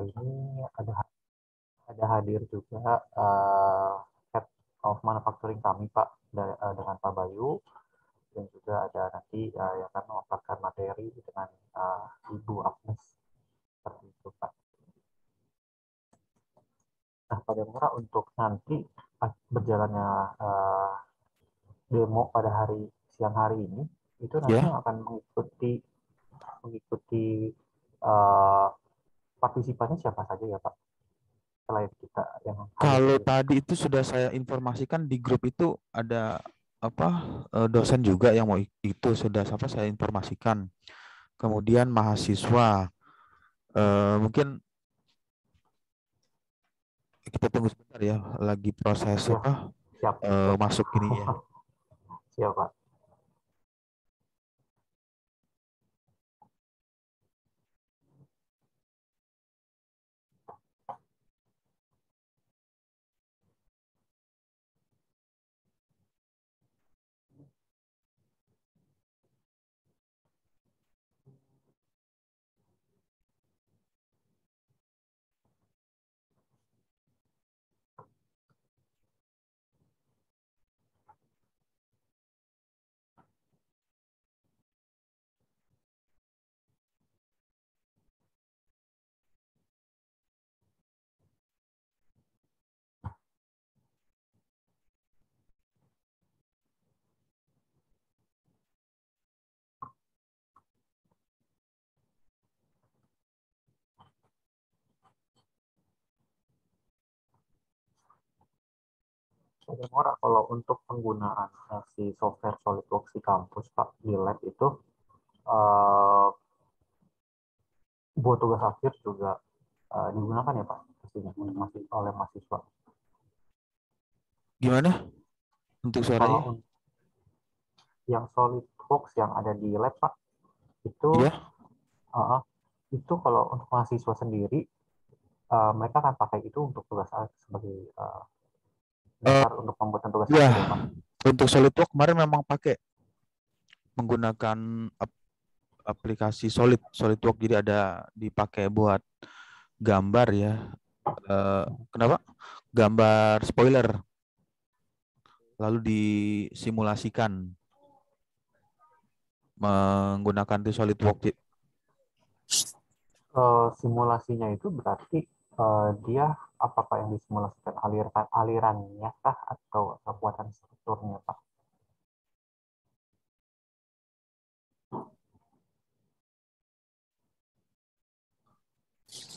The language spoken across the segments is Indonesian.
ini ada hadir juga Head of Manufacturing kami Pak dengan Pak Bayu, dan juga ada nanti yang akan memaparkan materi dengan Ibu Agnes, seperti itu Pak. Nah, pada Mora untuk nanti berjalannya demo pada siang hari ini, itu nanti yang akan mengikuti partisipannya siapa saja ya Pak? Selain kita yang Kalau hadir. tadi itu sudah saya informasikan di grup itu ada dosen juga yang mau itu sudah saya informasikan. Kemudian mahasiswa mungkin kita tunggu sebentar ya, lagi proses Ya, siap, siap. masuk ini ya. Siap Pak. Mora, kalau untuk penggunaan si software SolidWorks di kampus Pak, di lab itu buat tugas akhir juga digunakan ya Pak, pastinya oleh mahasiswa. Gimana untuk Kalau suaranya? yang SolidWorks yang ada di lab Pak, itu Iya. uh, itu kalau untuk mahasiswa sendiri, mereka akan pakai itu untuk tugas akhir sebagai Eh, dasar untuk pembuatan tugas ya, akhir ya Pak. untuk SolidWorks kemarin memang pakai menggunakan aplikasi SolidWorks, jadi ada dipakai buat gambar ya. Kenapa? Gambar spoiler lalu disimulasikan menggunakan di SolidWorks. Simulasinya itu berarti dia apakah yang disimulasikan alirannya kah atau kekuatan strukturnya Pak?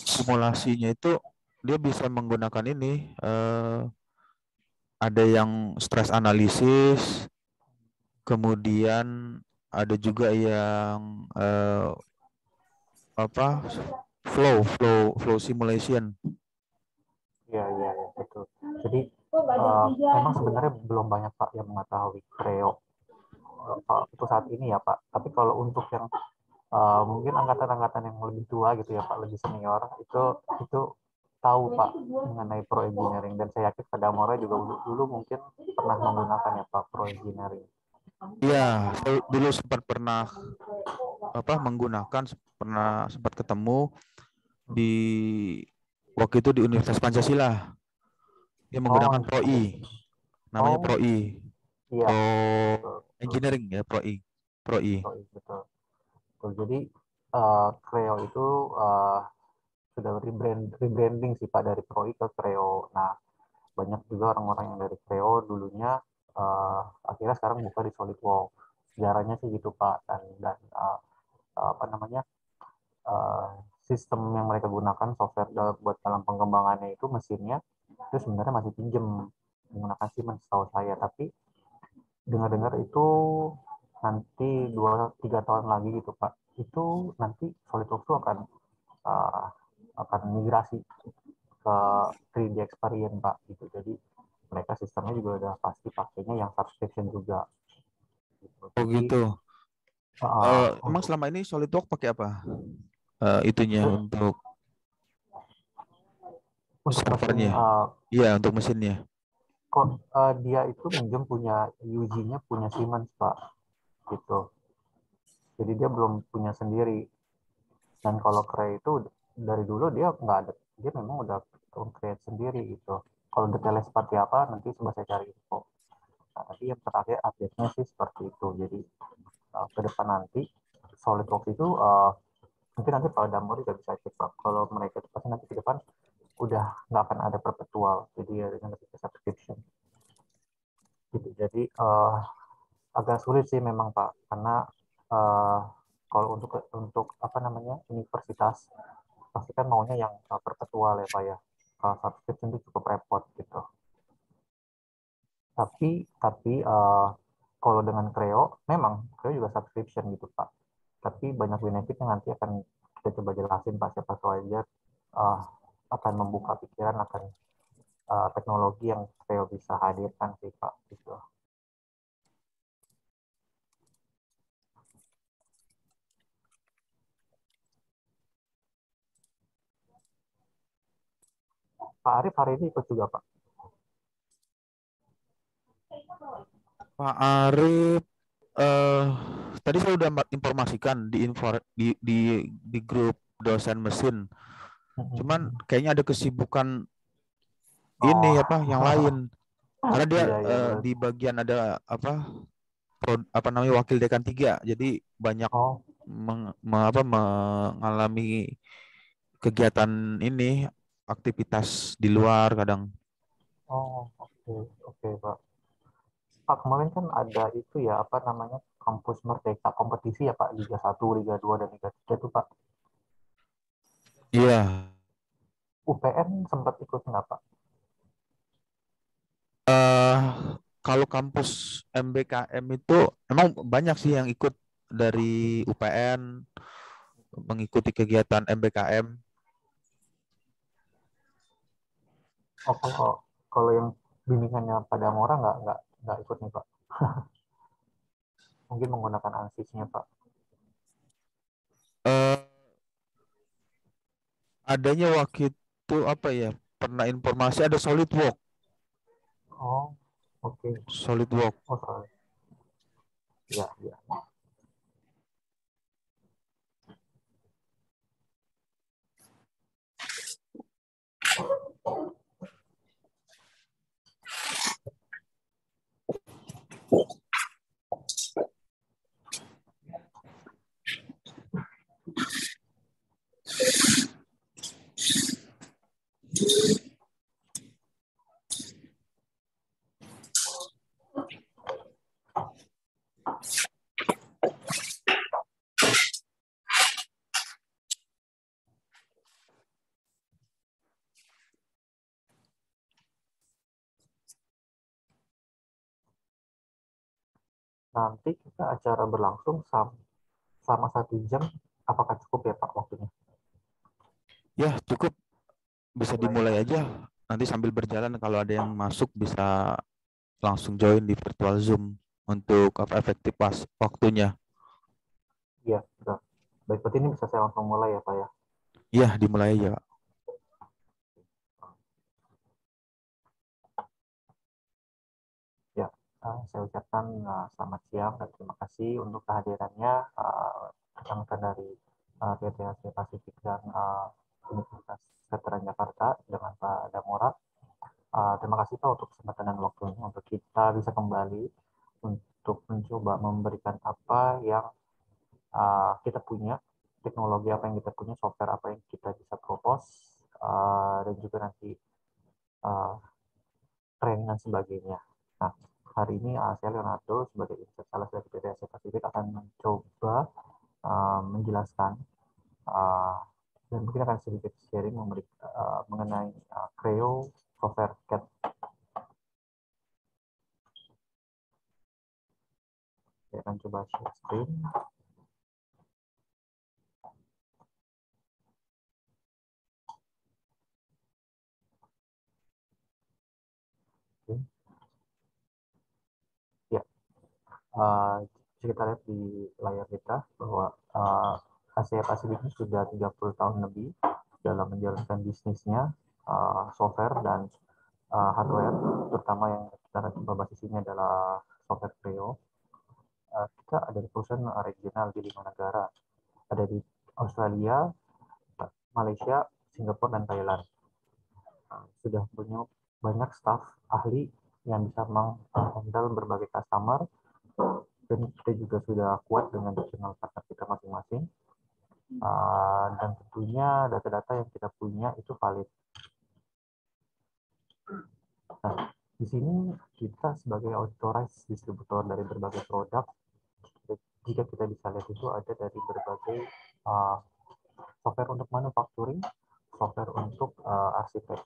Simulasinya itu dia bisa menggunakan ini, ada yang stress analisis, kemudian ada juga yang apa flow simulation. Iya, iya, ya, betul. Jadi memang sebenarnya belum banyak Pak yang mengetahui Creo untuk saat ini ya Pak. Tapi kalau untuk yang mungkin angkatan-angkatan yang lebih tua gitu ya Pak, lebih senior, itu tahu Pak mengenai Pro Engineering, dan saya yakin pada Mora juga dulu mungkin pernah menggunakan ya Pak Pro Engineering. Iya, saya dulu pernah menggunakan, pernah sempat ketemu di waktu itu di Universitas Pancasila. Dia Oh, menggunakan ProI, namanya oh, ProI, iya, Pro betul, betul, Engineering ya, ProI. betul, betul. Betul. Jadi Creo itu sudah rebranding sih Pak dari Pro ke Creo. Nah, banyak juga orang-orang yang dari Creo dulunya akhirnya sekarang buka di SolidWorks. Sejarahnya sih gitu Pak, dan apa namanya sistem yang mereka gunakan software buat dalam pengembangannya itu mesinnya itu sebenarnya masih pinjem menggunakan Siemens setahu saya, tapi dengar-dengar itu nanti 2-3 tahun lagi gitu Pak, itu nanti SolidWorks itu uh, akan migrasi ke 3D Experience Pak gitu. Jadi mereka sistemnya juga udah pasti pakainya yang subscription juga gitu. Oh Jadi gitu. Emang untuk selama ini SolidWorks pakai apa? Itunya untuk mesin servernya. Iya, untuk mesinnya. kok dia itu minjem punya UG-nya punya Siemens Pak gitu. Jadi dia belum punya sendiri. Dan kalau Cray itu dari dulu dia nggak ada, dia memang udah create sendiri gitu. Kalau detailnya seperti apa nanti coba saya cari info. Nah, tapi yang terakhir update-nya sih seperti itu. Jadi ke depan nanti SolidWorks itu mungkin nanti Pak Damor juga bisa cek Pak. Kalau mereka itu pasti nanti ke depan udah nggak akan ada perpetual, jadi ya dengan lebih ke subscription gitu. Jadi agak sulit sih memang Pak, karena uh, kalau untuk apa namanya universitas pasti kan maunya yang perpetual ya Pak ya. Kalau subscription itu cukup repot gitu. Tapi kalau dengan Creo memang Creo juga subscription gitu Pak. Tapi banyak benefit yang nanti akan kita coba jelasin Pak, siapa tahu aja uh, akan membuka pikiran akan teknologi yang Creo bisa hadirkan sih Pak gitu. Pak Arif hari ini ikut juga Pak. Pak Arif, eh tadi saya sudah informasikan di grup dosen mesin. Cuman kayaknya ada kesibukan ini Oh, apa yang lain. Karena dia iya iya benar. di bagian ada apa namanya wakil dekan 3. Jadi banyak Oh, mengalami kegiatan ini, aktivitas di luar kadang. oh, oke oke Pak. Pak kemarin kan ada itu ya apa namanya kampus Merdeka kompetisi ya Pak, Liga 1, Liga 2 dan Liga 3 tuh Pak. Iya. UPN sempat ikut nggak Pak? eh Kalau kampus MBKM itu emang banyak sih yang ikut dari UPN mengikuti kegiatan MBKM. Oh, kalau yang bimbingannya pada Mora nggak ikut nih Pak. Mungkin menggunakan ansisnya Pak. eh Adanya waktu itu apa ya? Pernah informasi ada SolidWorks. Oh, oke. SolidWorks. Oh, sorry. Ya, ya. Nanti kita acara berlangsung sama 1 jam. Apakah cukup ya Pak waktunya? Ya, cukup, bisa Mulai ya dimulai Pak. aja. Nanti sambil berjalan kalau ada yang masuk bisa langsung join di virtual Zoom untuk apa efektif pas waktunya. Iya, sudah. Baik, berarti ini bisa saya langsung mulai ya Pak ya. Ya, dimulai aja. Ya, saya ucapkan selamat siang dan terima kasih untuk kehadirannya rekan-rekan dari PT Asia Pasifik dan Universitas Veteran Jakarta dengan Pak Damora. Terima kasih Pak untuk kesempatan dan waktunya untuk kita bisa kembali untuk mencoba memberikan apa yang kita punya, teknologi apa yang kita punya, software apa yang kita bisa propose, dan juga nanti uh, training dan sebagainya. Nah, hari ini saya Leonardo sebagai Insight Sales dari PT Asia Pasifik akan mencoba menjelaskan uh, dan mungkin akan sedikit sharing mengenai Creo software CAD. Saya akan coba share screen. Oke. Ya, kita lihat di layar kita bahwa Asia Pasifik ini sudah 30 tahun lebih dalam menjalankan bisnisnya software dan hardware, terutama yang kita akan coba bahas di sini adalah software Creo. Kita ada di perusahaan regional di 5 negara, ada di Australia, Malaysia, Singapura, dan Thailand. Sudah punya banyak staf ahli yang bisa menghandle berbagai customer, dan kita juga sudah kuat dengan channel partner kita masing-masing. Dan tentunya data-data yang kita punya itu valid. Nah, di sini kita sebagai authorized distributor dari berbagai produk, jika kita bisa lihat itu ada dari berbagai software untuk manufacturing, software untuk arsitek.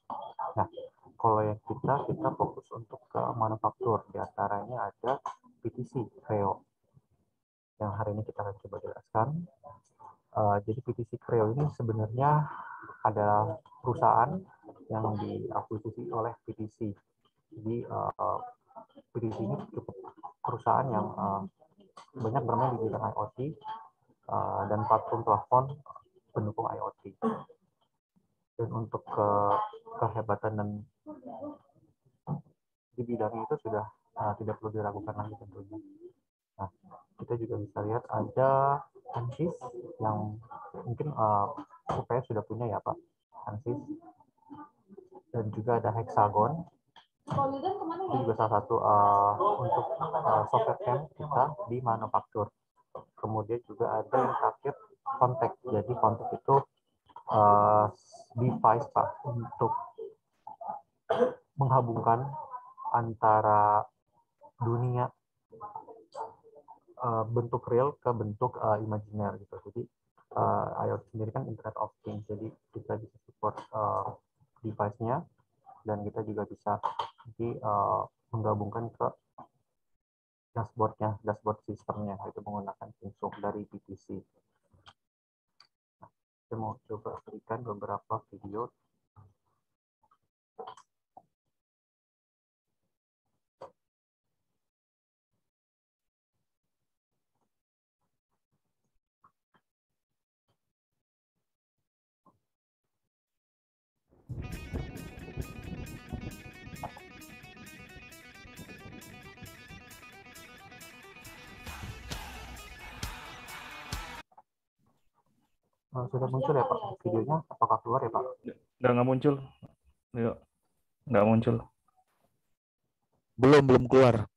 Nah, kalau yang kita fokus untuk ke manufaktur, diantaranya ada PTC Creo yang hari ini kita akan coba jelaskan. Jadi PTC Creo ini sebenarnya adalah perusahaan yang diakuisisi oleh PTC. Jadi PTC ini cukup perusahaan yang banyak bermain di bidang IoT dan platform pendukung IoT. Dan untuk kehebatan dan di bidang itu sudah tidak perlu diragukan lagi tentunya. Nah, kita juga bisa lihat ada ANSYS yang mungkin supaya sudah punya ya Pak, ANSYS, dan juga ada Hexagon. Itu juga salah satu untuk software camp kita di manufaktur. Kemudian juga ada yang terakhir Contact. Jadi Contact itu device Pak untuk menghubungkan antara dunia bentuk real ke bentuk imajiner gitu. Jadi IoT sendiri kan Internet of Things, jadi kita bisa support device-nya, dan kita juga bisa nanti menggabungkan ke dashboard sistemnya, itu menggunakan Kingsung dari PTC. Saya mau coba berikan beberapa video. Sudah muncul ya Pak videonya? Apakah keluar ya Pak? Nggak muncul. Yuk. Nggak muncul. Belum keluar.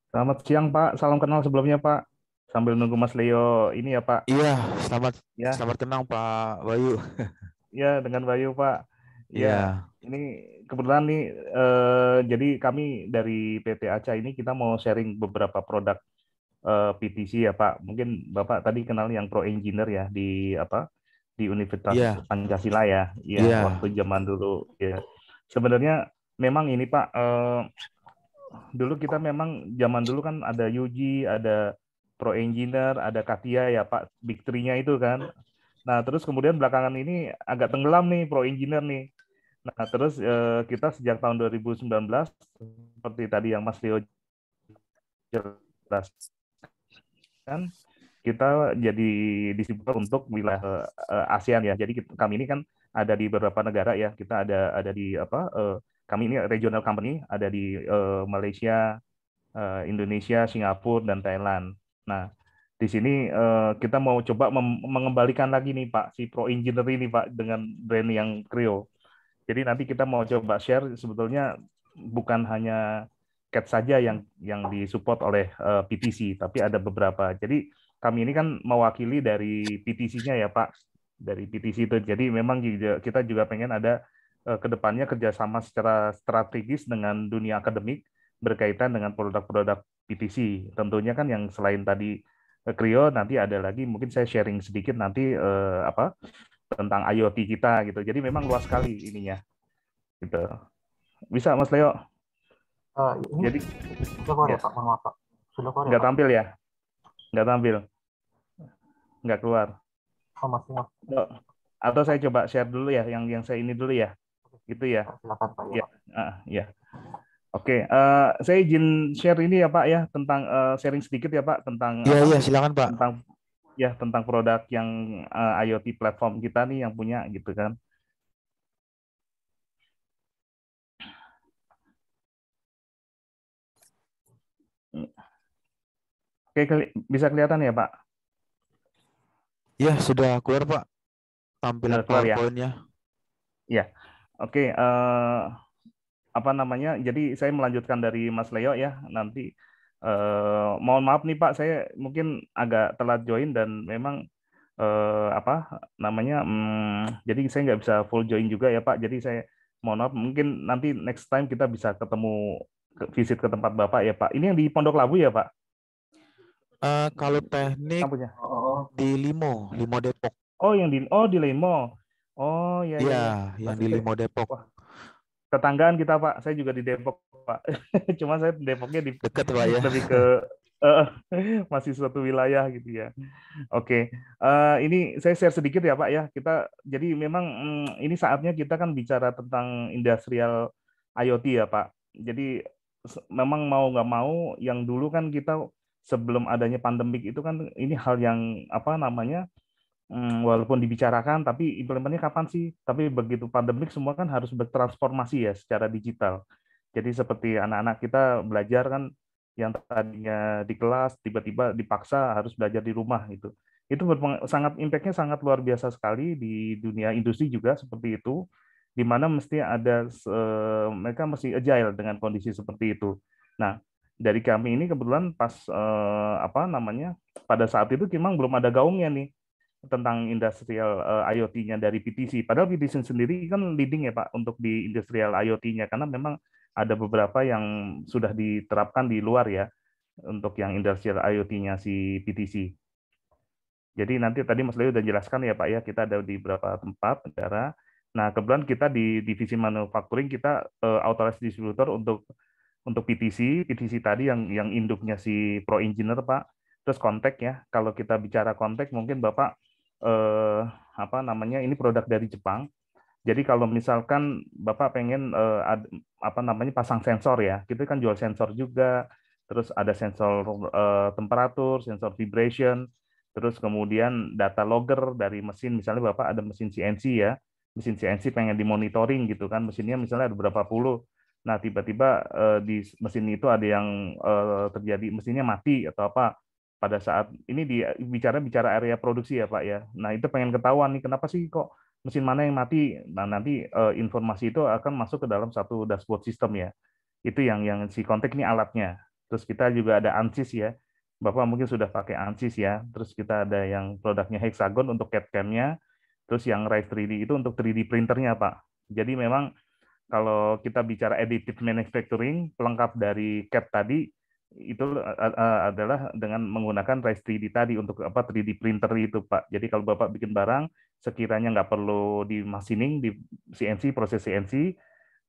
Selamat siang Pak, salam kenal sebelumnya Pak. Sambil nunggu Mas Leo ini ya Pak. Iya, selamat Ya, kenal Pak Bayu. ya dengan Bayu Pak. Ya, Iya, ini kebetulan nih, jadi kami dari PT Aca ini kita mau sharing beberapa produk PTC ya Pak. Mungkin Bapak tadi kenal yang Pro Engineer ya di di Universitas iya, Pancasila ya. Iya, iya, waktu zaman dulu ya. Sebenarnya memang ini Pak, dulu kita memang zaman dulu kan ada Yuji, ada Pro Engineer, ada Katia ya Pak, Big Three-nya itu kan. Nah, terus kemudian belakangan ini agak tenggelam nih Pro Engineer nih. Nah, terus kita sejak tahun 2019 seperti tadi yang Mas Leo jelaskan, kita jadi distributor untuk wilayah ASEAN ya. Jadi kami ini kan ada di beberapa negara ya. Kita ada di kami ini regional company, ada di Malaysia, Indonesia, Singapura, dan Thailand. Nah, di sini kita mau coba mengembalikan lagi nih Pak, si Pro Engineer ini Pak, dengan brand yang Creo. Jadi nanti kita mau coba share sebetulnya bukan hanya CAT saja yang disupport oleh PTC, tapi ada beberapa. Jadi kami ini kan mewakili dari PTC-nya ya Pak, dari PTC itu. Jadi memang kita juga pengen ada kedepannya kerjasama secara strategis dengan dunia akademik berkaitan dengan produk-produk PTC. Tentunya kan yang selain tadi Creo, nanti ada lagi mungkin saya sharing sedikit nanti tentang IoT kita gitu. Jadi memang luas sekali ininya gitu. Bisa Mas Leo? Ini Jadi sudah keluar ya, ya Pak? Mohon maaf Pak. Sudah keluar ya nggak Pak? tampil ya? Nggak tampil, nggak keluar. Oh, masih Oh, atau saya coba share dulu ya, yang saya ini dulu ya, gitu ya. silakan Pak ya Ya, Pak. ya. Oke, saya izin share ini ya Pak ya tentang sharing sedikit ya Pak tentang Iya, apa? iya, silakan Pak. Tentang ya tentang produk yang IoT platform kita nih yang punya gitu kan. Oke, bisa kelihatan ya Pak? Ya, sudah keluar Pak tampilan Sudah keluar ya? PowerPoint-nya. Ya. Oke, apa namanya? Jadi saya melanjutkan dari Mas Leo ya. Nanti mohon maaf nih Pak, saya mungkin agak telat join dan memang apa namanya? Jadi saya nggak bisa full join juga ya Pak. Jadi saya mohon maaf. Mungkin nanti next time kita bisa ketemu visit ke tempat Bapak ya Pak. Ini yang di Pondok Labu ya Pak? Kalau teknik Kampusnya? di Limo Depok. Oh yang di Lemo. Oh ya ya Iya, ya. yang di Limo Depok. Wah, tetanggaan kita Pak. Saya juga di Depok Pak. Cuma saya Depoknya di Dekat Pak ya. lebih ke eh, masih suatu wilayah gitu ya. Oke, ini saya share sedikit ya Pak ya. Kita jadi memang ini saatnya kita kan bicara tentang industrial IoT ya Pak. Jadi memang mau nggak mau yang dulu kan kita sebelum adanya pandemik itu kan ini hal yang apa namanya walaupun dibicarakan tapi implementasinya kapan sih? Tapi begitu pandemik semua kan harus bertransformasi ya secara digital. Jadi seperti anak-anak kita belajar kan yang tadinya di kelas tiba-tiba dipaksa harus belajar di rumah itu. Itu sangat impact-nya sangat luar biasa sekali di dunia industri juga seperti itu, di mana mesti ada mereka mesti agile dengan kondisi seperti itu. Nah, dari kami ini kebetulan pas apa namanya pada saat itu memang belum ada gaungnya nih tentang industrial IoT-nya dari PTC. Padahal PTC sendiri kan leading ya Pak untuk di industrial IoT-nya karena memang ada beberapa yang sudah diterapkan di luar ya untuk yang industrial IoT-nya si PTC. Jadi nanti tadi Mas Leo sudah jelaskan ya Pak ya, kita ada di beberapa tempat negara. Nah, kebetulan kita di divisi manufacturing kita authorized distributor untuk PTC, PTC tadi yang induknya si Pro Engineer Pak. Terus kontak ya, kalau kita bicara kontak mungkin Bapak apa namanya ini produk dari Jepang. Jadi kalau misalkan Bapak pengen apa namanya pasang sensor ya, kita kan jual sensor juga, terus ada sensor temperatur, sensor vibration, terus kemudian data logger dari mesin, misalnya Bapak ada mesin CNC ya, mesin CNC pengen dimonitoring gitu kan, mesinnya misalnya ada berapa puluh, nah tiba-tiba di mesin itu ada yang terjadi mesinnya mati atau apa, pada saat ini bicara area produksi ya Pak ya, nah itu pengen ketahuan nih kenapa sih kok mesin mana yang mati. Nah, nanti informasi itu akan masuk ke dalam satu dashboard system ya. Itu yang si kontak ini alatnya. Terus kita juga ada ANSYS ya. Bapak mungkin sudah pakai ANSYS ya. Terus kita ada yang produknya Hexagon untuk CAD/CAM-nya. Terus yang Rise 3D itu untuk 3D printernya, Pak. Jadi memang kalau kita bicara additive manufacturing, pelengkap dari CAD tadi itu adalah dengan menggunakan Rise 3D tadi untuk apa 3D printer itu Pak. Jadi kalau Bapak bikin barang sekiranya nggak perlu di machining di CNC proses CNC,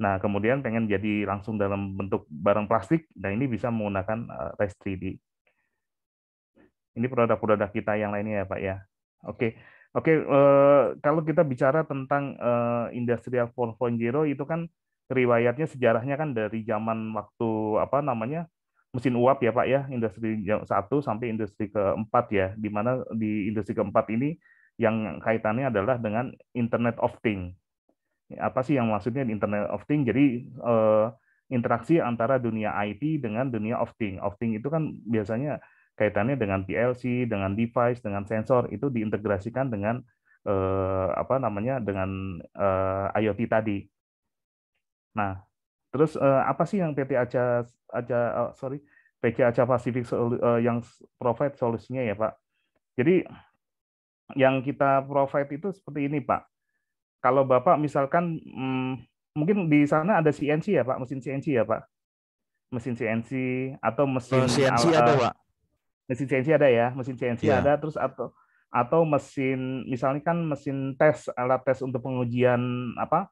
nah kemudian pengen jadi langsung dalam bentuk barang plastik, nah ini bisa menggunakan Rise 3D. Ini produk-produk kita yang lainnya ya Pak ya. Oke. Oke, kalau kita bicara tentang Industrial 4.0 itu kan riwayatnya sejarahnya kan dari zaman waktu apa namanya mesin uap ya Pak ya, industri 1 sampai industri keempat ya, di mana di industri keempat ini yang kaitannya adalah dengan Internet of Things. Apa sih yang maksudnya Internet of Things? Jadi interaksi antara dunia IT dengan dunia of Things. Of Things itu kan biasanya kaitannya dengan PLC, dengan device, dengan sensor itu diintegrasikan dengan apa namanya dengan IoT tadi. Nah, terus apa sih yang PT Aca Aca sorry PT Aca Pacific yang provide solusinya ya Pak? Jadi yang kita provide itu seperti ini Pak. Kalau Bapak misalkan mungkin di sana ada CNC ya Pak, mesin CNC ya Pak, mesin CNC atau CNC ada Pak. mesin CNC ada ya, mesin CNC Ya. ada terus atau mesin misalnya kan mesin tes alat tes untuk pengujian apa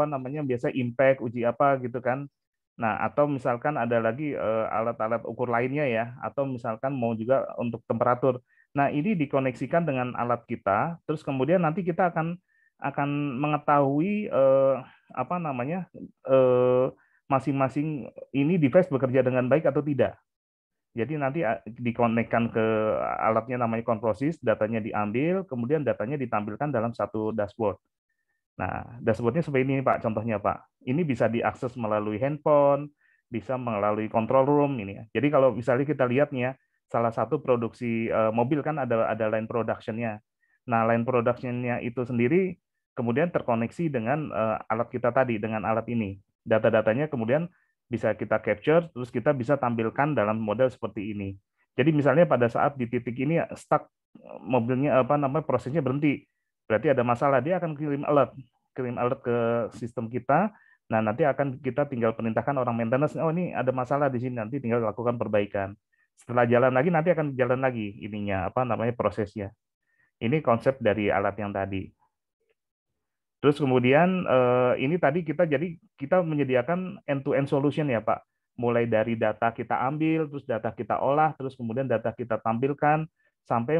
namanya biasa impact uji apa gitu kan. Nah, atau misalkan ada lagi alat-alat ukur lainnya ya, atau misalkan mau juga untuk temperatur. Nah, ini dikoneksikan dengan alat kita, terus kemudian nanti kita akan mengetahui apa namanya masing-masing ini device bekerja dengan baik atau tidak. Jadi nanti dikonekkan ke alatnya namanya Controsys, datanya diambil, kemudian datanya ditampilkan dalam satu dashboard. Nah, dashboardnya seperti ini Pak, contohnya Pak. Ini bisa diakses melalui handphone, bisa melalui control room ini ya. Jadi kalau misalnya kita lihatnya, salah satu produksi mobil kan ada line production-nya. Nah, line production-nya itu sendiri kemudian terkoneksi dengan alat kita tadi, dengan alat ini. Data-datanya kemudian bisa kita capture, terus kita bisa tampilkan dalam model seperti ini. Jadi misalnya pada saat di titik ini stuck mobilnya prosesnya berhenti, berarti ada masalah, dia akan kirim alert ke sistem kita. Nah, nanti akan kita tinggal perintahkan orang maintenance, oh ini ada masalah di sini, nanti tinggal lakukan perbaikan. Setelah jalan lagi nanti akan jalan lagi ininya prosesnya. Ini konsep dari alat yang tadi. Terus kemudian ini tadi kita menyediakan end-to-end solution ya Pak. Mulai dari data kita ambil, terus data kita olah, terus kemudian data kita tampilkan, sampai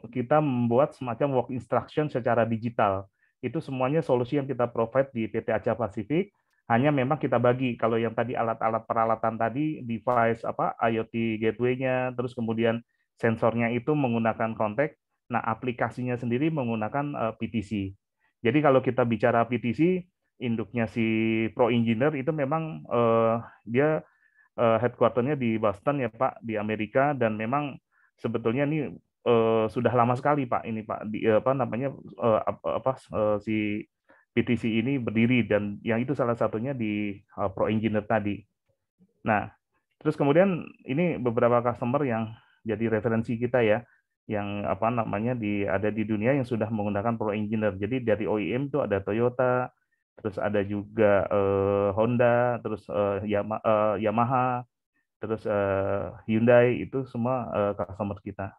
kita membuat semacam work instruction secara digital. Itu semuanya solusi yang kita provide di PT Asia Pasifik. Hanya memang kita bagi, kalau yang tadi alat-alat peralatan tadi, device IoT gateway-nya, terus kemudian sensornya itu menggunakan kontak, nah aplikasinya sendiri menggunakan PTC. Jadi kalau kita bicara PTC, induknya si Pro Engineer itu memang dia headquarter-nya di Boston ya Pak, di Amerika, dan memang sebetulnya ini sudah lama sekali Pak ini Pak si PTC ini berdiri, dan yang itu salah satunya di Pro Engineer tadi. Nah, terus kemudian ini beberapa customer yang jadi referensi kita ya, yang ada di dunia yang sudah menggunakan Pro Engineer. Jadi dari OEM itu ada Toyota, terus ada juga Honda, terus Yamaha, terus Hyundai, itu semua customer kita.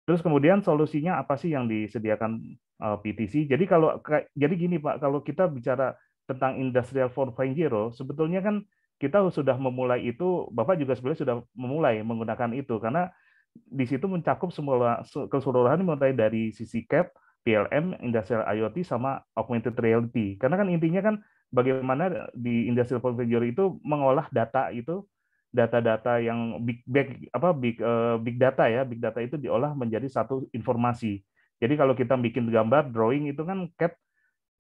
Terus kemudian solusinya apa sih yang disediakan PTC? Jadi gini Pak, kalau kita bicara tentang Industrial 4.0, sebetulnya kan kita sudah memulai itu, Bapak juga sebenarnya sudah memulai menggunakan itu, karena di situ mencakup semua keseluruhan mulai dari sisi CAD, PLM, Industrial IoT, sama Augmented Reality. Karena kan intinya kan bagaimana di Industrial 4.0 itu mengolah data itu, data-data yang big data ya, big data itu diolah menjadi satu informasi. Jadi kalau kita bikin gambar, drawing itu kan CAD,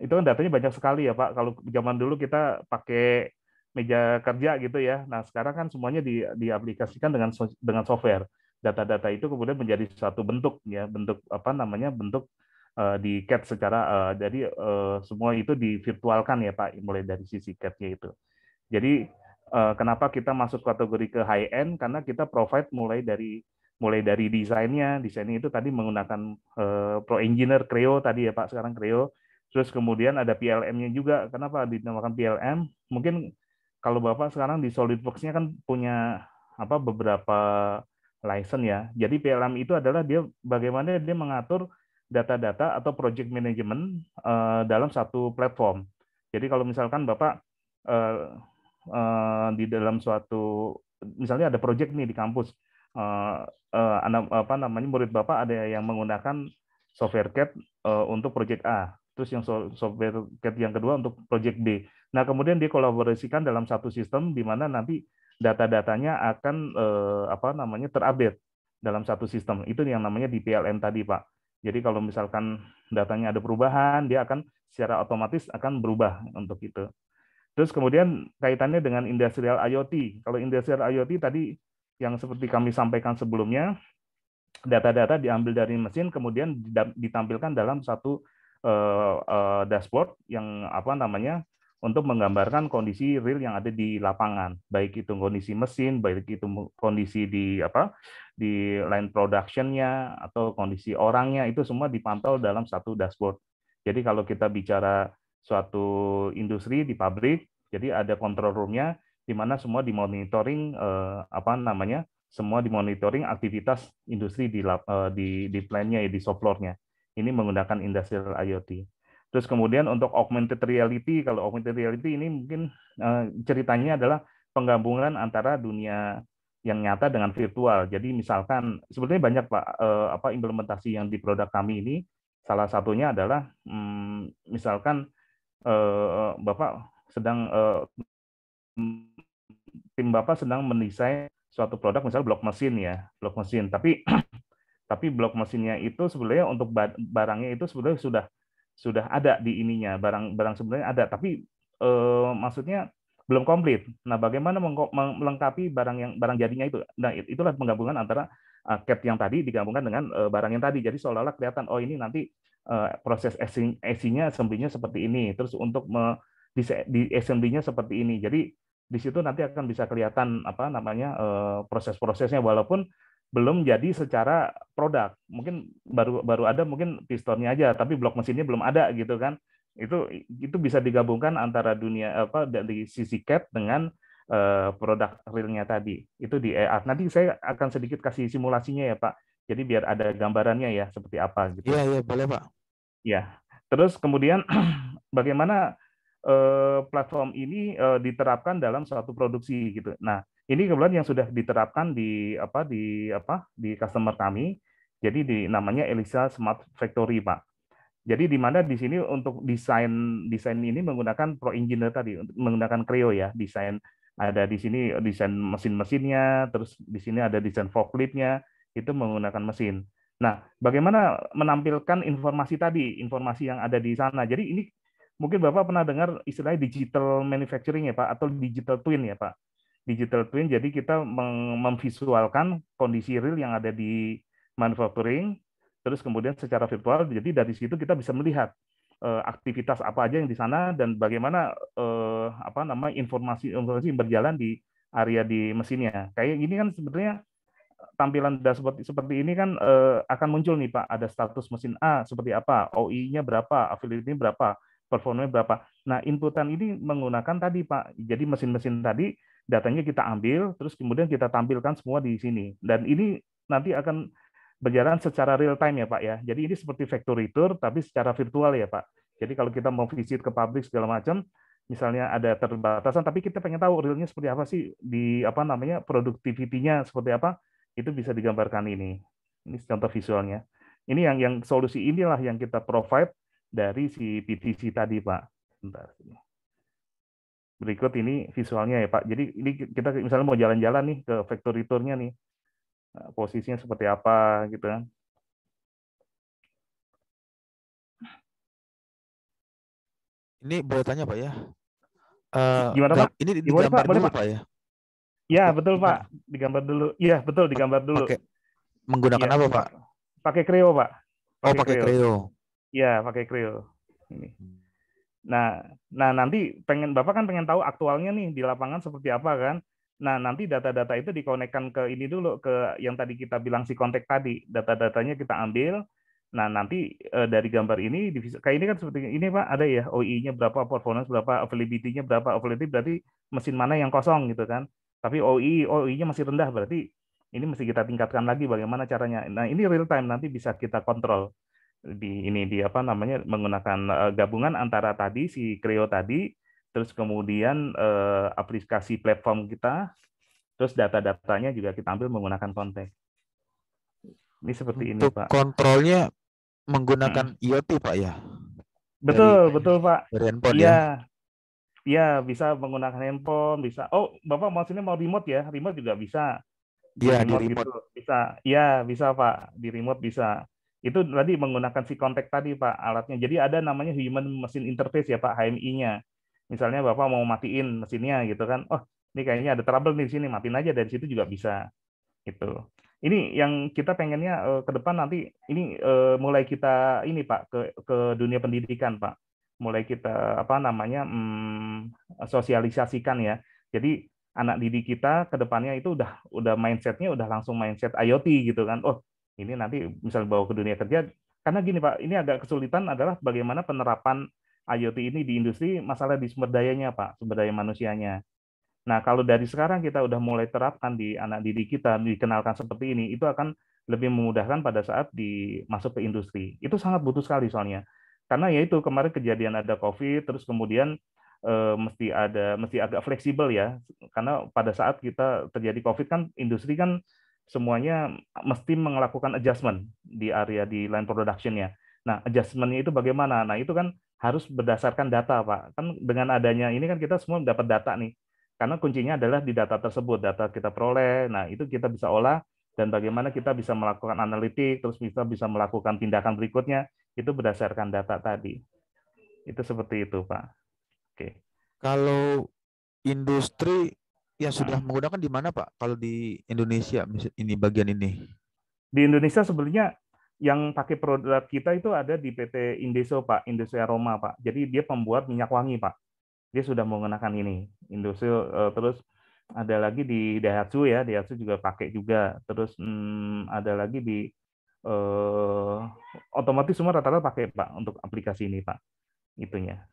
itu kan datanya banyak sekali ya Pak. Kalau zaman dulu kita pakai meja kerja gitu ya. Nah, sekarang kan semuanya diaplikasikan dengan software. Data-data itu kemudian menjadi satu bentuk ya, bentuk di CAD secara jadi semua itu divirtualkan ya Pak, mulai dari sisi CAD-nya itu. Jadi kenapa kita masuk kategori ke high end, karena kita provide mulai dari desainnya itu tadi menggunakan Pro Engineer Creo tadi ya Pak, sekarang Creo. Terus kemudian ada PLM-nya juga. Kenapa dinamakan PLM? Mungkin kalau Bapak sekarang di SolidWorks-nya kan punya beberapa license ya. Jadi PLM itu adalah dia bagaimana dia mengatur data-data atau project management dalam satu platform. Jadi kalau misalkan Bapak di dalam suatu, misalnya ada project nih di kampus, murid Bapak ada yang menggunakan software CAD untuk project A, terus yang software CAD yang kedua untuk project B. Nah, kemudian dikolaborasikan dalam satu sistem di mana nanti data-datanya akan terupdate dalam satu sistem. Itu yang namanya di PLM tadi, Pak. Jadi kalau misalkan datanya ada perubahan, dia akan secara otomatis akan berubah untuk itu. Terus kemudian kaitannya dengan Industrial IoT. Kalau Industrial IoT tadi yang seperti kami sampaikan sebelumnya, data-data diambil dari mesin kemudian ditampilkan dalam satu dashboard yang untuk menggambarkan kondisi real yang ada di lapangan, baik itu kondisi mesin, baik itu kondisi di line production-nya atau kondisi orangnya, itu semua dipantau dalam satu dashboard. Jadi kalau kita bicara suatu industri di pabrik, jadi ada control room-nya di mana semua dimonitoring semua dimonitoring aktivitas industri di plant-nya ya, di shop floor-nya. Ini menggunakan Industrial IoT. Terus kemudian untuk augmented reality, kalau augmented reality ini mungkin ceritanya adalah penggabungan antara dunia yang nyata dengan virtual. Jadi misalkan sebetulnya banyak Pak implementasi yang di produk kami ini. Salah satunya adalah misalkan Bapak sedang tim Bapak sedang mendesain suatu produk, misalnya blok mesin ya, blok mesin. Tapi blok mesinnya itu sebenarnya untuk barangnya itu sebenarnya sudah ada di ininya, barang sebenarnya ada, tapi maksudnya belum komplit. Nah, bagaimana melengkapi barang jadinya itu? Nah, itulah penggabungan antara CAD yang tadi digabungkan dengan barang yang tadi. Jadi seolah-olah kelihatan, oh ini nanti proses AC-nya, assembly-nya seperti ini. Terus untuk di assembly-nya seperti ini. Jadi di situ nanti akan bisa kelihatan apa namanya proses-prosesnya, walaupun belum jadi secara produk. Mungkin baru ada mungkin pistonnya aja, tapi blok mesinnya belum ada gitu kan. Itu bisa digabungkan antara dunia apa dari sisi CAD dengan produk realnya tadi. Itu di AR. Nanti saya akan sedikit kasih simulasinya ya, Pak. Jadi biar ada gambarannya ya seperti apa gitu. Iya, iya, boleh, Pak. Ya. Terus kemudian bagaimana platform ini diterapkan dalam suatu produksi gitu. Nah, ini kebetulan yang sudah diterapkan di customer kami. Jadi namanya Elisa Smart Factory, Pak. Jadi di mana di sini untuk desain ini menggunakan Pro Engineer tadi, menggunakan Creo ya, desain ada di sini desain mesin-mesinnya, terus di sini ada desain forklift-nya, itu menggunakan mesin. Nah, bagaimana menampilkan informasi tadi, informasi yang ada di sana. Jadi ini mungkin Bapak pernah dengar istilahnya digital manufacturing ya Pak, atau digital twin ya Pak. Digital twin, jadi kita memvisualkan kondisi real yang ada di manufacturing, terus kemudian secara virtual, jadi dari situ kita bisa melihat aktivitas apa aja yang di sana dan bagaimana informasi yang berjalan di area di mesinnya. Kayak gini kan sebenarnya tampilan dashboard seperti ini kan akan muncul nih Pak, ada status mesin A seperti apa, OI-nya berapa, availability berapa, performanya berapa. Nah, inputan ini menggunakan tadi Pak. Jadi mesin-mesin tadi datanya kita ambil, terus kemudian kita tampilkan semua di sini. Dan ini nanti akan berjalan secara real time ya Pak ya. Jadi ini seperti factory tour tapi secara virtual ya Pak. Jadi kalau kita mau visit ke pabrik segala macam, misalnya ada terbatasan tapi kita pengen tahu realnya seperti apa sih di productivity-nya seperti apa, itu bisa digambarkan ini. Ini contoh visualnya. Ini yang solusi inilah yang kita provide dari si PTC tadi Pak. Bentar. Berikut ini visualnya ya Pak. Jadi ini kita misalnya mau jalan-jalan nih ke factory tour-nya nih. Nah, posisinya seperti apa gitu kan. Ini boleh tanya Pak ya? Gimana Pak? Ini Ya, boleh digambar Pak, boleh dulu Pak. Pak ya? Ya betul Pak, digambar dulu. Iya betul, digambar dulu. Menggunakan apa Pak? Pakai Creo Pak. Pakai Creo. Iya pakai Creo. Ini. Nah nanti Bapak kan pengen tahu aktualnya nih di lapangan seperti apa kan? Nah nanti data-data itu dikonekkan ke ini dulu, ke yang tadi kita bilang si kontak tadi. Data-datanya kita ambil. Nah nanti dari gambar ini kayak ini kan seperti ini Pak, ada ya OI-nya berapa, performance berapa, availability-nya berapa, availability berarti mesin mana yang kosong gitu kan. Tapi OI-nya masih rendah, berarti ini mesti kita tingkatkan lagi bagaimana caranya. Nah ini real time, nanti bisa kita kontrol menggunakan gabungan antara tadi si Creo tadi, terus kemudian aplikasi platform kita, terus data-datanya juga kita ambil menggunakan konteks. Ini seperti ini Pak. Kontrolnya menggunakan IoT Pak ya? Betul Pak. Dari handphone ya. Iya, bisa menggunakan handphone, bisa. Oh, Bapak maksudnya mau remote ya? Remote juga bisa. Iya, di remote. Gitu. Bisa. Iya, bisa Pak. Di remote bisa. Itu tadi menggunakan si kontak tadi Pak alatnya. Jadi ada namanya Human Machine Interface ya Pak, HMI-nya. Misalnya Bapak mau matiin mesinnya gitu kan. Oh, ini kayaknya ada trouble nih di sini, matiin aja dari situ juga bisa. Gitu. Ini yang kita pengennya ke depan nanti ini mulai kita ini Pak ke dunia pendidikan Pak. Mulai kita sosialisasikan ya. Jadi anak didik kita ke depannya itu udah mindsetnya udah langsung mindset IoT gitu kan. Oh, ini nanti misalnya bawa ke dunia kerja. Karena gini Pak, ini agak kesulitan adalah bagaimana penerapan IoT ini di industri, masalah di sumber dayanya Pak, sumber daya manusianya. Nah, kalau dari sekarang kita udah mulai terapkan di anak didik kita, dikenalkan seperti ini, itu akan lebih memudahkan pada saat masuk ke industri. Itu sangat butuh sekali soalnya. Karena ya itu kemarin kejadian ada COVID, terus kemudian mesti agak fleksibel ya. Karena pada saat kita terjadi COVID kan industri kan semuanya mesti melakukan adjustment di area di line production-nya. Nah, adjustment-nya itu bagaimana? Nah, itu kan harus berdasarkan data, Pak. Kan dengan adanya ini kan kita semua dapat data nih. Karena kuncinya adalah di data tersebut, data kita peroleh, nah itu kita bisa olah, dan bagaimana kita bisa melakukan analitik, terus bisa melakukan tindakan berikutnya, itu berdasarkan data tadi. Itu seperti itu, Pak. Oke. Kalau industri yang sudah menggunakan di mana, Pak? Kalau di Indonesia, ini bagian ini. Di Indonesia sebenarnya yang pakai produk kita itu ada di PT Indeso, Pak, Indeso Aroma, Pak. Jadi dia pembuat minyak wangi, Pak. Dia sudah menggunakan ini, Indeso, terus ada lagi di Daihatsu ya, Daihatsu juga pakai juga. Terus ada lagi di otomotif semua rata-rata pakai, Pak, untuk aplikasi ini, Pak. Itunya.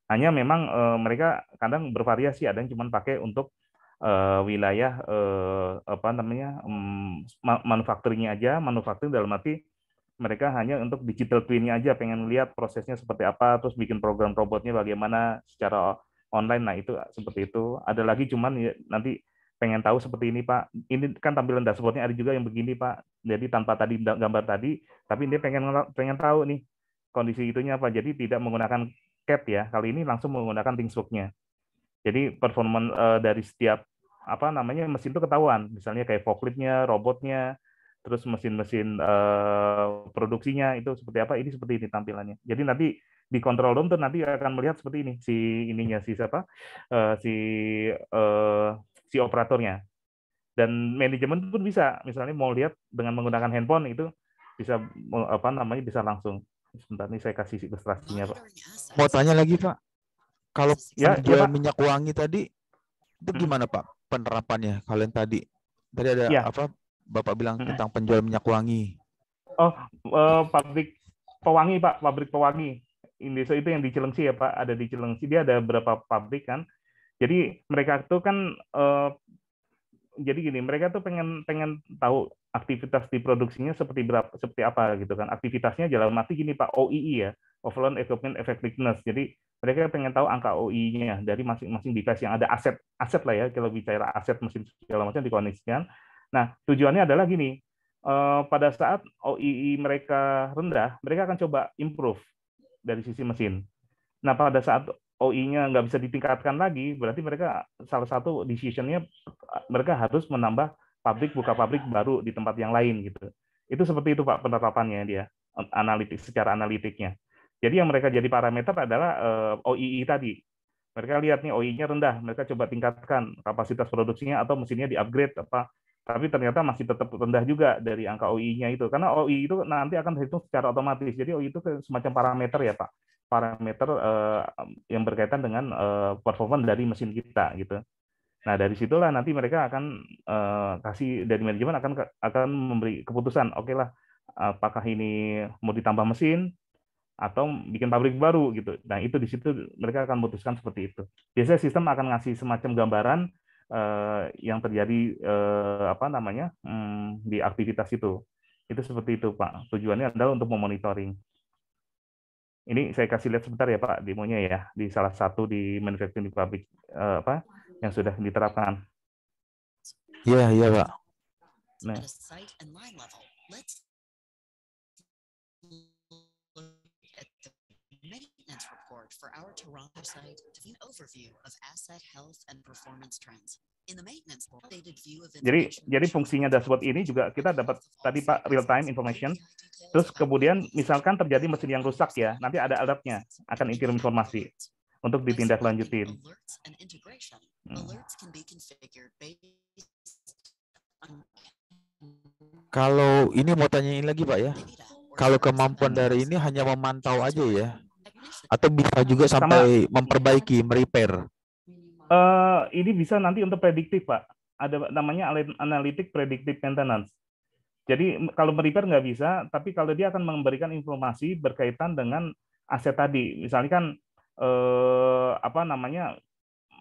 Hanya memang mereka kadang bervariasi, ada yang cuma pakai untuk wilayah apa namanya manufacturing aja, manufacturing dalam arti mereka hanya untuk digital twin-nya aja, pengen lihat prosesnya seperti apa, terus bikin program robotnya bagaimana secara online. Nah itu seperti itu. Ada lagi cuman ya, nanti pengen tahu seperti ini, Pak. Ini kan tampilan dashboard-nya ada juga yang begini, Pak. Jadi tanpa tadi gambar tadi, tapi dia pengen tahu nih kondisi itunya apa. Jadi tidak menggunakan CAD ya. Kali ini langsung menggunakan ThinkSwitch-nya. Jadi performa dari setiap apa namanya mesin itu ketahuan, misalnya kayak forklift-nya, robotnya, terus mesin-mesin produksinya itu seperti apa, ini seperti ini tampilannya. Jadi nanti di control room tuh nanti akan melihat seperti ini si ininya si siapa si operatornya, dan manajemen pun bisa misalnya mau lihat dengan menggunakan handphone itu bisa apa namanya bisa langsung. Sebentar nih saya kasih ilustrasinya, Pak. Mau tanya lagi, Pak. Kalau Ya, penjual Pak. minyak wangi tadi itu gimana, Pak, penerapannya? Kalian tadi ada Ya. apa? Bapak bilang tentang penjual minyak wangi. Oh, pabrik pewangi, Pak, pabrik pewangi. Indonesia itu yang di Cilengsi ya, Pak, ada di Cilengsi. Dia ada beberapa pabrik kan. Jadi mereka tuh kan jadi gini, mereka tuh pengen tahu aktivitas di produksinya seperti apa gitu kan. Aktivitasnya dalam arti gini, Pak, OEE ya, Overall Equipment Effectiveness. Jadi mereka pengen tahu angka OEE-nya dari masing-masing device yang ada aset lah ya, kalau bicara aset mesin segala macam dikondisikan. Nah, tujuannya adalah gini, pada saat OEE mereka rendah, mereka akan coba improve dari sisi mesin. Nah, pada saat OI-nya nggak bisa ditingkatkan lagi, berarti mereka salah satu decision-nya mereka harus menambah buka pabrik baru di tempat yang lain gitu. Itu seperti itu, Pak, penerapannya dia, secara analitiknya. Jadi yang mereka jadi parameter adalah OII tadi. Mereka lihat nih OI-nya rendah, mereka coba tingkatkan kapasitas produksinya atau mesinnya di-upgrade apa. Tapi ternyata masih tetap rendah juga dari angka OI-nya itu. Karena OI itu nanti akan dihitung secara otomatis. Jadi OI itu semacam parameter ya, Pak. Parameter yang berkaitan dengan performa dari mesin kita gitu. Nah, dari situlah nanti mereka akan kasih dari manajemen akan memberi keputusan, oke lah, apakah ini mau ditambah mesin atau bikin pabrik baru gitu. Nah, itu di situ mereka akan memutuskan seperti itu. Biasanya sistem akan ngasih semacam gambaran yang terjadi apa namanya di aktivitas itu. Itu seperti itu, Pak. Tujuannya adalah untuk memonitoring. Ini saya kasih lihat sebentar ya, Pak, demonya ya, di salah satu di manufacturing di pabrik apa yang sudah diterapkan. Iya, iya, Pak. Nah. Maintenance report for our Toronto site to give an overview of asset health and performance trends. In the maintenance updated view of jadi fungsinya dashboard ini juga kita dapat tadi, Pak, real time information. Terus kemudian misalkan terjadi mesin yang rusak ya, nanti ada alertnya, akan kirim informasi untuk ditindaklanjutin. Kalau ini mau tanyain lagi, Pak, ya. Kalau kemampuan dari ini hanya memantau aja ya? Atau bisa juga sampai memperbaiki, merepair? Ini bisa nanti untuk prediktif, Pak. Ada namanya analytic predictive maintenance. Jadi kalau merepair nggak bisa, tapi kalau dia akan memberikan informasi berkaitan dengan aset tadi. Misalnya kan apa namanya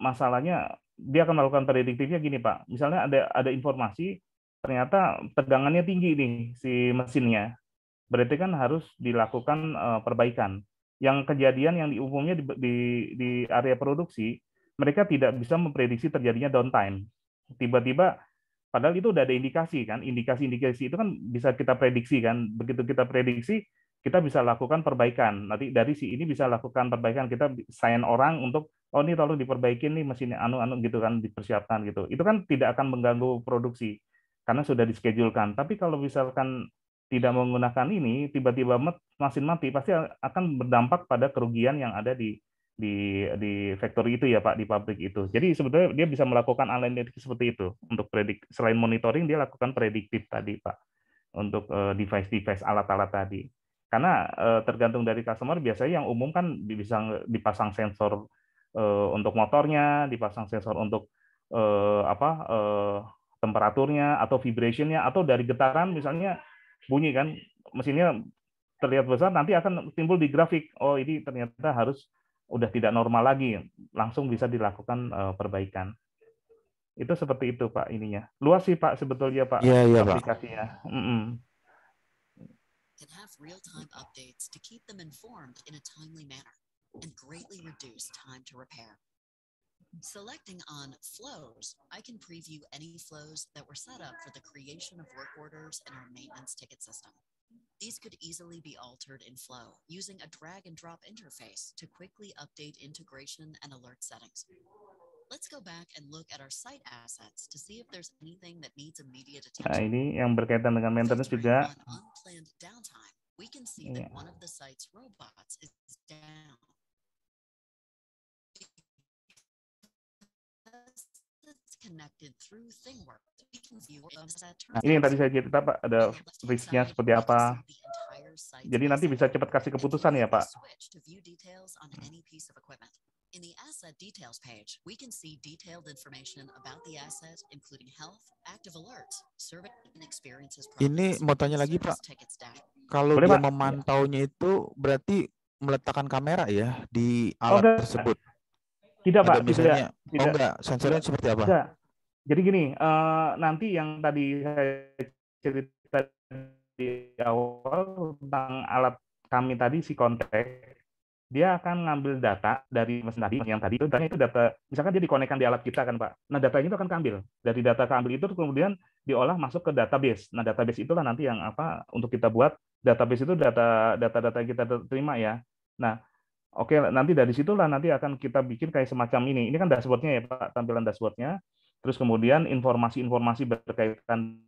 masalahnya, dia akan melakukan prediktifnya gini, Pak. Misalnya ada informasi ternyata tegangannya tinggi nih si mesinnya. Berarti kan harus dilakukan perbaikan. Yang kejadian yang umumnya di area produksi, mereka tidak bisa memprediksi terjadinya downtime. Tiba-tiba, padahal itu udah ada indikasi kan, indikasi-indikasi itu kan bisa kita prediksi kan. Begitu kita prediksi, kita bisa lakukan perbaikan. Nanti dari si ini bisa lakukan perbaikan, kita sign orang untuk oh ini tolong diperbaikin nih mesinnya anu gitu kan, dipersiapkan gitu. Itu kan tidak akan mengganggu produksi karena sudah dischedule-kan. Tapi kalau misalkan tidak menggunakan ini, tiba-tiba mesin mati, pasti akan berdampak pada kerugian yang ada di factory itu ya Pak, di pabrik itu. Jadi sebetulnya dia bisa melakukan analytics seperti itu untuk selain monitoring dia lakukan prediktif tadi Pak, untuk device-device alat-alat tadi. Karena tergantung dari customer, biasanya yang umum kan bisa dipasang sensor untuk motornya, dipasang sensor untuk temperaturnya atau vibrationnya, atau dari getaran misalnya bunyi kan mesinnya terlihat besar, nanti akan timbul di grafik, oh ini ternyata harus udah tidak normal lagi, langsung bisa dilakukan perbaikan. Itu seperti itu Pak ininya. Luas sih Pak sebetulnya Pak Iya, Pak. aplikasinya. Can have real-time updates to keep them informed in a timely manner and greatly reduce time to repair. Selecting on flows, I can preview any flows that were set up for the creation of work orders in our maintenance ticket system. These could easily be altered in Flow using a drag and drop interface to quickly update integration and alert settings. Let's go back and look at our site assets to see if there's anything that needs immediate Nah, attention. ini yang berkaitan dengan maintenance juga. On unplanned downtime, we can see that one of the site's robots is down. Connected through ThingWorks. We can view Nah, ini yang tadi saya cerita Pak, ada risk-nya seperti apa. Jadi nanti bisa cepat kasih keputusan ya Pak. In the asset details page, we can see detailed information about the asset, including health, active alerts, survey and experiences. Ini mau tanya lagi Pak, kalau Boleh, dia Pak? memantaunya itu berarti meletakkan kamera ya di alat tersebut? Tidak ada Pak, misalnya, tidak. enggak, sensornya seperti apa? Tidak. Jadi gini, nanti yang tadi saya cerita di awal tentang alat kami tadi, si kontak, dia akan ngambil data dari mesin tadi, yang tadi itu data, misalkan dia dikonekkan di alat kita kan Pak. Nah datanya itu akan keambil. Dari data keambil itu kemudian diolah masuk ke database. Nah database itulah nanti yang untuk kita buat, database itu data-data yang kita terima ya. Nah oke, nanti dari situlah nanti akan kita bikin kayak semacam ini. Ini kan dashboard-nya ya Pak, tampilan dashboard-nya. Terus kemudian informasi-informasi berkaitan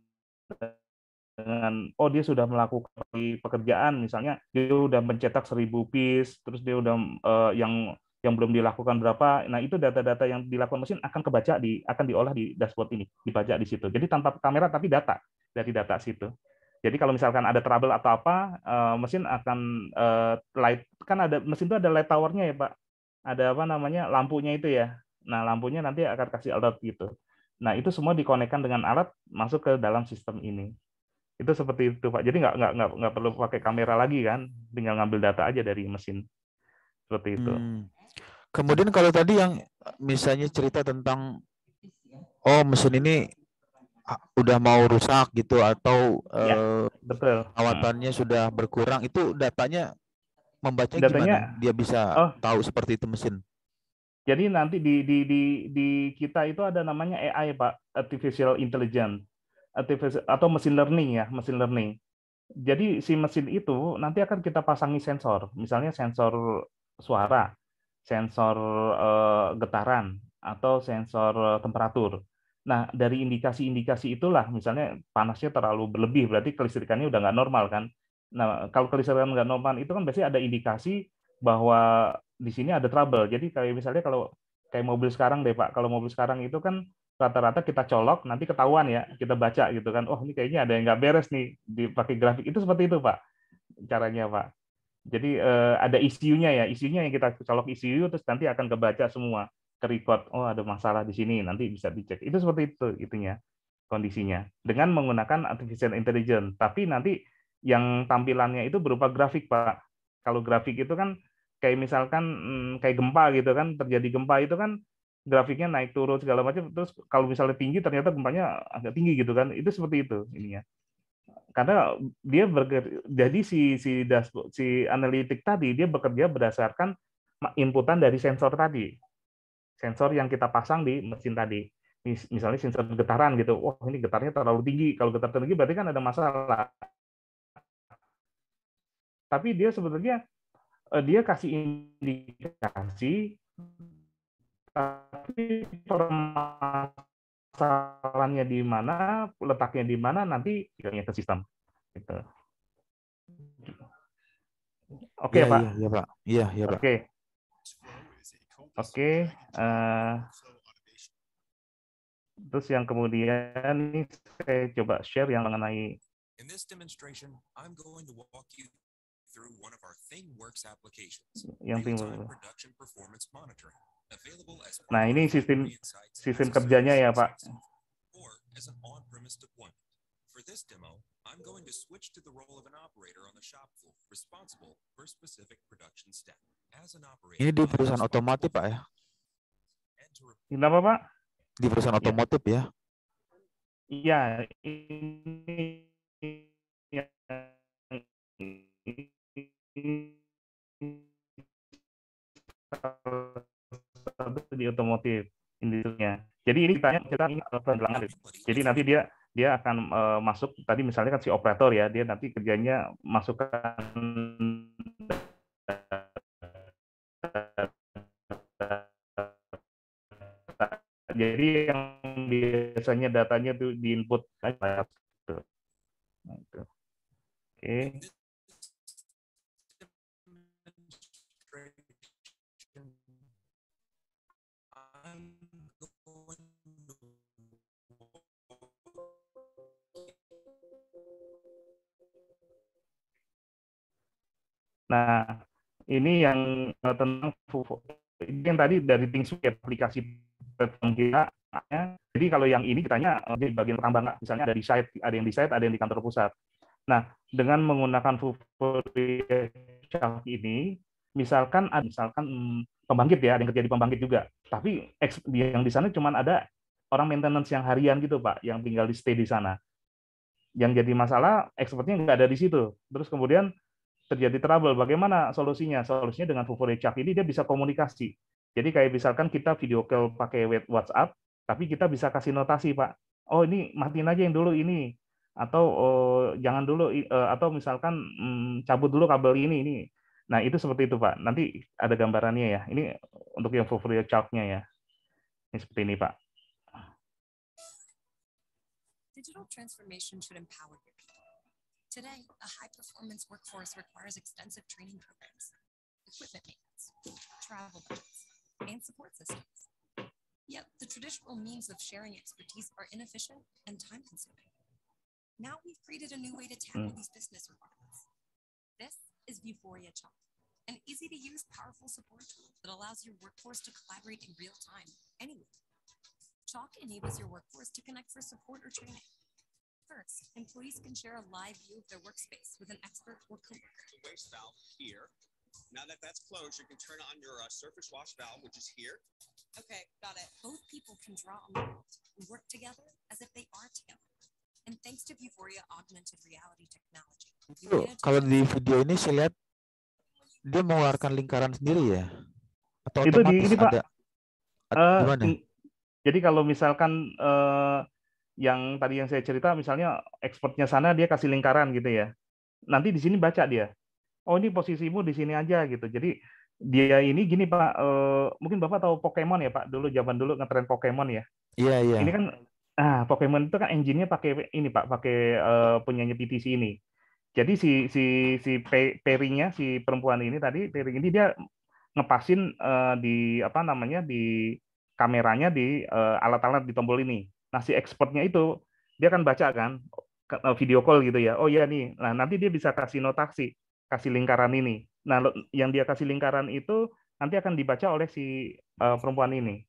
dengan, oh dia sudah melakukan pekerjaan, misalnya dia sudah mencetak 1000 piece, terus dia udah yang belum dilakukan berapa. Nah itu data-data yang dilakukan mesin akan akan diolah di dashboard ini, dibajak di situ. Jadi tanpa kamera tapi data dari data situ. Jadi kalau misalkan ada trouble atau apa, mesin akan light, kan ada mesin itu ada light tower-nya ya Pak, ada lampunya itu ya. Nah lampunya nanti akan kasih alert gitu. Nah itu semua dikonekkan dengan alat masuk ke dalam sistem ini. Itu seperti itu Pak. Jadi nggak perlu pakai kamera lagi kan, tinggal ngambil data aja dari mesin. Seperti itu. Kemudian kalau tadi yang misalnya cerita tentang, oh mesin ini udah mau rusak gitu, atau betul. Perawatannya sudah berkurang, itu datanya membacanya gimana? Dia bisa tahu seperti itu mesin. Jadi nanti di kita itu ada namanya AI Pak, artificial intelligence, atau mesin learning ya, mesin learning. Jadi si mesin itu nanti akan kita pasangi sensor, misalnya sensor suara, sensor getaran, atau sensor temperatur. Nah dari indikasi-indikasi itulah, misalnya panasnya terlalu berlebih, berarti kelistrikannya udah nggak normal kan. Nah kalau kelistrikan nggak normal itu kan biasanya ada indikasi bahwa di sini ada trouble. Jadi kayak misalnya kalau kayak mobil sekarang deh Pak, kalau mobil sekarang itu kan rata-rata kita colok, nanti ketahuan ya, kita baca gitu kan, oh ini kayaknya ada yang nggak beres nih, dipakai grafik. Itu seperti itu Pak, caranya Pak. Jadi ada isunya ya, isunya yang kita colok isu, terus nanti akan kebaca semua, ke record, oh ada masalah di sini, nanti bisa dicek. Itu seperti itu itunya, kondisinya. Dengan menggunakan artificial intelligence, tapi nanti yang tampilannya itu berupa grafik Pak. Kalau grafik itu kan kayak misalkan kayak gempa gitu kan, terjadi gempa itu kan grafiknya naik turun segala macam, terus kalau misalnya tinggi ternyata gempanya agak tinggi gitu kan, itu seperti itu ininya. Karena dia jadi si analitik tadi dia bekerja berdasarkan inputan dari sensor tadi, sensor yang kita pasang di mesin tadi. Misalnya sensor getaran gitu, wah ini getarnya terlalu tinggi, kalau getar tinggi berarti kan ada masalah. Tapi dia sebetulnya dia kasih indikasi Tapi permasalahannya di mana, letaknya di mana, nanti ke sistem. Gitu. Oke, Iya, Pak. iya, Pak. Iya, iya, Pak. Oke. Oke. Terus yang kemudian ini saya coba share yang mengenai In this demonstration, I'm going to walk you through one of our ThingWorks applications, yang real-time production performance monitoring, available as part Nah, of ini our sistem Factory Insights sistem as a kerjanya service ya, Pak. or as an on-premise deployment. For this demo, I'm going to switch to the role of an operator on the shop floor, responsible for a specific production step. As an operator, Ini di I'm perusahaan responsible otomotif, Pak ya? and to Kenapa, Pak? Di perusahaan Ya. otomotif ya? Iya, ini yang di otomotif industrinya. Jadi ini kita ini pengelangan. Jadi nanti dia akan masuk tadi misalnya kan si operator ya, dia nanti kerjanya masukkan jadi yang biasanya datanya tuh di input. Oke. Nah, ini yang tentang ini yang tadi dari ThingSuite aplikasi platform kita. Jadi kalau yang ini kitanya di bagian pertambangan, misalnya ada di site, ada yang di site, ada yang di kantor pusat. Nah, dengan menggunakan Vuforia Shark ini, misalkan pembangkit ya, ada yang kerja di pembangkit juga. Tapi yang di sana cuma ada orang maintenance yang harian gitu, Pak, yang tinggal di stay di sana. Yang jadi masalah, expertnya nggak ada di situ. Terus kemudian terjadi trouble. Bagaimana solusinya? Solusinya dengan Vuforia Shark ini dia bisa komunikasi. Jadi kayak misalkan kita video call pakai WhatsApp, tapi kita bisa kasih notasi, Pak. Oh, ini matiin aja yang dulu ini. Atau jangan dulu, atau misalkan cabut dulu kabel ini. Nah, itu seperti itu, Pak. Nanti ada gambarannya ya. Ini untuk yang Vuforia Shark-nya ya. Ini seperti ini, Pak. Digital transformation should empower your people. Today, a high-performance workforce requires extensive training programs, equipment maintenance, travel budgets, and support systems. Yet, the traditional means of sharing expertise are inefficient and time-consuming. Now we've created a new way to tackle these business requirements. This is Vuforia Chalk, an easy-to-use, powerful support tool that allows your workforce to collaborate in real time, anywhere. Chalk enables your workforce to connect for support or training. First, employees can share a live view of their workspace with an expert or coworker. The waste valve here. Now that that's closed, you can turn on your surface wash valve, which is here. Okay, got it. Both people can draw on the world and work together as if they are together. And thanks to Vuforia augmented reality technology. Kalau di video ini saya lihat dia mengeluarkan lingkaran sendiri ya? Atau Itu otomatis ini, Pak. Gimana? Jadi kalau misalkan yang tadi yang saya cerita, misalnya expertnya sana dia kasih lingkaran gitu ya. Nanti di sini baca dia. Oh, ini posisimu di sini aja gitu. Jadi dia ini gini, Pak. Mungkin Bapak tahu Pokemon ya, Pak. Dulu zaman dulu ngetren Pokemon ya. Iya, iya. Ini kan Pokemon itu kan engine-nya pakai ini, Pak, pakai punyanya PTC ini. Jadi si Perry-nya si perempuan ini tadi, Perry ini dia ngepasin di apa namanya di kameranya di alat-alat di tombol ini. Nah, si expertnya itu dia akan baca kan video call gitu ya. Oh iya nih. Nah, nanti dia bisa kasih notasi, kasih lingkaran ini. Nah, yang dia kasih lingkaran itu nanti akan dibaca oleh si perempuan ini.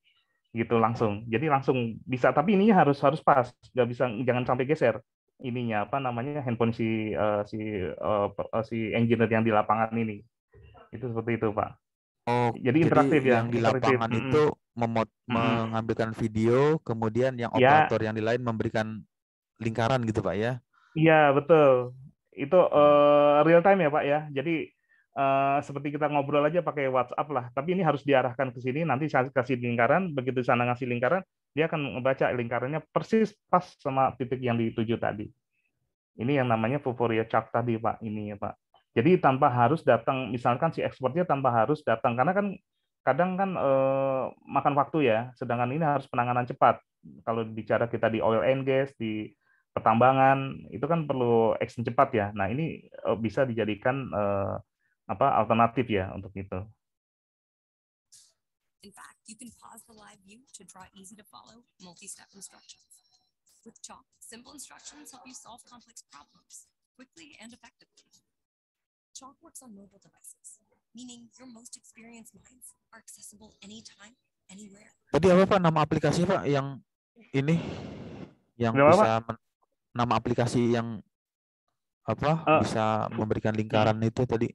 Gitu langsung. Jadi langsung bisa, tapi ininya harus pas. Nggak bisa, jangan sampai geser ininya apa namanya handphone si engineer yang di lapangan ini. Itu seperti itu, Pak. Oh, jadi interaktif ya. Yang di lapangan itu mengambilkan video, kemudian yang operator yang di lain memberikan lingkaran gitu, Pak ya? Iya, betul. Itu real time ya, Pak ya. Jadi seperti kita ngobrol aja pakai WhatsApp lah. Tapi ini harus diarahkan ke sini. Nanti saya kasih lingkaran. Begitu sana ngasih lingkaran, dia akan membaca lingkarannya persis pas sama titik yang dituju tadi. Ini yang namanya Vuforia Shark tadi, Pak. Ini ya, Pak. Jadi tanpa harus datang, misalkan si expertnya tanpa harus datang, karena kan kadang kan makan waktu ya, sedangkan ini harus penanganan cepat. Kalau bicara kita di oil and gas, di pertambangan, itu kan perlu action cepat ya. Nah, ini bisa dijadikan alternatif ya untuk itu. In fact, you can pause the live view to draw easy to follow multi-step instructions. With Chalk, simple instructions help you solve complex problems quickly and effectively. Chalk works on mobile devices, meaning your most experienced minds are accessible anytime, anywhere. Tadi apa Pak nama aplikasi Pak yang ini yang Kenapa, Pak? bisa nama aplikasi yang apa bisa memberikan lingkaran itu tadi?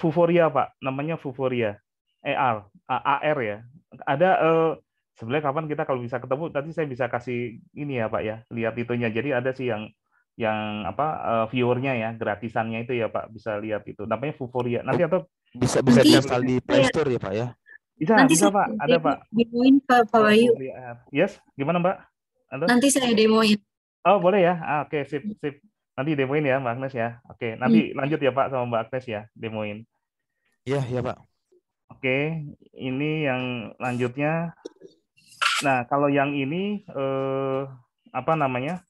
Vuforia Pak, namanya Vuforia. AR ya. Ada sebenarnya kapan kita kalau bisa ketemu, tadi saya bisa kasih ini ya Pak ya, lihat itunya. Jadi ada sih yang viewernya ya, gratisannya itu ya Pak, bisa lihat itu. Namanya Vuforia. Nanti atau bisa nanti diinstal di Play Store ya Pak ya? Bisa Pak, ada Pak. Demoin Pak Bayu. Yes, gimana Mbak? Nanti saya demoin. Oh boleh ya, oke sip. Nanti demoin ya Mbak Agnes ya. Oke, nanti lanjut ya Pak sama Mbak Agnes ya, demoin. Iya Pak. Oke, ini yang lanjutnya. Nah, kalau yang ini apa namanya?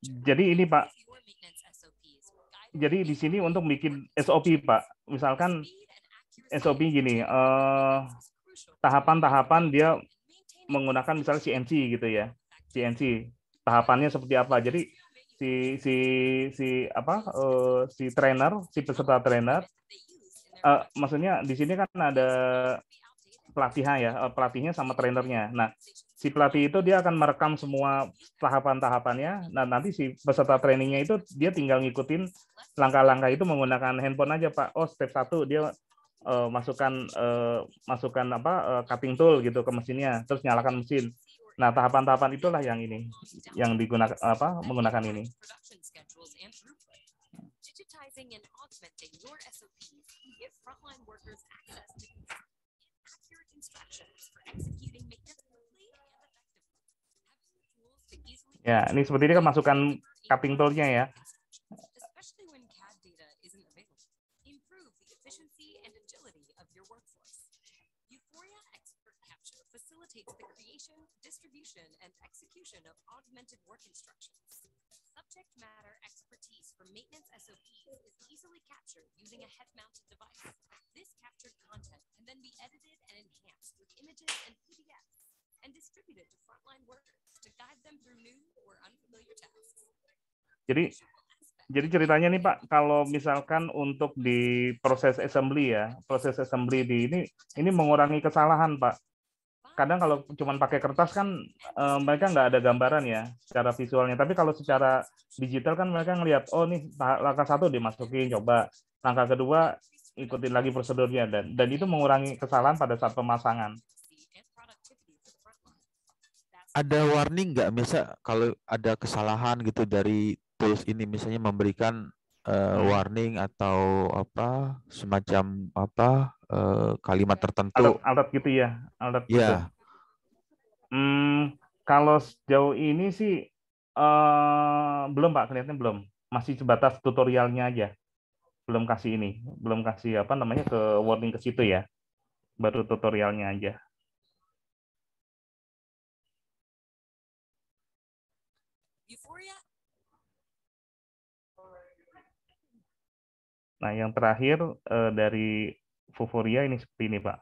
Jadi ini Pak. Jadi di sini untuk bikin SOP Pak. Misalkan SOP gini, tahapan-tahapan dia menggunakan misalnya CNC gitu ya. CNC tahapannya seperti apa. Jadi si trainer, si peserta trainer maksudnya di sini kan ada pelatihnya sama trainernya. Nah, si pelatih itu dia akan merekam semua tahapan-tahapannya. Nah, nanti si peserta trainingnya itu dia tinggal ngikutin langkah-langkah itu menggunakan handphone aja, Pak. Oh, step 1 dia masukkan cutting tool gitu ke mesinnya, terus nyalakan mesin. Nah, tahapan-tahapan itulah yang ini, yang digunakan menggunakan ini. Digitizing and augmenting your SOPs give frontline workers access to accurate instructions for executing maintenance quickly and effectively. Ya, ini seperti ini kan masukkan cutting tool-nya ya. Especially when CAD data isn't available. Improve the efficiency and agility of your workforce. Vuforia Expert Capture facilitates the creation, distribution, and execution of augmented work instructions. Subject matter expertise for maintenance SOPs is easily captured using a head-mounted device. This captured content can then be edited and enhanced with images and PDFs and distributed to frontline workers to guide them through new or unfamiliar tasks. Jadi ceritanya nih Pak, kalau misalkan untuk di proses assembly di ini mengurangi kesalahan Pak. Kadang kalau cuma pakai kertas kan mereka nggak ada gambaran ya secara visualnya. Tapi kalau secara digital kan mereka ngelihat, oh nih langkah 1 dimasukin, coba. Langkah kedua ikutin lagi prosedurnya dan itu mengurangi kesalahan pada saat pemasangan. Ada warning nggak, misal kalau ada kesalahan gitu dari tools ini, misalnya memberikan warning atau apa semacam kalimat tertentu? Alat gitu ya, alat gitu. Ya. Kalau sejauh ini sih belum Pak, kelihatannya belum. Masih sebatas tutorialnya aja. Belum kasih ke warning ke situ ya. Baru tutorialnya aja. Nah, yang terakhir dari Vuforia ini seperti ini, Pak.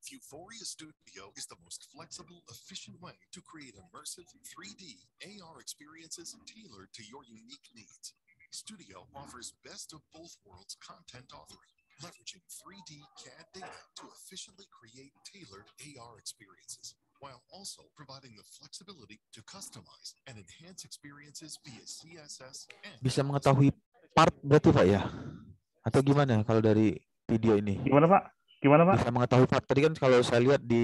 Vuforia Studio is the most flexible, efficient way to create immersive 3D AR experiences tailored to your unique needs. Studio offers best of both worlds content offering, leveraging 3D CAD data to efficiently create tailored AR experiences, while also providing the flexibility to customize and enhance experiences via CSS and bisa mengetahui part berarti Pak ya? Atau gimana kalau dari video ini? Gimana Pak? Bisa mengetahui part. Tadi kan kalau saya lihat di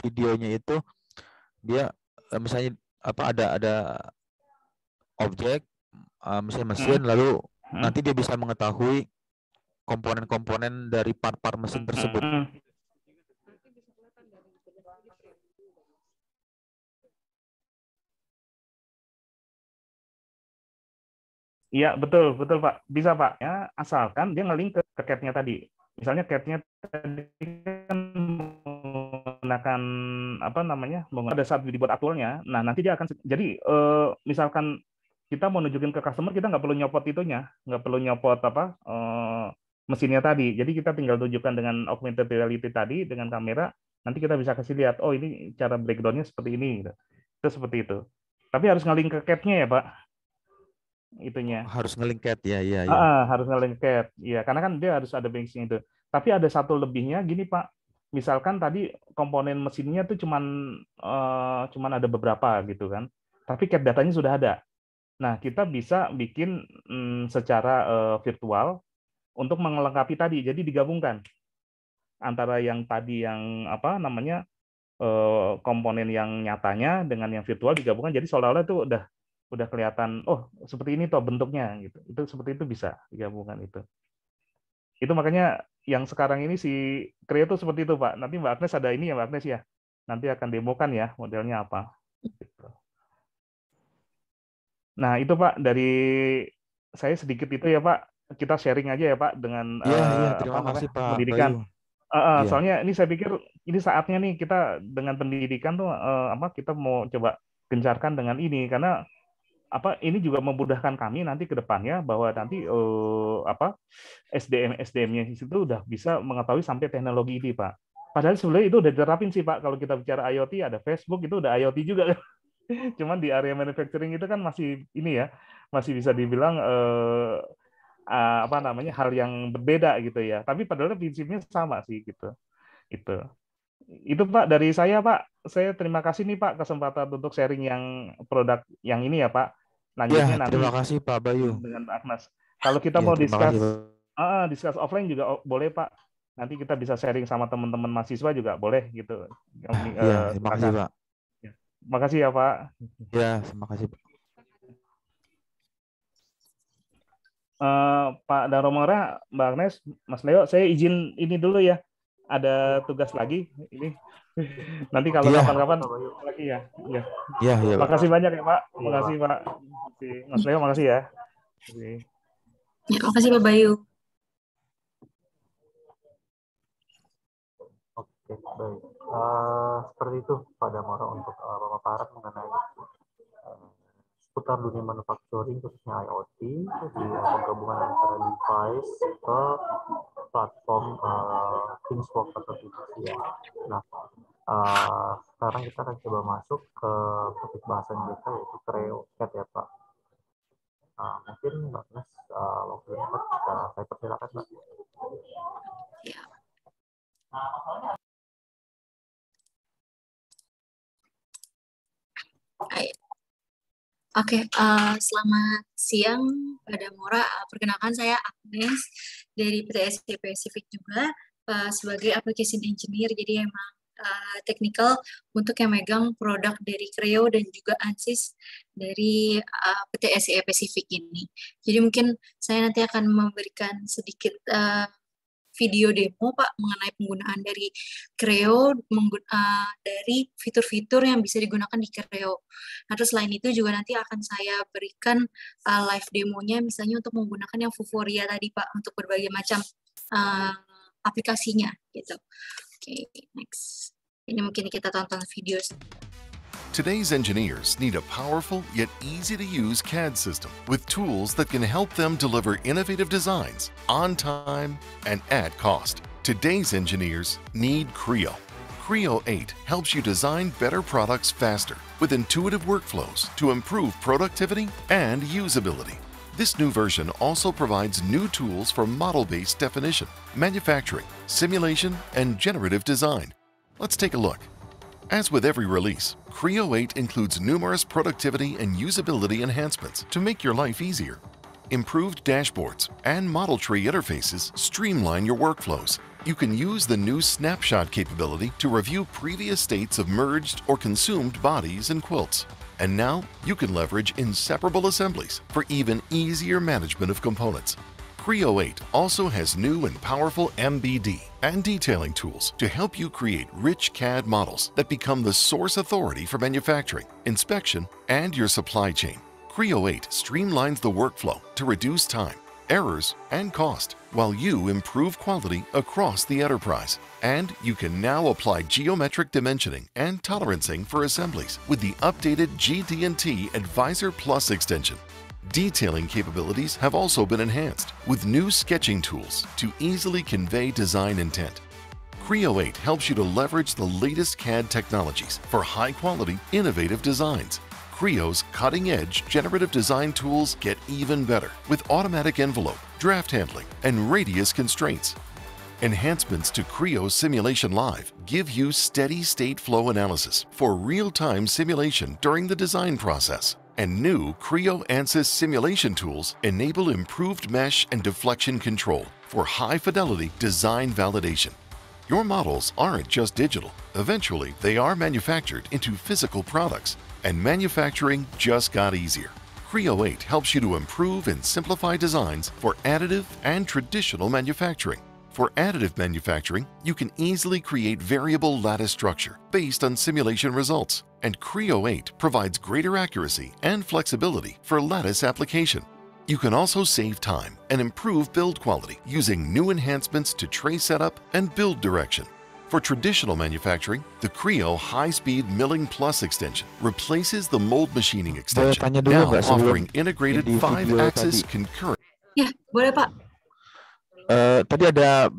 videonya itu dia misalnya ada objek misalnya mesin, lalu nanti dia bisa mengetahui komponen-komponen dari part-part mesin tersebut. Iya, betul, betul Pak. Bisa Pak, ya, asalkan dia nge-link ke CAD-nya tadi. Misalnya CAD-nya tadi kan menggunakan apa namanya? Pada saat dibuat aktualnya, nah nanti dia akan jadi misalkan kita mau nunjukin ke customer, kita nggak perlu nyopot itunya, nggak perlu nyopot apa mesinnya tadi. Jadi kita tinggal tunjukkan dengan augmented reality tadi dengan kamera, nanti kita bisa kasih lihat, oh ini cara breakdown-nya seperti ini, gitu. Itu seperti itu. Tapi harus nge-link ke CAD-nya ya Pak, itunya. Harus nge-link CAD ya, ya. Harus nge-link CAD, ya karena kan dia harus ada basic itu. Tapi ada satu lebihnya gini Pak, misalkan tadi komponen mesinnya tuh cuman ada beberapa gitu kan, tapi CAD datanya sudah ada. Nah, kita bisa bikin secara virtual untuk melengkapi tadi. Jadi digabungkan antara yang tadi yang apa namanya komponen yang nyatanya dengan yang virtual digabungkan. Jadi seolah-olah itu udah kelihatan. Oh, seperti ini toh bentuknya gitu. Itu seperti itu bisa digabungkan itu. Itu makanya yang sekarang ini si Creo itu seperti itu Pak. Nanti Mbak Agnes ada ini ya Mbak Agnes ya. Nanti akan demokan ya modelnya apa. Gitu. Nah, itu Pak, dari saya sedikit itu ya Pak, kita sharing aja ya Pak dengan terima kasih Pak pendidikan. Bayu. Soalnya ini saya pikir ini saatnya nih kita dengan pendidikan tuh kita mau coba gencarkan dengan ini karena ini juga memudahkan kami nanti ke depannya bahwa nanti SDM-nya itu udah bisa mengetahui sampai teknologi ini Pak. Padahal sebenarnya itu udah diterapin sih Pak, kalau kita bicara IoT ada Facebook itu udah IoT juga. Cuman di area manufacturing itu kan masih ini ya, masih bisa dibilang hal yang berbeda gitu ya. Tapi padahal prinsipnya sama sih gitu. Itu Pak dari saya Pak. Saya terima kasih nih Pak kesempatan untuk sharing yang produk yang ini ya Pak. Lanjutnya nanti. Terima kasih Pak Bayu. Dengan Pak Agnes. Kalau kita mau discuss offline juga boleh Pak. Nanti kita bisa sharing sama teman-teman mahasiswa juga boleh gitu. Terima kasih Pak. Makasih ya Pak. Ya, terima kasih Pak. Pak Daromora, Mbak Agnes, Mas Leo, saya izin ini dulu ya. Ada tugas lagi ini. Nanti kalau kapan-kapan lagi ya. Ya. Makasih banyak ya Pak. Makasih Pak. Mas Leo, makasih ya. Ya, makasih Pak Bayu. Oke, baik. Seperti itu Pak Damora untuk pemaparan mengenai seputar dunia manufacturing khususnya IoT di penggabungan antara device ke platform ThingsWorks atau TPC ya. Nah, sekarang kita akan coba masuk ke topik bahasan kita yaitu Creo CAD ya Pak. Mungkin Mbak Agnes waktunya saya persilakan Mbak. Ya. Oke, selamat siang Pak Damora. Perkenalkan saya Agnes dari PTSI Pacific juga sebagai application engineer. Jadi emang technical untuk yang megang produk dari Creo dan juga ANSYS dari PTSI Pacific ini. Jadi mungkin saya nanti akan memberikan sedikit video demo Pak mengenai penggunaan dari Creo dari fitur-fitur yang bisa digunakan di Creo. Nah, terus selain itu juga nanti akan saya berikan live demonya misalnya untuk menggunakan yang Vuforia tadi Pak untuk berbagai macam aplikasinya gitu. Oke, next. Ini mungkin kita tonton video. Today's engineers need a powerful yet easy-to-use CAD system with tools that can help them deliver innovative designs on time and at cost. Today's engineers need Creo. Creo 8 helps you design better products faster with intuitive workflows to improve productivity and usability. This new version also provides new tools for model-based definition, manufacturing, simulation, and generative design. Let's take a look. As with every release, Creo 8 includes numerous productivity and usability enhancements to make your life easier. Improved dashboards and model tree interfaces streamline your workflows. You can use the new snapshot capability to review previous states of merged or consumed bodies and quilts. And now you can leverage inseparable assemblies for even easier management of components. Creo 8 also has new and powerful MBD and detailing tools to help you create rich CAD models that become the source authority for manufacturing, inspection, and your supply chain. Creo 8 streamlines the workflow to reduce time, errors, and cost, while you improve quality across the enterprise. And you can now apply geometric dimensioning and tolerancing for assemblies with the updated GD&T Advisor Plus extension. Detailing capabilities have also been enhanced with new sketching tools to easily convey design intent. Creo 8 helps you to leverage the latest CAD technologies for high-quality, innovative designs. Creo's cutting-edge generative design tools get even better with automatic envelope, draft handling, and radius constraints. Enhancements to Creo Simulation Live give you steady state flow analysis for real-time simulation during the design process. And new Creo ANSYS simulation tools enable improved mesh and deflection control for high-fidelity design validation. Your models aren't just digital. Eventually, they are manufactured into physical products, and manufacturing just got easier. Creo 8 helps you to improve and simplify designs for additive and traditional manufacturing. For additive manufacturing, you can easily create variable lattice structure based on simulation results, and Creo 8 provides greater accuracy and flexibility for lattice application. You can also save time and improve build quality using new enhancements to tray setup and build direction. For traditional manufacturing, the Creo High-Speed Milling Plus extension replaces the mold machining extension, now offering integrated 5-axis concurrent. Ya, boleh Pak. Tadi ada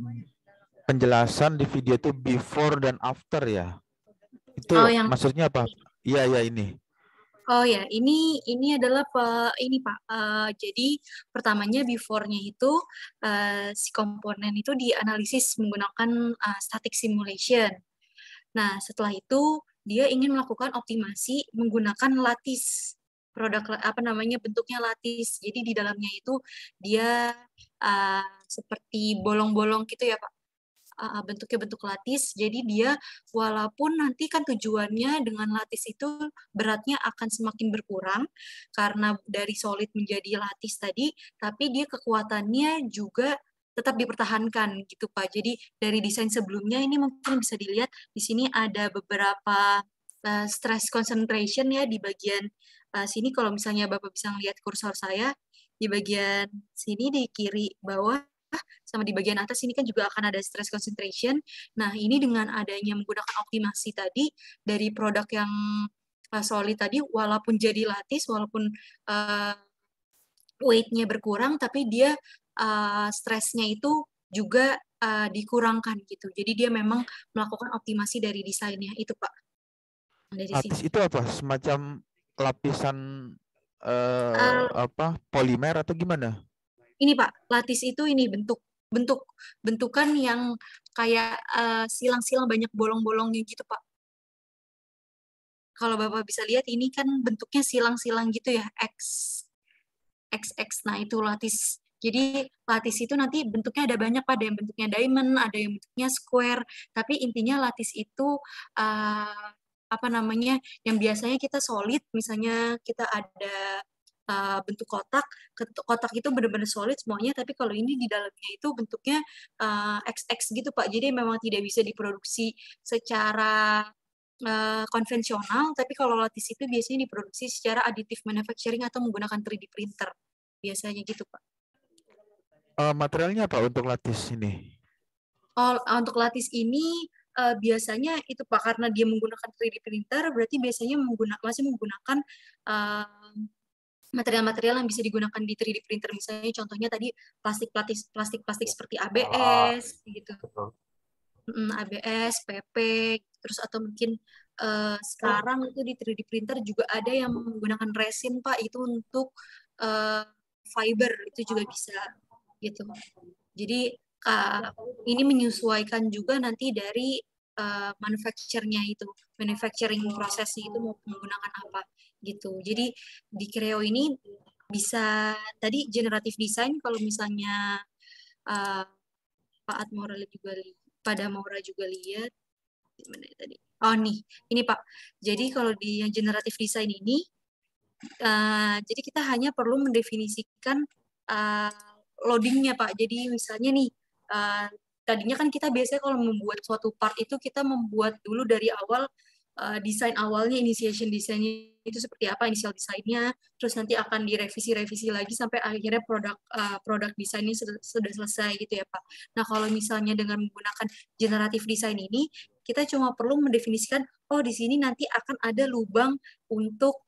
penjelasan di video itu before dan after ya. Itu maksudnya apa? Iya ini. Oh ya, ini adalah ini Pak. Jadi pertamanya before-nya itu si komponen itu dianalisis menggunakan static simulation. Nah, setelah itu dia ingin melakukan optimasi menggunakan lattice. Bentuknya lattice. Jadi di dalamnya itu dia seperti bolong-bolong gitu ya Pak. Bentuknya bentuk lattice, jadi dia walaupun nanti kan tujuannya dengan lattice itu beratnya akan semakin berkurang karena dari solid menjadi lattice tadi, tapi dia kekuatannya juga tetap dipertahankan gitu Pak. Jadi dari desain sebelumnya ini mungkin bisa dilihat di sini ada beberapa stress concentration ya di bagian sini. Kalau misalnya Bapak bisa melihat kursor saya di bagian sini di kiri bawah sama di bagian atas ini kan juga akan ada stress concentration. Nah, ini dengan adanya menggunakan optimasi tadi dari produk yang solid tadi, walaupun jadi lattice, walaupun weight-nya berkurang, tapi dia stress-nya itu juga dikurangkan gitu. Jadi dia memang melakukan optimasi dari desainnya itu, Pak. Dari lattice itu apa? Semacam lapisan polimer atau gimana? Ini Pak, lattice itu ini bentukan yang kayak silang-silang banyak bolong-bolongnya gitu Pak. Kalau Bapak bisa lihat ini kan bentuknya silang-silang gitu ya, XX. Nah, itu lattice. Jadi lattice itu nanti bentuknya ada banyak Pak, ada yang bentuknya diamond, ada yang bentuknya square, tapi intinya lattice itu yang biasanya kita solid, misalnya kita ada bentuk kotak itu benar-benar solid semuanya, tapi kalau ini di dalamnya itu bentuknya XX gitu Pak, jadi memang tidak bisa diproduksi secara konvensional, tapi kalau lattice itu biasanya diproduksi secara additive manufacturing atau menggunakan 3D printer, biasanya gitu Pak. Materialnya apa untuk lattice ini? Untuk lattice ini biasanya itu Pak, karena dia menggunakan 3D printer, berarti biasanya masih menggunakan material-material yang bisa digunakan di 3D printer, misalnya contohnya tadi plastik seperti ABS gitu. ABS, PP, terus atau mungkin sekarang itu di 3D printer juga ada yang menggunakan resin Pak, itu untuk fiber itu juga bisa gitu. Jadi ini menyesuaikan juga nanti dari manufacturing prosesnya itu mau menggunakan apa gitu. Jadi di Creo ini bisa tadi generative design, kalau misalnya Pak Maura juga lihat gimana tadi. Oh nih, ini Pak. Jadi kalau di yang generative design ini jadi kita hanya perlu mendefinisikan loadingnya Pak. Jadi misalnya nih tadinya kan kita biasanya kalau membuat suatu part itu kita membuat dulu dari awal desain awalnya, initiation desainnya itu seperti apa, inisial desainnya, terus nanti akan direvisi lagi sampai akhirnya produk desainnya sudah selesai gitu ya Pak. Nah kalau misalnya dengan menggunakan generatif design ini, kita cuma perlu mendefinisikan, oh di sini nanti akan ada lubang untuk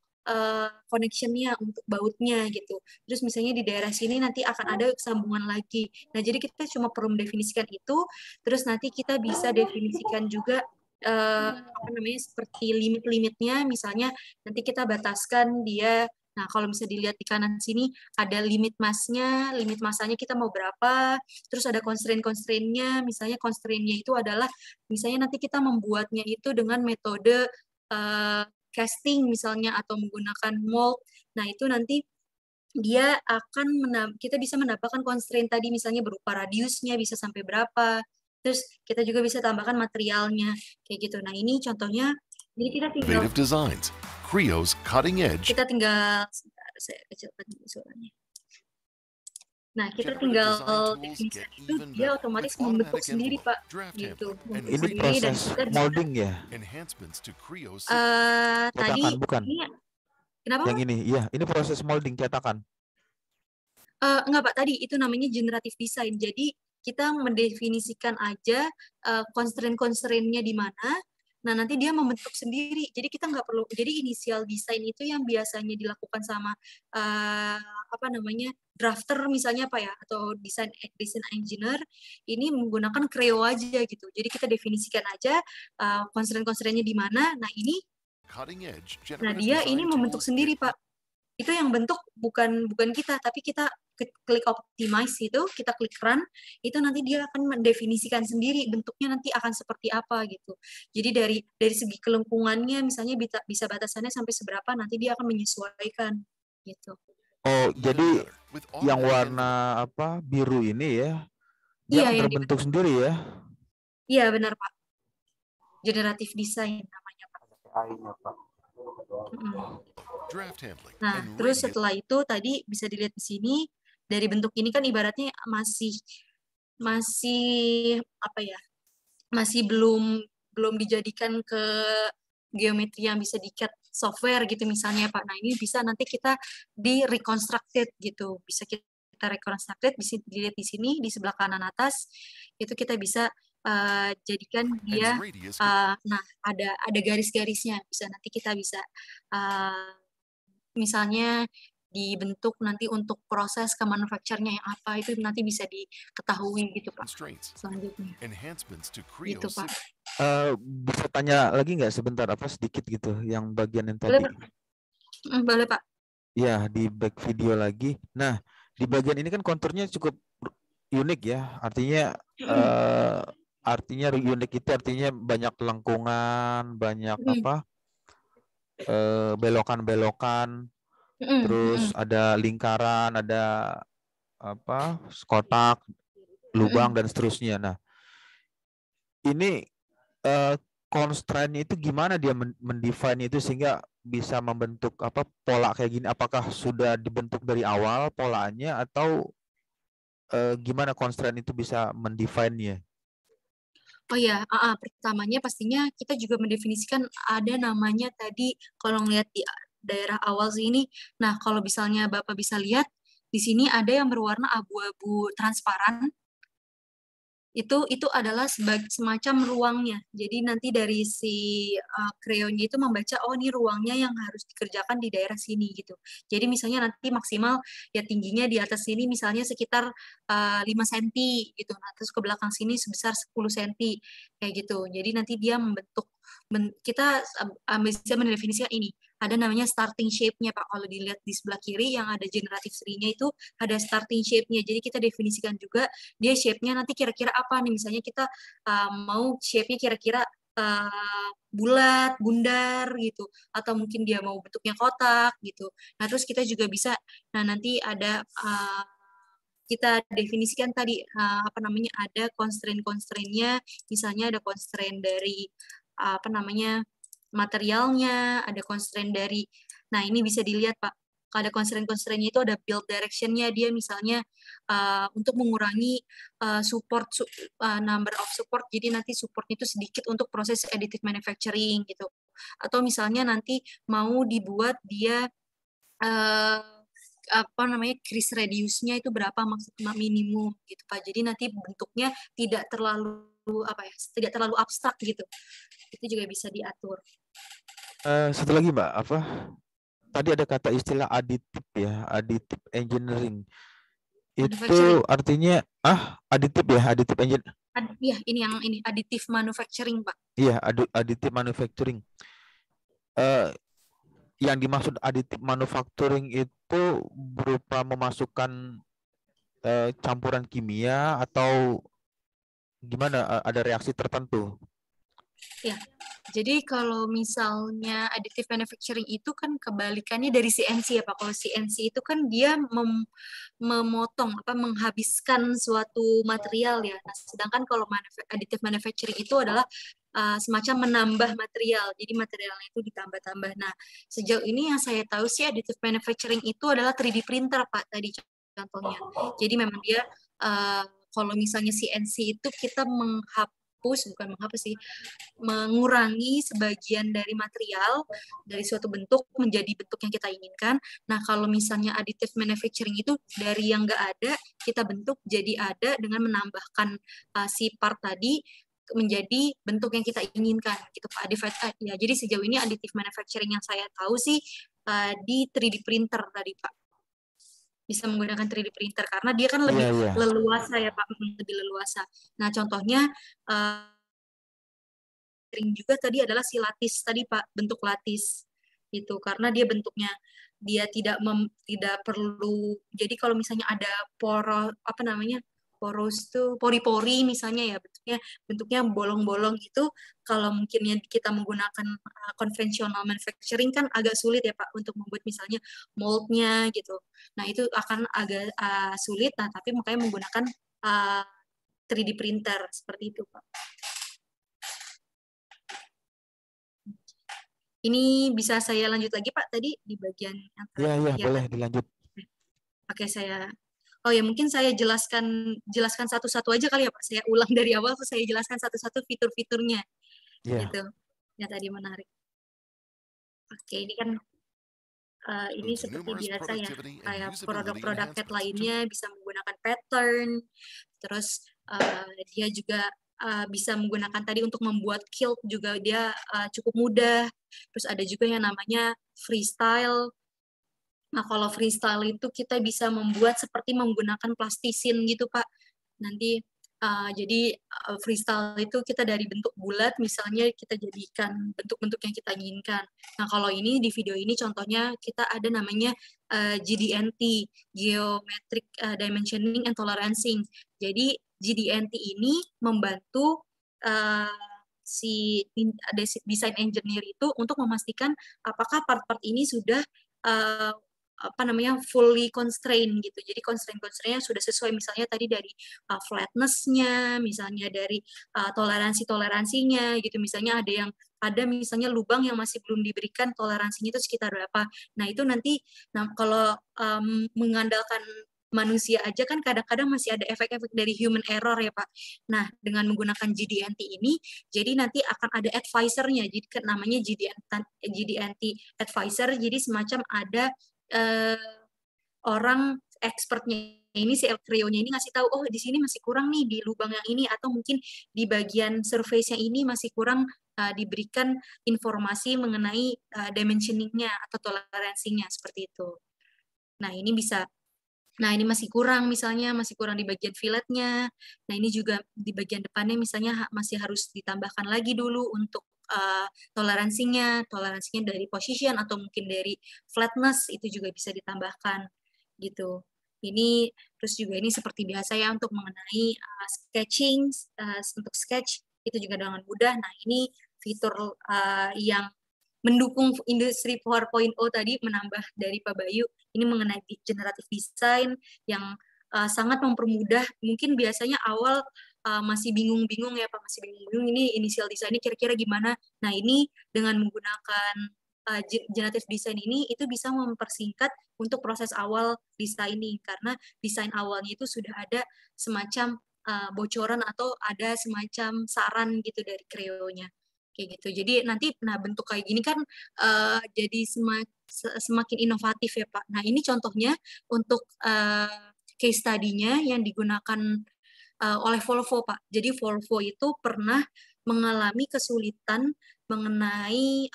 connection-nya, untuk bautnya gitu. Terus misalnya di daerah sini nanti akan ada sambungan lagi. Nah jadi kita cuma perlu mendefinisikan itu, terus nanti kita bisa definisikan juga apa namanya seperti limit-limitnya, misalnya nanti kita bataskan dia. Nah kalau bisa dilihat di kanan sini ada limit masanya kita mau berapa, terus ada constraint-constraint-nya, misalnya constraint-nya itu adalah misalnya nanti kita membuatnya itu dengan metode casting misalnya atau menggunakan mold. Nah itu nanti dia akan kita bisa menambahkan constraint tadi misalnya berupa radiusnya bisa sampai berapa. Terus kita juga bisa tambahkan materialnya kayak gitu. Nah ini contohnya, jadi kita tinggal Innovative designs. Creo's cutting edge. Kita tinggal saya kecilkan suaranya. Nah kita tinggal definisikan itu dia otomatis membentuk sendiri Pak. Gitu. Ini proses molding ya? Tadi bukan? Ini, kenapa? Yang ini, iya. Ini proses molding cetakan. Enggak Pak, tadi itu namanya generative design. Jadi kita mendefinisikan aja constraint-constraint-nya di mana. Nah, nanti dia membentuk sendiri. Jadi kita nggak perlu. Jadi initial design itu yang biasanya dilakukan sama apa namanya drafter misalnya Pak ya, atau design engineer ini menggunakan Creo aja gitu. Jadi kita definisikan aja constraint-constraint-nya di mana. Nah ini, dia ini membentuk sendiri Pak. Itu yang bentuk bukan kita, tapi kita klik optimize itu, kita klik run, itu nanti dia akan mendefinisikan sendiri bentuknya nanti akan seperti apa gitu. Jadi dari segi kelengkungannya misalnya bisa batasannya sampai seberapa, nanti dia akan menyesuaikan gitu. Oh, jadi yang warna apa biru ini ya, dia akan terbentuk sendiri ya? Iya benar Pak. Generative design namanya Pak. Nah, terus setelah itu tadi bisa dilihat di sini dari bentuk ini kan ibaratnya masih apa ya? Masih belum dijadikan ke geometri yang bisa di-CAD software gitu misalnya Pak. Nah, ini bisa nanti kita di reconstructed gitu. Bisa kita reconstructed, bisa dilihat di sini di sebelah kanan atas. Itu kita bisa jadikan dia nah ada garis-garisnya, bisa nanti kita bisa misalnya dibentuk nanti untuk proses ke manufacture-nya yang apa itu nanti bisa diketahui gitu Pak selanjutnya gitu Pak. Bisa tanya lagi nggak sebentar apa sedikit gitu yang bagian yang tadi? Boleh Pak. Ya di back video lagi. Nah di bagian ini kan konturnya cukup unik ya, artinya unik itu artinya banyak lengkungan, banyak apa belokan-belokan, terus ada lingkaran, ada apa kotak, lubang dan seterusnya. Nah, ini constraint itu gimana dia mendefine itu sehingga bisa membentuk apa pola kayak gini? Apakah sudah dibentuk dari awal polanya atau gimana constraint itu bisa mendefine-nya? Oh ya, pertamanya pastinya kita juga mendefinisikan ada namanya tadi kalau ngelihat di daerah awal sini. Nah, kalau misalnya Bapak bisa lihat di sini ada yang berwarna abu-abu transparan. Itu adalah semacam ruangnya. Jadi nanti dari si Creo-nya itu membaca oh ini ruangnya yang harus dikerjakan di daerah sini gitu. Jadi misalnya nanti maksimal ya tingginya di atas sini misalnya sekitar 5 cm gitu. Nah, terus ke belakang sini sebesar 10 cm kayak gitu. Jadi nanti dia membentuk kita bisa mendefinisikan ini. Ada namanya starting shape-nya Pak. Kalau dilihat di sebelah kiri yang ada generative tree-nya itu ada starting shape-nya. Jadi kita definisikan juga dia shape-nya nanti kira-kira apa nih. Misalnya kita mau shape-nya kira-kira bulat, bundar gitu. Atau mungkin dia mau bentuknya kotak gitu. Nah terus kita juga bisa, nah nanti ada kita definisikan tadi apa namanya ada constraint-constraint-nya. Misalnya ada constraint dari apa namanya materialnya, ada constraint dari, nah ini bisa dilihat Pak, ada constraint-constraint-nya itu ada build direction-nya, dia misalnya untuk mengurangi number of support, jadi nanti support itu sedikit untuk proses additive manufacturing gitu. Atau misalnya nanti mau dibuat dia crease radiusnya itu berapa maksimal minimum gitu Pak. Jadi nanti bentuknya tidak terlalu tidak terlalu abstrak gitu. Itu juga bisa diatur. Satu lagi Mbak, tadi ada kata istilah aditif ya, additive engineering. Itu artinya aditif ya, additive engineering. Iya, ini additive manufacturing Pak. Iya, additive manufacturing. Yang dimaksud additive manufacturing itu berupa memasukkan campuran kimia atau gimana? Ada reaksi tertentu? Ya, jadi kalau misalnya additive manufacturing itu kan kebalikannya dari CNC ya Pak. Kalau CNC itu kan dia memotong menghabiskan suatu material ya. Nah, sedangkan kalau additive manufacturing itu adalah semacam menambah material. Jadi materialnya itu ditambah-tambah. Nah, sejauh ini yang saya tahu sih additive manufacturing itu adalah 3D printer Pak tadi contohnya. Jadi memang dia kalau misalnya CNC itu kita mengurangi sebagian dari material dari suatu bentuk menjadi bentuk yang kita inginkan. Nah, kalau misalnya additive manufacturing itu dari yang nggak ada, kita bentuk jadi ada dengan menambahkan si part tadi menjadi bentuk yang kita inginkan gitu Pak. Ya, jadi sejauh ini additive manufacturing yang saya tahu sih di 3D printer tadi Pak. Bisa menggunakan 3D printer karena dia kan lebih leluasa ya Pak, lebih leluasa. Nah, contohnya juga tadi adalah si lattice tadi Pak, bentuk lattice itu karena dia bentuknya dia tidak perlu, jadi kalau misalnya ada poros tuh pori-pori misalnya ya, bentuknya bolong-bolong itu, kalau mungkin kita menggunakan konvensional manufacturing kan agak sulit ya Pak untuk membuat misalnya moldnya gitu. Nah, itu akan agak sulit, nah tapi makanya menggunakan 3D printer seperti itu Pak. Ini bisa saya lanjut lagi Pak tadi di bagian yang Iya, boleh dilanjut. Oke, mungkin saya jelaskan satu-satu aja kali ya Pak. Saya ulang dari awal terus saya jelaskan satu-satu fitur-fiturnya. Gitu. Yang tadi menarik. Oke, ini kan ini seperti biasa ya, kayak produk-produk CAD lainnya bisa menggunakan pattern, terus dia juga bisa menggunakan tadi untuk membuat quilt juga dia cukup mudah. Terus ada juga yang namanya freestyle. Nah, kalau freestyle itu kita bisa membuat seperti menggunakan plastisin gitu, Pak. Nanti jadi freestyle itu kita dari bentuk bulat, misalnya kita jadikan bentuk-bentuk yang kita inginkan. Nah, kalau ini di video ini contohnya kita ada namanya GDNT, Geometric Dimensioning and Tolerancing. Jadi GDNT ini membantu si desain engineer itu untuk memastikan apakah part-part ini sudah fully constrained gitu. Jadi constraint-constraintnya sudah sesuai, misalnya tadi dari flatness-nya, misalnya dari toleransinya gitu. Misalnya ada misalnya lubang yang masih belum diberikan toleransinya itu sekitar berapa. Nah, itu nanti kalau mengandalkan manusia aja kan kadang-kadang masih ada efek-efek dari human error ya Pak. Nah, dengan menggunakan GDNT ini, jadi nanti akan ada advisor-nya, jadi namanya GDNT advisor, jadi semacam ada orang expertnya ini, si Creo-nya ini ngasih tahu, oh di sini masih kurang nih di lubang yang ini, atau mungkin di bagian surface yang ini masih kurang diberikan informasi mengenai dimensioning-nya atau toleransinya seperti itu. Nah, ini masih kurang, misalnya masih kurang di bagian filletnya. Nah, ini juga di bagian depannya misalnya masih harus ditambahkan lagi dulu untuk toleransinya dari position atau mungkin dari flatness itu juga bisa ditambahkan gitu. Ini terus juga ini seperti biasa ya untuk mengenai sketching, untuk sketch itu juga dengan mudah. Nah, ini fitur yang mendukung industri 4.0 tadi menambah dari Pak Bayu, ini mengenai generative design yang sangat mempermudah. Mungkin biasanya awal masih bingung-bingung ya Pak, masih bingung-bingung ini initial design-nya kira-kira gimana. Nah, ini dengan menggunakan generative design ini itu bisa mempersingkat untuk proses awal designing, karena desain awalnya itu sudah ada semacam bocoran atau ada semacam saran gitu dari Creo-nya. kayak gitu. Jadi nanti bentuk kayak gini kan jadi semakin inovatif ya Pak. Nah ini contohnya untuk case study-nya yang digunakan oleh Volvo Pak. Jadi Volvo itu pernah mengalami kesulitan mengenai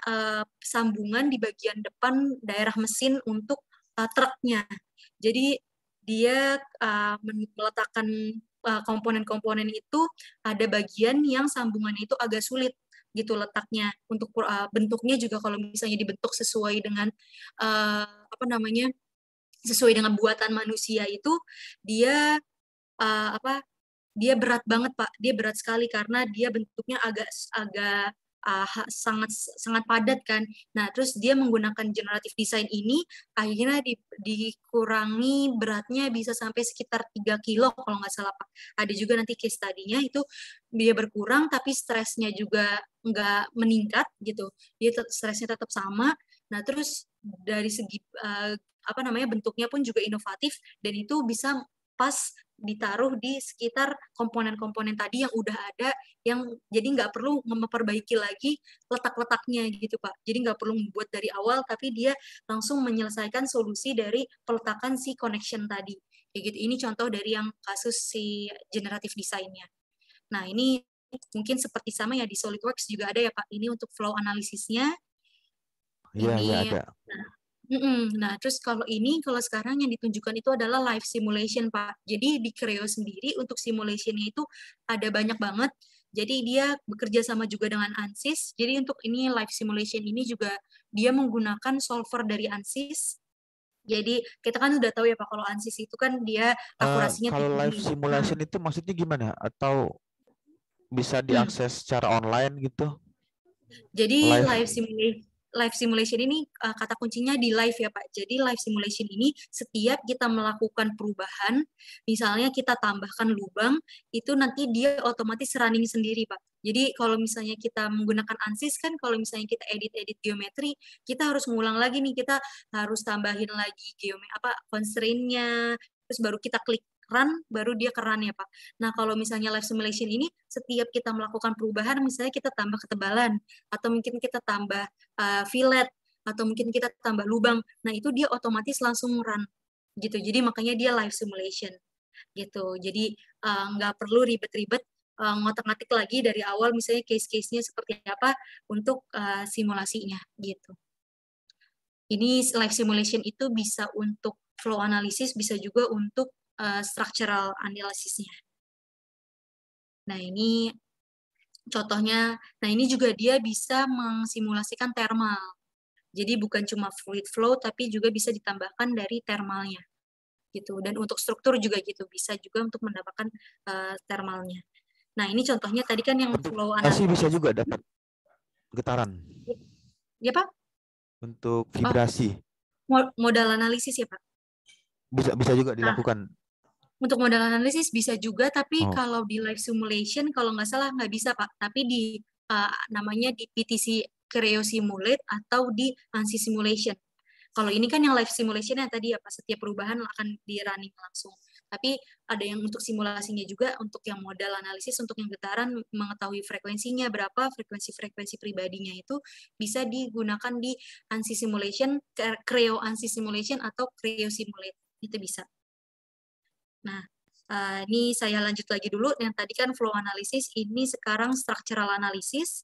sambungan di bagian depan daerah mesin untuk truknya. Jadi dia meletakkan komponen-komponen itu ada bagian yang sambungannya itu agak sulit gitu letaknya. Untuk bentuknya juga kalau misalnya dibentuk sesuai dengan sesuai dengan buatan manusia itu dia dia berat banget Pak. Dia berat sekali karena dia bentuknya agak sangat padat kan. Nah, terus dia menggunakan generative design ini akhirnya dikurangi beratnya bisa sampai sekitar 3 kilo kalau nggak salah Pak. Ada juga nanti case study-nya itu dia berkurang tapi stresnya juga nggak meningkat gitu. Dia stresnya tetap sama. Nah, terus dari segi bentuknya pun juga inovatif dan itu bisa pas ditaruh di sekitar komponen-komponen tadi yang udah ada, yang jadi nggak perlu memperbaiki lagi letak-letaknya gitu Pak. Jadi nggak perlu membuat dari awal, tapi dia langsung menyelesaikan solusi dari peletakan si connection tadi. Kayak gitu. Ini contoh dari yang kasus si generative design-nya. Nah ini mungkin seperti sama ya di SolidWorks juga ada ya Pak. Ini untuk flow analisisnya. Iya, ada. Nah, terus kalau sekarang yang ditunjukkan itu adalah live simulation, Pak. Jadi di Creo sendiri untuk simulation-nya itu ada banyak banget. Jadi dia bekerja sama juga dengan ANSYS. Jadi untuk ini live simulation ini juga dia menggunakan solver dari ANSYS. Jadi kita kan udah tahu ya Pak, kalau ANSYS itu kan dia akurasinya kalau tinggi. live simulation itu maksudnya gimana? Atau bisa diakses secara online gitu? Jadi live simulation ini kata kuncinya di live ya Pak. Jadi live simulation ini setiap kita melakukan perubahan, misalnya kita tambahkan lubang, itu nanti dia otomatis running sendiri Pak. Jadi kalau misalnya kita menggunakan ANSYS kan, kalau misalnya kita edit geometri, kita harus ngulang lagi nih, kita harus tambahin lagi constraint-nya, terus baru kita klik run, baru dia ke run ya Pak. Nah kalau misalnya live simulation ini, setiap kita melakukan perubahan, misalnya kita tambah ketebalan, atau mungkin kita tambah fillet, atau mungkin kita tambah lubang, nah itu dia otomatis langsung run gitu. Jadi makanya dia live simulation gitu. Jadi nggak perlu ribet-ribet ngotak-ngatik lagi dari awal, misalnya case-case-nya seperti apa untuk simulasinya gitu. Ini live simulation itu bisa untuk flow analysis, bisa juga untuk structural analysisnya. Nah ini contohnya, nah ini juga dia bisa mengsimulasikan thermal. Jadi bukan cuma fluid flow, tapi juga bisa ditambahkan dari thermalnya. Gitu. Dan untuk struktur juga gitu, bisa juga untuk mendapatkan thermalnya. Nah ini contohnya tadi kan yang flow analysis. Bisa juga dapat getaran. Ya Pak? Untuk vibrasi. Modal analisis ya Pak? Bisa juga dilakukan. Untuk modal analisis bisa juga, tapi kalau di live simulation kalau nggak salah nggak bisa Pak. Tapi di namanya di PTC Creo Simulate atau di ANSYS Simulation. Kalau ini kan yang live simulation yang tadi apa, setiap perubahan akan di running langsung. Tapi ada yang untuk simulasinya juga, untuk yang modal analisis, untuk yang getaran, mengetahui frekuensinya berapa, frekuensi pribadinya itu bisa digunakan di ANSYS Simulation, Creo ANSYS Simulation atau Creo Simulate. Itu bisa. Nah, ini saya lanjut lagi dulu. Yang tadi kan flow analysis, ini sekarang structural analysis.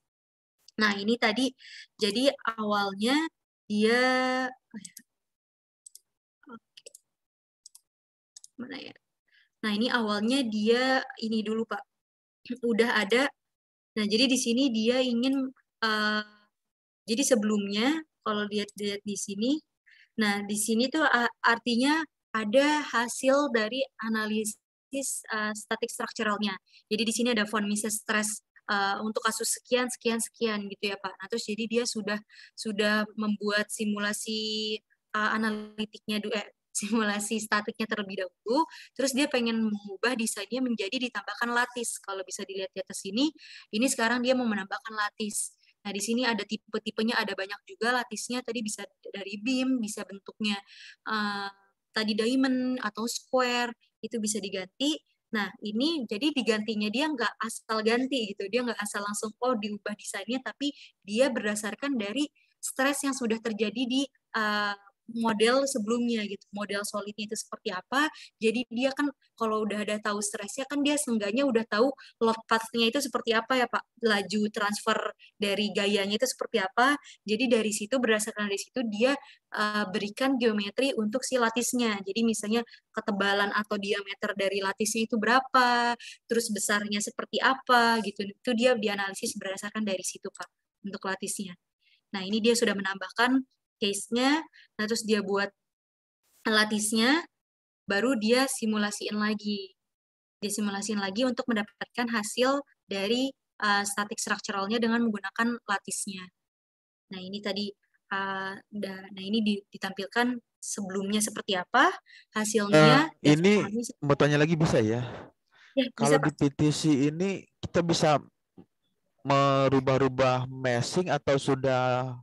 Nah, ini tadi, jadi awalnya dia, mana ya? Nah, ini awalnya dia, ini dulu Pak, udah ada. Nah, jadi di sini dia ingin, jadi sebelumnya, kalau lihat di sini, nah, di sini tuh artinya ada hasil dari analisis static structuralnya. Jadi di sini ada von Mises stress untuk kasus sekian gitu ya Pak. Nah terus jadi dia sudah membuat simulasi analitiknya simulasi statiknya terlebih dahulu. Terus dia pengen mengubah desainnya menjadi ditambahkan lattice. Kalau bisa dilihat di atas ini sekarang dia mau menambahkan lattice. Nah, di sini ada tipe-tipenya, ada banyak juga lattice-nya. Tadi bisa dari beam, bisa bentuknya tadi diamond atau square, itu bisa diganti. Nah, ini jadi digantinya dia nggak asal ganti gitu. Dia nggak asal langsung, oh diubah desainnya, tapi dia berdasarkan dari stres yang sudah terjadi di model sebelumnya gitu. Model solidnya itu seperti apa. Jadi dia kan kalau udah ada tahu stresnya kan dia seenggaknya udah tahu load path-nya itu seperti apa ya Pak. Laju transfer dari gayanya itu seperti apa. Jadi dari situ berdasarkan dari situ dia berikan geometri untuk si latisnya. Jadi misalnya ketebalan atau diameter dari latisnya itu berapa, terus besarnya seperti apa gitu. Itu dia dianalisis berdasarkan dari situ Pak untuk latisnya. Nah, ini dia sudah menambahkan case-nya, nah terus dia buat latisnya, baru dia simulasiin lagi. Dia simulasiin lagi untuk mendapatkan hasil dari static structural-nya dengan menggunakan latisnya. Nah, ini tadi, nah ini ditampilkan sebelumnya seperti apa, hasilnya. Ini mau tanya lagi bisa ya? Ya kalau bisa, di Pak. PTC ini kita bisa merubah-rubah meshing atau sudah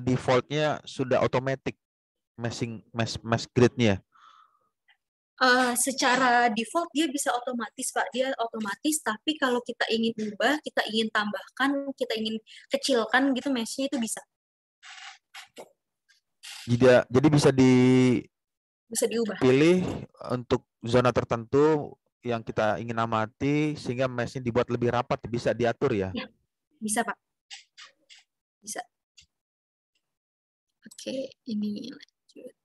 defaultnya sudah automatic mesh grid-nya? Secara default dia bisa otomatis Pak, dia otomatis, tapi kalau kita ingin ubah, kita ingin tambahkan, kita ingin kecilkan gitu mesh-nya itu bisa. Jadi bisa diubah. Pilih untuk zona tertentu yang kita ingin amati sehingga mesh-nya dibuat lebih rapat, bisa diatur ya? Ya, bisa Pak. Bisa. Oke, ini lanjut.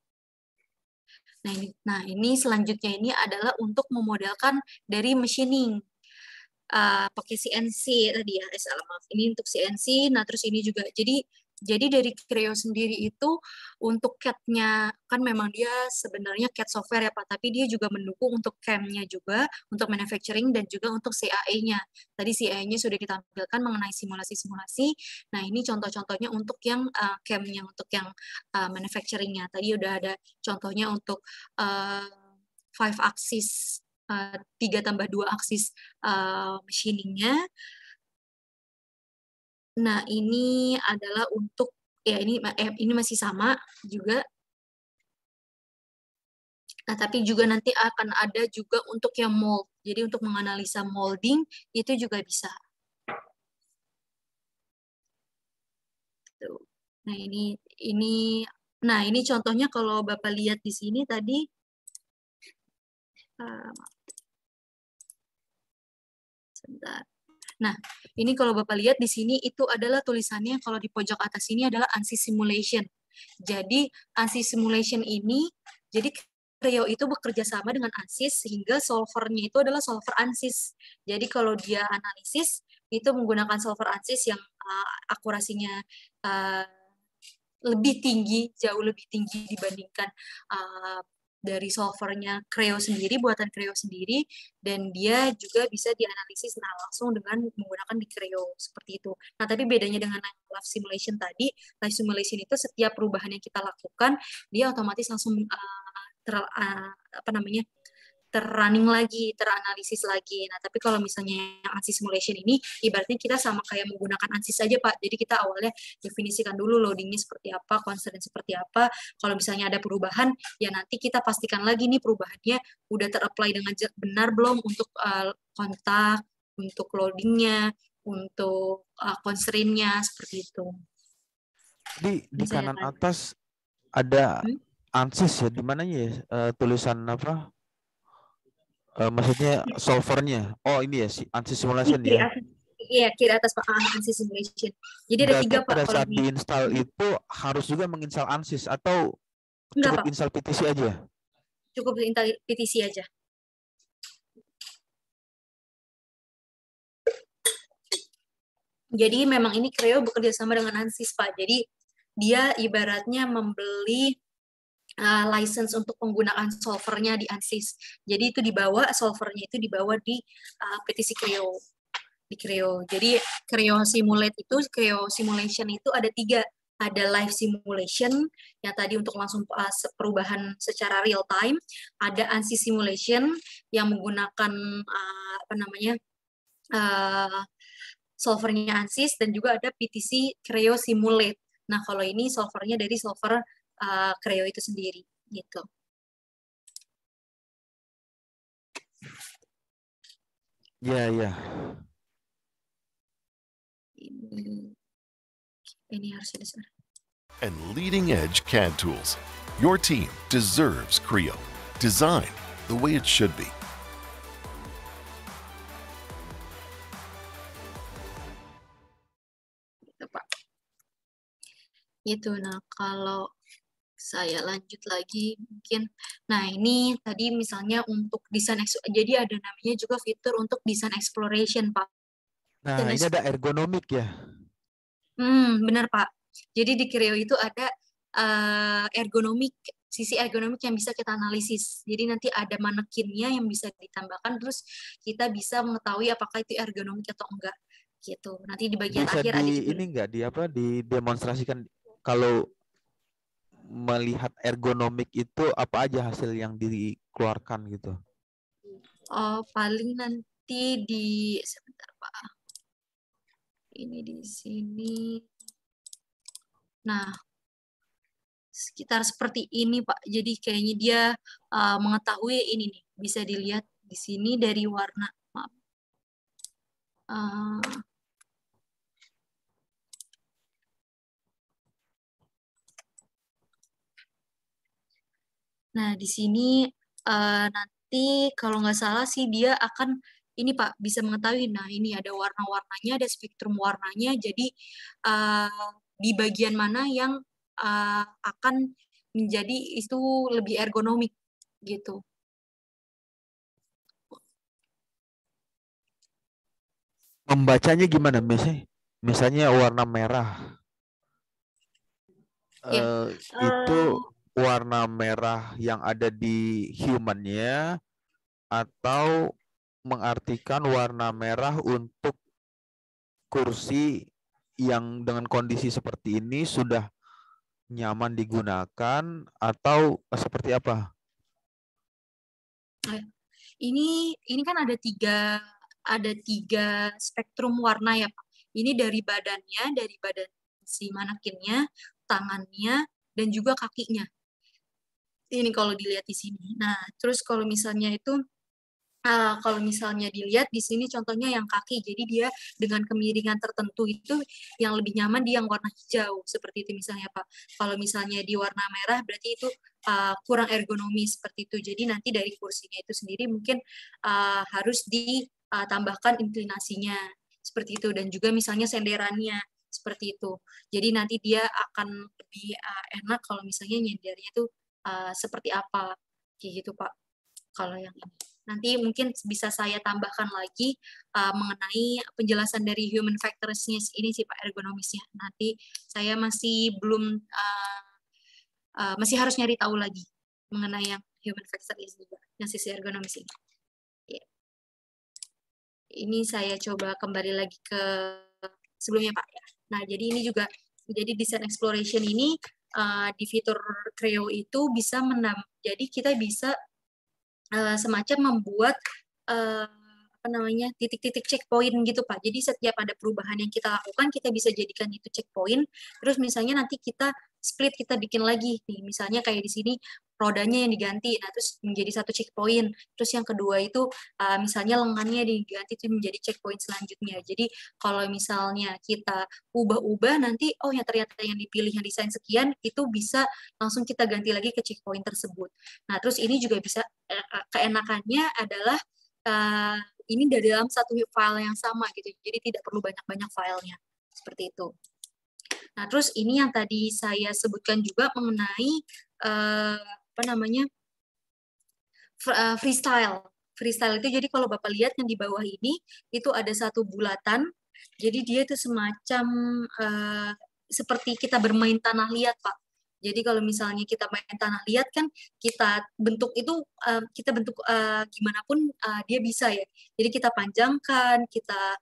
Nah, ini selanjutnya ini adalah untuk memodelkan dari machining. Pakai CNC tadi ya, maaf. Ini untuk CNC, nah terus ini juga. Jadi dari Creo sendiri itu untuk CAD-nya, kan memang dia sebenarnya CAD software ya Pak, tapi dia juga mendukung untuk CAM-nya juga, untuk manufacturing dan juga untuk CAE-nya. Tadi CAE-nya sudah ditampilkan mengenai simulasi-simulasi. Nah, ini contoh-contohnya untuk yang CAM-nya, untuk yang manufacturing-nya. Tadi udah ada contohnya untuk 5 axis, 3+2 aksis machining-nya. Nah, ini adalah untuk, ya ini masih sama juga. Nah, tapi juga nanti akan ada juga untuk yang mold. Jadi untuk menganalisa molding itu juga bisa. Tuh. Nah, ini contohnya kalau Bapak lihat di sini tadi. Sebentar. Nah, ini kalau Bapak lihat di sini itu adalah tulisannya kalau di pojok atas ini adalah ANSYS simulation. Jadi ANSYS simulation ini, jadi Creo itu bekerja sama dengan ANSYS sehingga solvernya itu adalah solver ANSYS. Jadi kalau dia analisis itu menggunakan solver ANSYS yang akurasinya lebih tinggi, jauh lebih tinggi dibandingkan dari solvernya Creo sendiri, buatan Creo sendiri, dan dia juga bisa dianalisis langsung dengan menggunakan di Creo seperti itu. Nah, tapi bedanya dengan live simulation tadi, live simulation itu setiap perubahan yang kita lakukan, dia otomatis langsung terrunning lagi, teranalisis lagi. Nah, tapi kalau misalnya yang ANSYS simulation ini, ibaratnya kita sama kayak menggunakan ANSYS saja, Pak. Jadi kita awalnya definisikan dulu loadingnya seperti apa, constraint seperti apa. Kalau misalnya ada perubahan, ya nanti kita pastikan lagi nih perubahannya udah ter-apply dengan benar belum untuk kontak, untuk loadingnya, untuk constraint-nya, seperti itu. Di kanan atas ada ANSYS ya, di mananya ya tulisan apa? Maksudnya solvernya. Oh, ini ya, ANSYS simulation ya. Iya, kiri atas Pak, ANSYS simulation. Jadi ada 3 Pak. Pada saat diinstal itu harus juga menginstal ANSYS atau cukup install PTC aja? Cukup install PTC aja. Jadi memang ini Creo bekerja sama dengan ANSYS Pak. Jadi dia ibaratnya membeli license untuk penggunaan solvernya di ANSYS. Jadi itu dibawa, solvernya itu dibawa di PTC Creo. Di Creo. Jadi Creo simulation itu ada 3. Ada live simulation yang tadi untuk langsung perubahan secara real time. Ada ANSYS simulation yang menggunakan solvernya ANSYS, dan juga ada PTC Creo Simulate. Nah, kalau ini solvernya dari solver Creo itu sendiri, gitu. Ya, ya. Ini harus ada suara. And leading-edge CAD tools. Your team deserves Creo. Design the way it should be. Gitu, Pak. Itu. Nah, kalau saya lanjut lagi mungkin. Nah, ini tadi misalnya untuk desain, jadi ada namanya juga fitur untuk design exploration, Pak. Nah, ini ada ergonomik ya. Benar, Pak. Jadi di Creo itu ada ergonomik, sisi ergonomik yang bisa kita analisis. Jadi nanti ada manekinnya yang bisa ditambahkan, terus kita bisa mengetahui apakah itu ergonomik atau enggak. Gitu. Nanti di bagian Bisa akhir ada juga. ini enggak didemonstrasikan kalau melihat ergonomik itu apa aja hasil yang dikeluarkan gitu? Oh, paling nanti di sebentar, Pak. Ini di sini. Nah, sekitar seperti ini, Pak. Jadi kayaknya dia mengetahui ini nih. Bisa dilihat di sini dari warna. Maaf. Nah, di sini nanti kalau nggak salah sih dia akan ini, Pak, bisa mengetahui. Nah, ini ada warna-warnanya, ada spektrum warnanya. Jadi di bagian mana yang akan menjadi itu lebih ergonomik gitu. Membacanya gimana? Misalnya warna merah. Itu warna merah yang ada di human-nya atau mengartikan warna merah untuk kursi yang dengan kondisi seperti ini sudah nyaman digunakan atau seperti apa? Ini kan ada tiga spektrum warna ya, Pak. Ini dari badan si manekinnya, tangannya, dan juga kakinya. Ini kalau dilihat di sini. Nah, terus kalau misalnya dilihat di sini contohnya yang kaki, jadi dia dengan kemiringan tertentu itu yang lebih nyaman di yang warna hijau, seperti itu misalnya, Pak. Kalau misalnya di warna merah berarti itu kurang ergonomis, seperti itu. Jadi nanti dari kursinya itu sendiri mungkin harus ditambahkan inklinasinya, seperti itu. Dan juga misalnya senderannya, seperti itu. Jadi nanti dia akan lebih enak kalau misalnya nyendernya itu seperti apa, kayak gitu, Pak. Kalau yang ini. Nanti mungkin bisa saya tambahkan lagi mengenai penjelasan dari human factors-nya ini sih, Pak, ergonomisnya. Nanti saya masih belum, masih harus nyari tahu lagi mengenai yang human factors juga, yang sisi ergonomis ini. Ya. Ini saya coba kembali lagi ke sebelumnya, Pak. Ya. Nah, jadi ini juga, jadi design exploration ini di fitur Creo itu bisa jadi kita bisa semacam membuat titik-titik checkpoint gitu, Pak. Jadi setiap ada perubahan yang kita lakukan, kita bisa jadikan itu checkpoint. Terus misalnya nanti kita split, kita bikin lagi nih. Misalnya kayak di sini rodanya yang diganti, nah terus menjadi satu checkpoint. Terus yang kedua itu misalnya lengannya diganti, itu menjadi checkpoint selanjutnya. Jadi kalau misalnya kita ubah-ubah nanti, oh ya ternyata yang dipilih yang desain sekian, itu bisa langsung kita ganti lagi ke checkpoint tersebut. Nah terus ini juga bisa, keenakannya adalah ini dari dalam satu file yang sama gitu, jadi tidak perlu banyak-banyak filenya, seperti itu. Nah, terus ini yang tadi saya sebutkan juga mengenai freestyle. Freestyle itu jadi kalau Bapak lihat yang di bawah ini itu ada satu bulatan, jadi dia itu semacam seperti kita bermain tanah liat, Pak. Jadi kalau misalnya kita main tanah liat kan kita bentuk itu kita bentuk gimana pun dia bisa ya. Jadi kita panjangkan, kita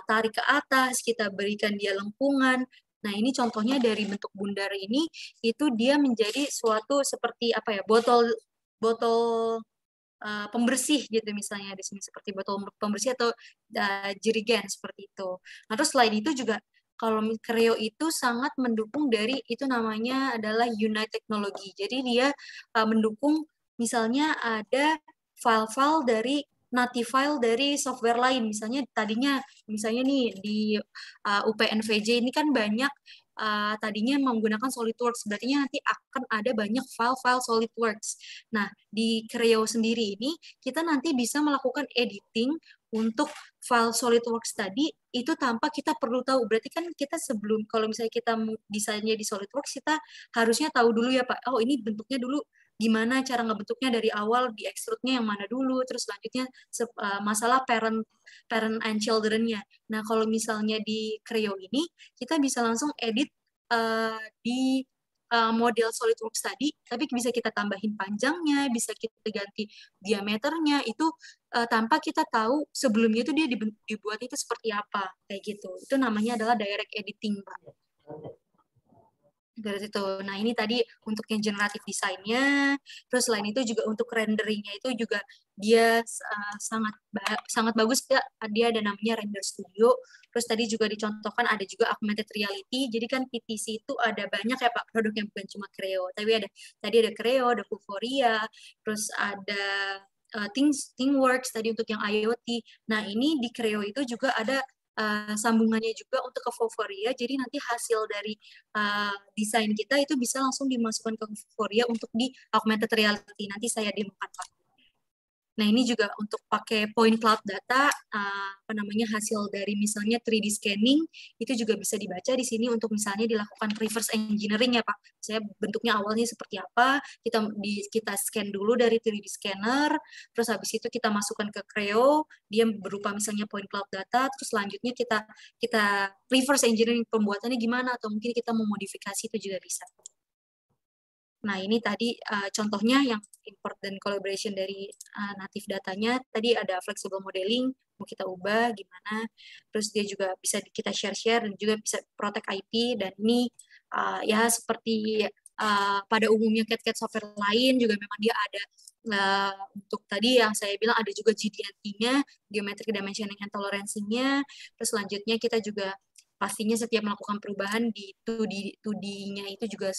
tarik ke atas, kita berikan dia lengkungan. Nah ini contohnya dari bentuk bundar ini itu dia menjadi suatu seperti apa ya, botol pembersih gitu misalnya di sini, seperti botol pembersih atau jerigen seperti itu. Nah terus selain itu juga kalau Creo itu sangat mendukung dari itu namanya adalah Unite Technology. Jadi dia mendukung misalnya ada file-file dari native file dari software lain. Misalnya nih di UPNVJ ini kan banyak tadinya menggunakan SolidWorks, berarti nanti akan ada banyak file-file SolidWorks. Nah, di Creo sendiri ini kita nanti bisa melakukan editing untuk file SolidWorks tadi itu tanpa kita perlu tahu. Berarti kan kita kalau misalnya kita desainnya di SolidWorks, kita harusnya tahu dulu ya Pak, oh ini bentuknya dulu gimana cara ngebentuknya dari awal, di extrude-nya yang mana dulu, terus selanjutnya masalah parent and children-nya. Nah, kalau misalnya di Creo ini, kita bisa langsung edit di model SolidWorks tadi, tapi bisa kita tambahin panjangnya, bisa kita ganti diameternya, itu tanpa kita tahu sebelumnya itu dia dibuat itu seperti apa, kayak gitu. Itu namanya adalah direct editing, Pak. Dari itu. Nah, ini tadi untuk yang generatif desainnya. Terus selain itu juga untuk renderingnya itu juga dia sangat bagus ya. Dia ada namanya Render Studio. Terus tadi juga dicontohkan ada juga augmented reality. Jadi kan PTC itu ada banyak ya Pak produknya, bukan cuma Creo. Tapi tadi ada Creo, ada Vuforia, terus ada ThingWorks tadi untuk yang IoT. Nah, ini di Creo itu juga ada sambungannya juga untuk ke Vuforia, jadi nanti hasil dari desain kita itu bisa langsung dimasukkan ke Vuforia untuk di augmented reality. Nanti saya demokan Pak. Nah, ini juga untuk pakai point cloud data, hasil dari misalnya 3D scanning, itu juga bisa dibaca di sini untuk misalnya dilakukan reverse engineering ya Pak. Saya bentuknya awalnya seperti apa, kita scan dulu dari 3D scanner, terus habis itu kita masukkan ke Creo, dia berupa misalnya point cloud data, terus selanjutnya kita reverse engineering pembuatannya gimana, atau mungkin kita memodifikasi itu juga bisa. Nah, ini tadi contohnya yang import dan collaboration dari native datanya. Tadi ada flexible modeling, mau kita ubah gimana. Terus dia juga bisa kita share-share dan juga bisa protect IP. Dan ini ya seperti pada umumnya CAD software lain juga memang dia ada untuk tadi yang saya bilang ada juga GDNT-nya, Geometric Dimensioning and Tolerancing-nya. Terus selanjutnya kita juga pastinya setiap melakukan perubahan di 2D-nya itu juga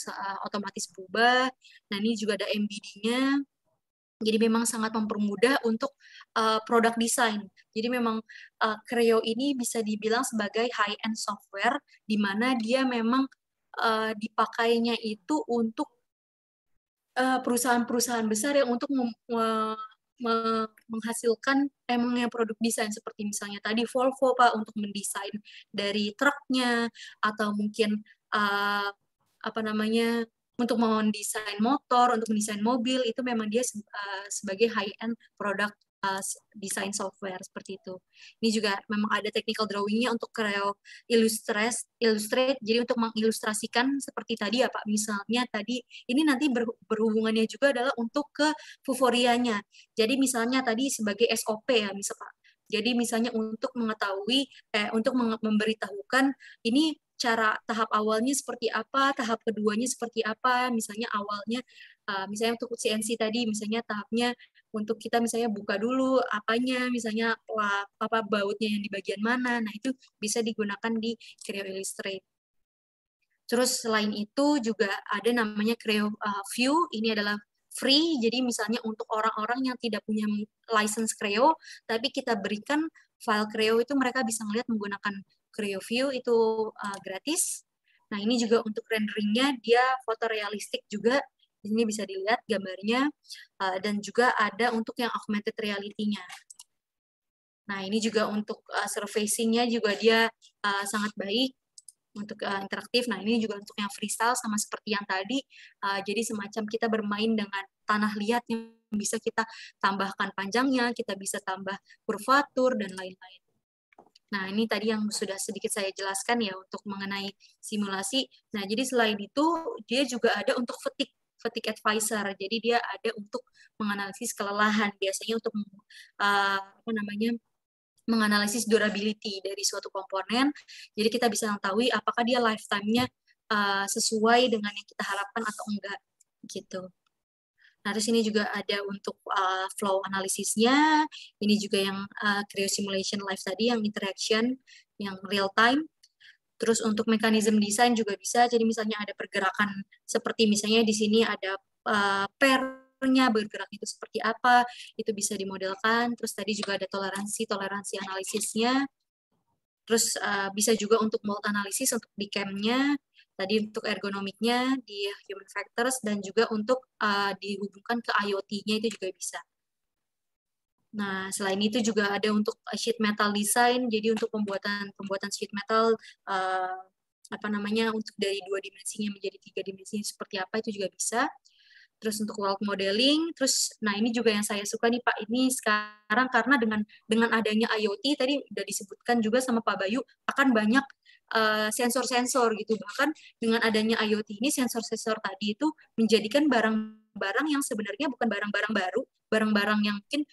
otomatis berubah. Nah, ini juga ada MBD-nya. Jadi memang sangat mempermudah untuk product design. Jadi memang Creo ini bisa dibilang sebagai high-end software, di mana dia memang dipakainya itu untuk perusahaan-perusahaan besar yang untuk menghasilkan emangnya produk desain seperti misalnya tadi Volvo Pak untuk mendesain dari truknya, atau mungkin untuk mendesain motor, untuk mendesain mobil, itu memang dia sebagai high-end product desain software seperti itu. Ini juga memang ada technical drawing-nya untuk Creo Illustrate, jadi untuk mengilustrasikan seperti tadi ya Pak, misalnya tadi ini nanti berhubungannya juga adalah untuk ke Vuforia-nya. Jadi misalnya tadi sebagai SOP ya misal Pak. Jadi misalnya untuk mengetahui, untuk memberitahukan ini cara tahap awalnya seperti apa, tahap keduanya seperti apa, misalnya awalnya, misalnya untuk CNC tadi, misalnya tahapnya untuk kita misalnya buka dulu apanya, misalnya bautnya yang di bagian mana, nah itu bisa digunakan di Creo Illustrate. Terus selain itu juga ada namanya Creo View, ini adalah free, jadi misalnya untuk orang-orang yang tidak punya license Creo, tapi kita berikan file Creo itu mereka bisa melihat menggunakan Creo View itu gratis. Nah, ini juga untuk renderingnya dia fotorealistik juga. Di sini bisa dilihat gambarnya, dan juga ada untuk yang augmented reality-nya. Nah, ini juga untuk surfacing-nya juga dia sangat baik untuk interaktif. Nah, ini juga untuk yang freestyle sama seperti yang tadi. Jadi semacam kita bermain dengan tanah liat yang bisa kita tambahkan panjangnya, kita bisa tambah kurvatur, dan lain-lain. Nah, ini tadi yang sudah sedikit saya jelaskan ya untuk mengenai simulasi. Nah, jadi selain itu, dia juga ada untuk fatigue advisor. Jadi dia ada untuk menganalisis kelelahan, biasanya untuk menganalisis durability dari suatu komponen. Jadi kita bisa mengetahui apakah dia lifetime-nya sesuai dengan yang kita harapkan atau enggak gitu. Nah, terus ini juga ada untuk flow analisisnya. Ini juga yang Creo Simulation Live tadi, yang interaction, yang real time. Terus untuk mekanisme desain juga bisa, jadi misalnya ada pergerakan seperti misalnya di sini ada pair murnya bergerak itu seperti apa, itu bisa dimodelkan. Terus tadi juga ada toleransi analisisnya. Terus bisa juga untuk mold analisis untuk di CAM-nya, tadi untuk ergonomiknya di human factors, dan juga untuk dihubungkan ke IoT-nya itu juga bisa. Nah, selain itu juga ada untuk sheet metal design, jadi untuk pembuatan sheet metal untuk dari 2 dimensinya menjadi 3 dimensinya seperti apa itu juga bisa. Terus untuk world modeling, terus nah ini juga yang saya suka nih Pak, ini sekarang karena dengan adanya IoT tadi udah disebutkan juga sama Pak Bayu akan banyak sensor-sensor gitu. Bahkan dengan adanya IoT ini sensor-sensor tadi itu menjadikan barang-barang yang sebenarnya bukan barang-barang baru, barang-barang yang mungkin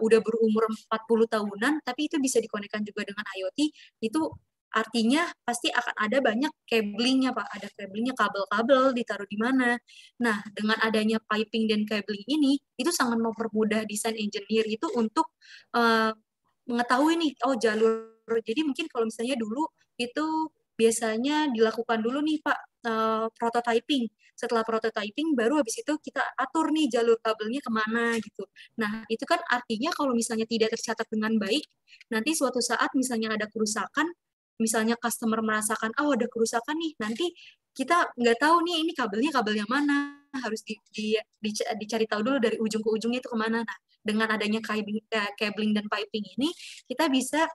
udah berumur 40 tahunan tapi itu bisa dikonekkan juga dengan IoT, itu artinya pasti akan ada banyak cablingnya Pak, ada cablingnya, kabel-kabel ditaruh di mana. Nah, dengan adanya piping dan cabling ini, itu sangat mempermudah desain engineer itu untuk mengetahui nih, oh jalur. Jadi mungkin kalau misalnya dulu itu biasanya dilakukan dulu nih Pak, prototyping. Setelah prototyping, baru habis itu kita atur nih jalur kabelnya kemana gitu. Nah, itu kan artinya kalau misalnya tidak tercatat dengan baik, nanti suatu saat misalnya ada kerusakan, misalnya customer merasakan, oh ada kerusakan nih, nanti kita nggak tahu nih ini kabelnya kabel yang mana, harus dicari tahu dulu dari ujung ke ujungnya itu kemana. Nah, dengan adanya cabling dan piping ini, kita bisa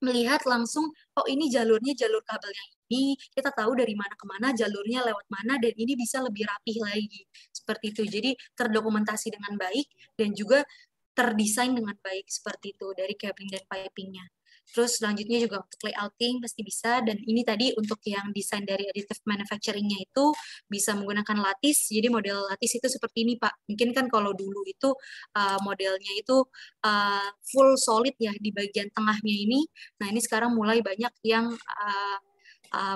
melihat langsung, oh ini jalurnya jalur kabel yang ini, kita tahu dari mana ke mana, jalurnya lewat mana, dan ini bisa lebih rapih lagi. Seperti itu. Jadi terdokumentasi dengan baik, dan juga terdesain dengan baik seperti itu dari cabling dan pipingnya. Terus selanjutnya juga untuk layouting pasti bisa, dan ini tadi untuk yang desain dari additive manufacturing-nya itu bisa menggunakan lattice. Jadi model lattice itu seperti ini Pak. Mungkin kan kalau dulu itu modelnya itu full solid ya di bagian tengahnya ini. Nah ini sekarang mulai banyak yang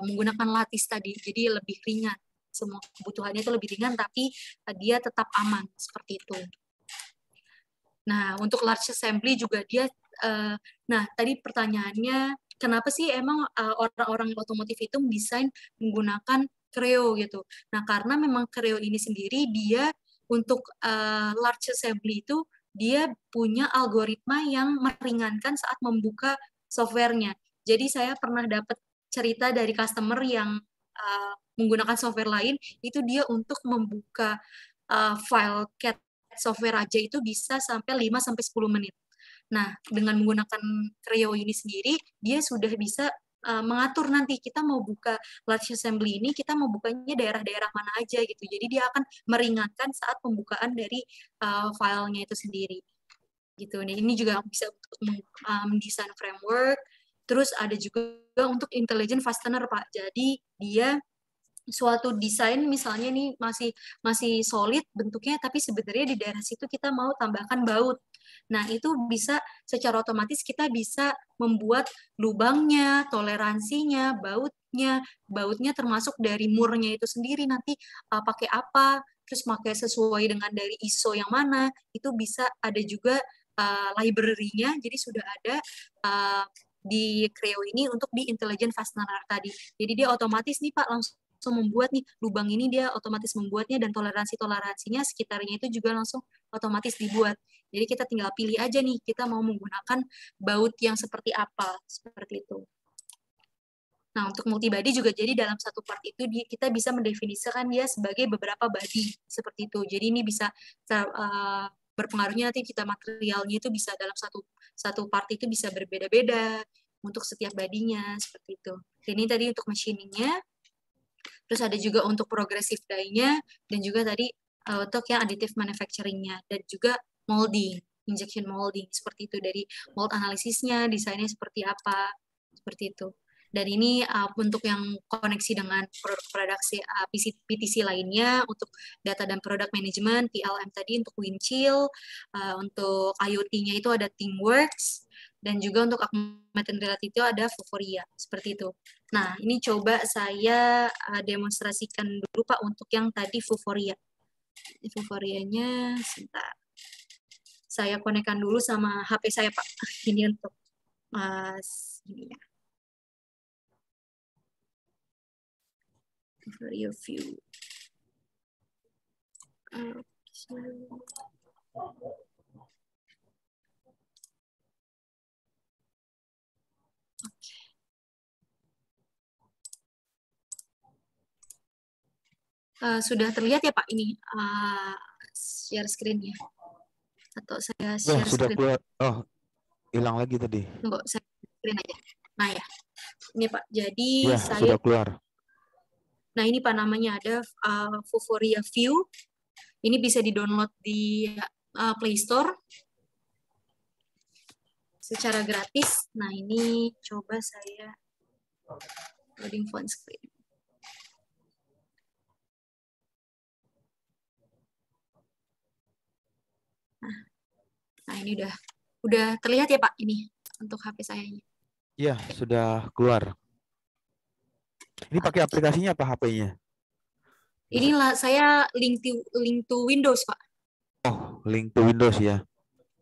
menggunakan lattice tadi, jadi lebih ringan. Semua kebutuhannya itu lebih ringan, tapi dia tetap aman seperti itu. Nah, untuk large assembly juga dia, nah tadi pertanyaannya, kenapa sih emang orang-orang otomotif itu mendesain menggunakan Creo gitu? Nah, karena memang Creo ini sendiri, dia untuk large assembly itu, dia punya algoritma yang meringankan saat membuka softwarenya. Jadi saya pernah dapat cerita dari customer yang menggunakan software lain, itu dia untuk membuka file CAD software aja itu bisa sampai 5-10 menit. Nah, dengan menggunakan Creo ini sendiri, dia sudah bisa mengatur nanti kita mau buka large assembly ini, kita mau bukanya daerah-daerah mana aja gitu. Jadi dia akan meringankan saat pembukaan dari filenya itu sendiri. Gitu. Nah, ini juga bisa untuk mendesain framework. Terus ada juga untuk intelligent fastener, Pak. Jadi dia suatu desain misalnya nih masih solid bentuknya, tapi sebenarnya di daerah situ kita mau tambahkan baut. Nah, itu bisa secara otomatis kita bisa membuat lubangnya, toleransinya, bautnya termasuk dari murnya itu sendiri nanti pakai apa, terus pakai sesuai dengan dari ISO yang mana, itu bisa ada juga library-nya, jadi sudah ada di Creo ini untuk di intelligent fastener tadi. Jadi dia otomatis nih Pak langsung membuat nih lubang ini, dia otomatis membuatnya, dan toleransinya sekitarnya itu juga langsung otomatis dibuat. Jadi kita tinggal pilih aja nih kita mau menggunakan baut yang seperti apa, seperti itu. Nah, untuk multibody juga jadi dalam satu part itu kita bisa mendefinisikan dia sebagai beberapa body seperti itu. Jadi ini bisa berpengaruhnya nanti kita materialnya itu bisa dalam satu part itu bisa berbeda-beda untuk setiap badinya seperti itu. Ini tadi untuk machiningnya. Terus ada juga untuk progressive die-nya, dan juga tadi untuk yang additive manufacturing-nya, dan juga molding, injection molding, seperti itu. Dari mold analisisnya, desainnya seperti apa, seperti itu. Dan ini untuk yang koneksi dengan produksi PTC lainnya, untuk data dan product management, PLM tadi untuk Windchill, untuk IoT-nya itu ada ThingWorx, dan juga untuk augmented reality itu ada Vuforia, seperti itu. Nah, ini coba saya demonstrasikan dulu Pak untuk yang tadi Vuforia. Vuvorianya, sebentar. Saya konekkan dulu sama HP saya Pak. Ini untuk ini ya. Vuforia View. Sudah terlihat ya Pak ini share screen-nya? Atau saya Ya, share sudah screen? keluar. Oh, hilang lagi tadi. Tunggu, saya screen aja. Nah ya, ini Pak. Jadi Ya, saya, sudah keluar. nah ini Pak namanya ada Vuforia View. Ini bisa di-download di Play Store secara gratis. Nah ini coba saya loading phone screen. Nah ini udah terlihat ya Pak ini untuk HP saya. Ya, sudah keluar. Ini pakai aplikasinya apa HP-nya? Inilah saya link to Windows Pak. Oh, link to Windows ya.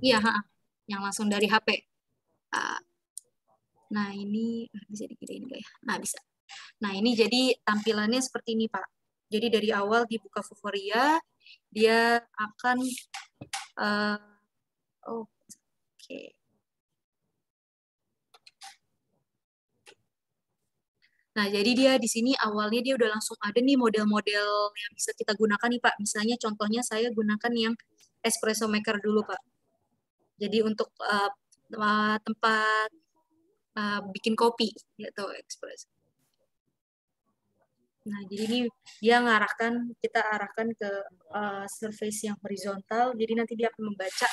Iya, yang langsung dari HP. Nah ini bisa digedein nggak ya? Nah bisa. Nah ini jadi tampilannya seperti ini Pak. Jadi dari awal dibuka Vuforia, dia akan oke. Nah, jadi dia di sini awalnya dia udah langsung ada nih model-model yang bisa kita gunakan nih Pak. Misalnya contohnya saya gunakan yang espresso maker dulu Pak. Jadi untuk tempat bikin kopi gitu espresso. Nah, jadi ini dia kita arahkan ke surface yang horizontal. Jadi nanti dia akan membaca.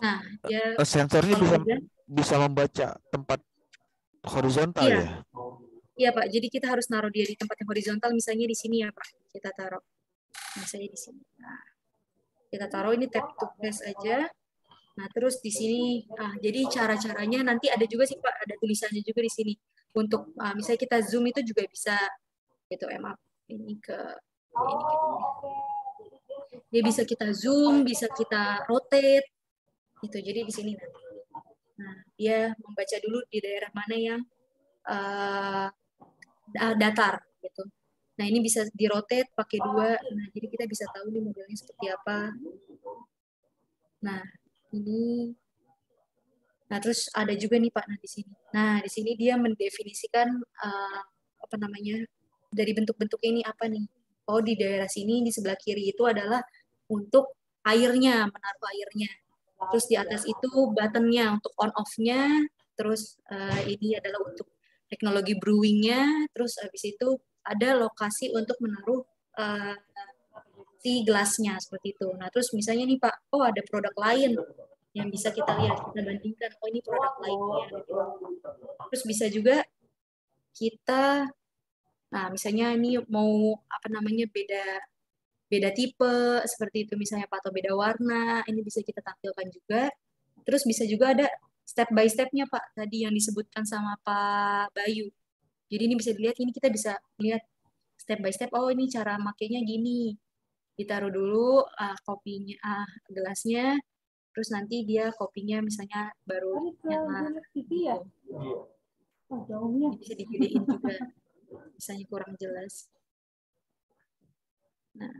Nah, dia sensornya bisa membaca tempat horizontal iya. ya? Iya Pak, jadi kita harus naruh dia di tempat yang horizontal, misalnya di sini ya Pak, kita taruh. Misalnya di sini. Nah, kita taruh ini tap to place aja. Nah, terus di sini, jadi cara-caranya nanti ada juga sih Pak, ada tulisannya juga di sini. Untuk misalnya kita zoom itu juga bisa, gitu maaf, ini ke ini. Dia bisa kita zoom, bisa kita rotate, gitu. Jadi di sini nanti. Nah, dia membaca dulu di daerah mana yang datar, gitu. Nah, ini bisa di-rotate pakai 2. Nah, jadi kita bisa tahu nih modelnya seperti apa. Nah, ini. Nah, terus ada juga nih Pak, nah di sini. Nah, di sini dia mendefinisikan apa namanya? Dari bentuk-bentuk ini apa nih? Oh, di daerah sini di sebelah kiri itu adalah untuk airnya, menaruh airnya. Terus di atas itu buttonnya untuk on off-nya. Terus ini adalah untuk teknologi brewing-nya. Terus habis itu ada lokasi untuk menaruh si gelasnya seperti itu. Nah, terus misalnya nih Pak, oh ada produk lain yang bisa kita lihat, kita bandingkan, oh ini produk lainnya. Terus bisa juga kita, nah misalnya ini mau apa namanya beda tipe seperti itu misalnya Pak, atau beda warna, ini bisa kita tampilkan juga. Terus bisa juga ada step by step-nya Pak, tadi yang disebutkan sama Pak Bayu. Jadi ini bisa dilihat, ini kita bisa lihat step by step, oh ini cara makainya gini. Ditaruh dulu kopinya, gelasnya, terus nanti dia kopinya misalnya baru nyala. Ini bisa digedein juga, misalnya kurang jelas. Nah,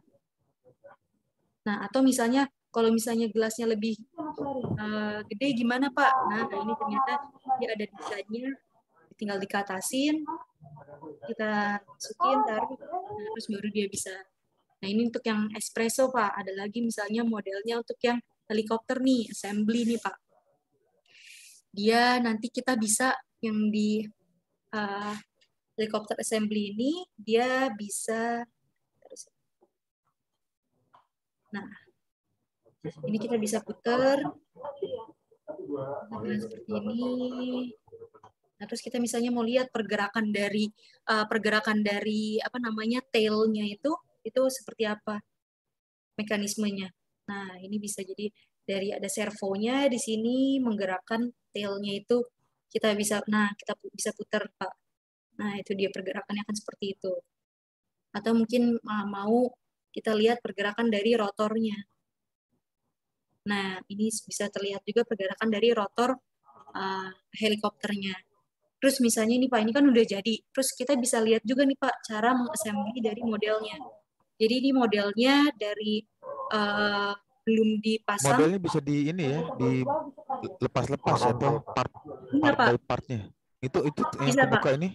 atau misalnya kalau misalnya gelasnya lebih gede gimana Pak? Nah, ini ternyata dia ada desainnya, tinggal dikatasin, kita masukin, taruh, nah, terus baru dia bisa. Nah, ini untuk yang espresso Pak. Ada lagi misalnya modelnya untuk yang helikopter nih, assembly nih Pak. Dia nanti kita bisa yang di helikopter assembly ini, dia bisa, nah, ini kita bisa putar, seperti ini. Nah, terus kita misalnya mau lihat pergerakan dari apa namanya tail-nya itu seperti apa mekanismenya. Nah, ini bisa jadi dari ada servonya di sini menggerakkan tail-nya itu kita bisa putar Pak. Nah, itu dia pergerakannya akan seperti itu. Atau mungkin mau kita lihat pergerakan dari rotornya. Nah, ini bisa terlihat juga pergerakan dari rotor helikopternya. Terus misalnya ini Pak, ini kan udah jadi. Terus kita bisa lihat juga nih Pak, cara mengassembly dari modelnya. Jadi ini modelnya dari belum dipasang. Modelnya bisa di ini ya, di lepas-lepas ya, atau part Enggak, Pak. by partnya. Itu yang Bisa, Pak. kebuka ini.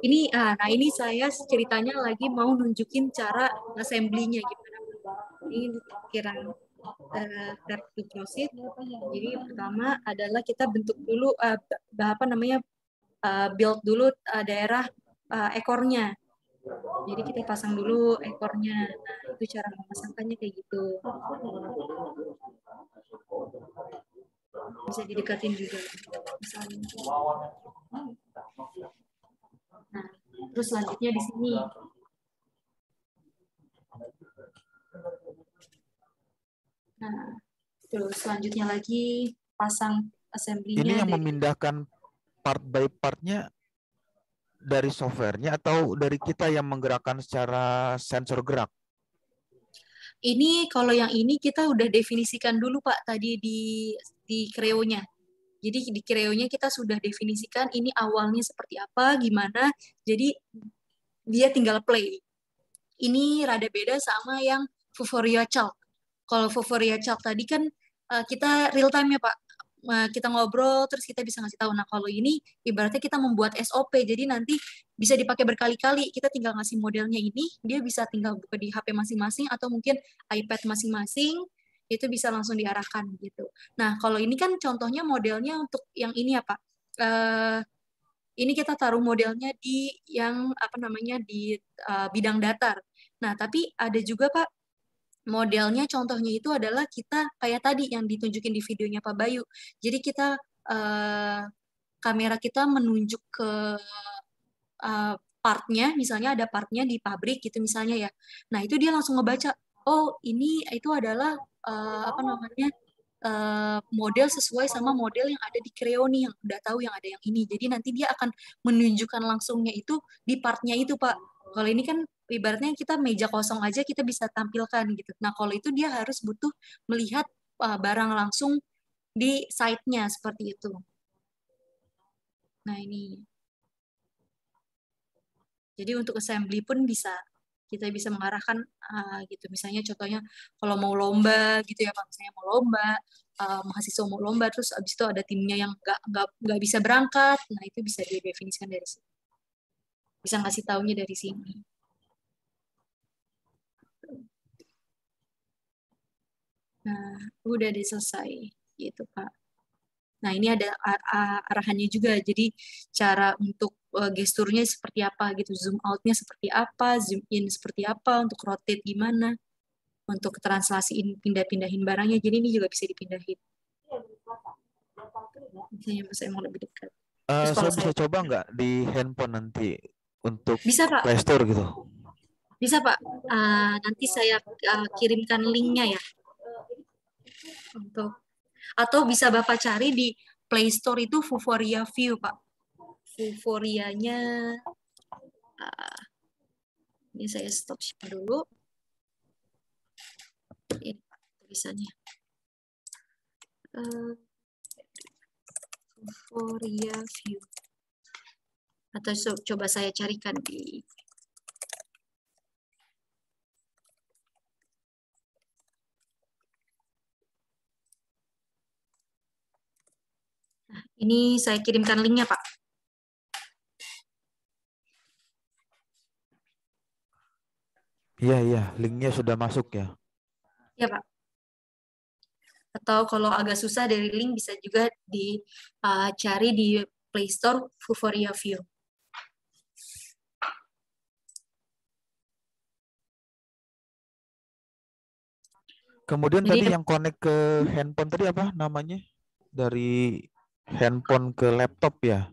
Ini, nah ini saya ceritanya lagi mau nunjukin cara assembly-nya gimana. Ini kira step to proceed. Jadi pertama adalah kita bentuk dulu build dulu daerah ekornya. Jadi kita pasang dulu ekornya. Nah, itu cara memasangkannya kayak gitu. Bisa didekatin juga. Misalnya. Nah, terus selanjutnya di sini. Nah, terus selanjutnya lagi pasang assembly-nya. Ini yang memindahkan part by partnya dari softwarenya atau dari kita yang menggerakkan secara sensor gerak? Ini kalau yang ini kita udah definisikan dulu Pak tadi di Creo-nya. Jadi di Creo-nya kita sudah definisikan ini awalnya seperti apa, gimana. Jadi dia tinggal play. Ini rada beda sama yang Vuforia Chalk. Kalau Vuforia Chalk tadi kan kita real time ya Pak. Kita ngobrol terus kita bisa ngasih tahu. Nah kalau ini ibaratnya kita membuat SOP, jadi nanti bisa dipakai berkali-kali. Kita tinggal ngasih modelnya ini, dia bisa tinggal buka di HP masing-masing atau mungkin iPad masing-masing, itu bisa langsung diarahkan gitu. Nah kalau ini kan contohnya modelnya untuk yang ini ya Pak. Ini kita taruh modelnya di yang apa namanya di bidang datar. Nah tapi ada juga Pak modelnya, contohnya itu adalah kita kayak tadi yang ditunjukin di videonya Pak Bayu. Jadi kita kamera kita menunjuk ke partnya, misalnya ada partnya di pabrik gitu misalnya ya. Nah itu dia langsung ngebaca, oh ini itu adalah apa namanya model sesuai sama model yang ada di Creo nih, yang udah tahu yang ada yang ini. Jadi nanti dia akan menunjukkan langsungnya itu di partnya itu Pak. Kalau ini kan ibaratnya kita meja kosong aja kita bisa tampilkan gitu. Nah kalau itu dia harus butuh melihat barang langsung di site-nya seperti itu. Nah ini. Jadi untuk assembly pun bisa kita bisa mengarahkan gitu. Misalnya contohnya kalau mau lomba gitu ya Pak, misalnya mau lomba, mahasiswa mau lomba, terus abis itu ada timnya yang nggak bisa berangkat, nah itu bisa didefinisikan dari sini. Bisa ngasih taunya dari sini. Nah, udah selesai gitu Pak. Nah, ini ada arahannya juga. Jadi cara untuk gesturnya seperti apa gitu, zoom out-nya seperti apa, zoom in seperti apa, untuk rotate gimana, untuk translasiin pindah-pindahin barangnya. Jadi ini juga bisa dipindahin. Misalnya saya mau lebih dekat. Saya bisa coba nggak di handphone nanti untuk bisa, Pak. Play Store gitu? Bisa Pak. Nanti saya kirimkan linknya ya. Untuk atau bisa Bapak cari di Play Store itu Vuforia View Pak. Vuforianya ini saya stop share dulu. Ini Pak tulisannya. Vuforia View. Atau coba saya carikan di ini saya kirimkan linknya, Pak. Iya, linknya sudah masuk ya. Iya, Pak. Atau kalau agak susah dari link bisa juga dicari di Play Store Vuforia View. Kemudian jadi, tadi yang connect ke handphone tadi apa namanya? Dari handphone ke laptop ya?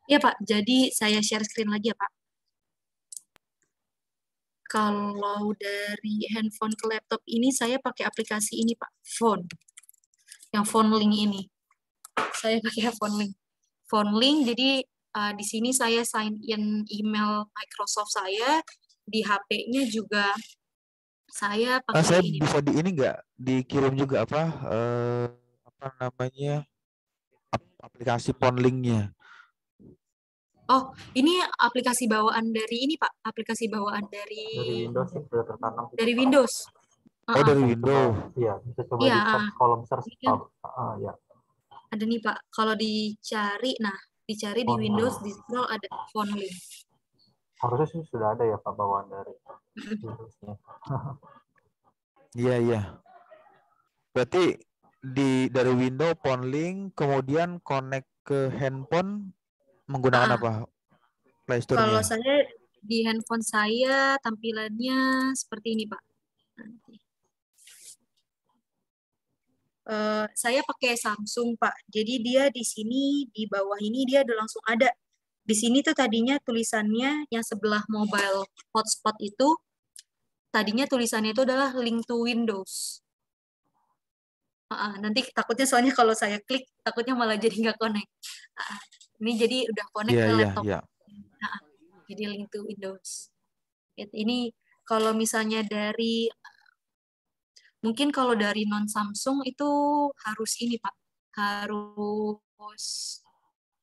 Iya Pak, jadi saya share screen lagi ya Pak. Kalau dari handphone ke laptop ini saya pakai aplikasi ini Pak, Phone. Yang Phone Link ini. Saya pakai Phone Link. Phone Link, jadi di sini saya sign in email Microsoft saya, di HP-nya juga saya pakai saya ini. Bisa di ini nggak dikirim juga apa namanya aplikasi Phone Link-nya. Oh, ini aplikasi bawaan dari ini Pak, aplikasi bawaan Dari dari Windows sih sudah tertanam gitu, Pak. Windows. Oh, dari Bisa coba, Windows. iya bisa coba Iya, di search kolom search, ini kan Pak. Ya, ada nih Pak. Kalau dicari, nah dicari di Phone Windows, link. di scroll ada phone link. Harusnya sih sudah ada ya Pak bawaan dari Windowsnya. Iya, iya. Berarti dari Windows phone link kemudian connect ke handphone menggunakan Ah, apa? Play kalau Store-nya. saya di handphone saya tampilannya seperti ini Pak. Nanti. Saya pakai Samsung Pak. Jadi dia di sini di bawah ini dia udah langsung ada. Di sini tuh tadinya tulisannya yang sebelah mobile hotspot itu tadinya tulisannya itu adalah link to Windows. Nanti takutnya soalnya kalau saya klik takutnya malah jadi nggak connect. Ini jadi udah connect Iya, ke iya, laptop. iya. Jadi link to Windows. Ini kalau misalnya dari mungkin kalau dari non Samsung itu harus ini Pak, harus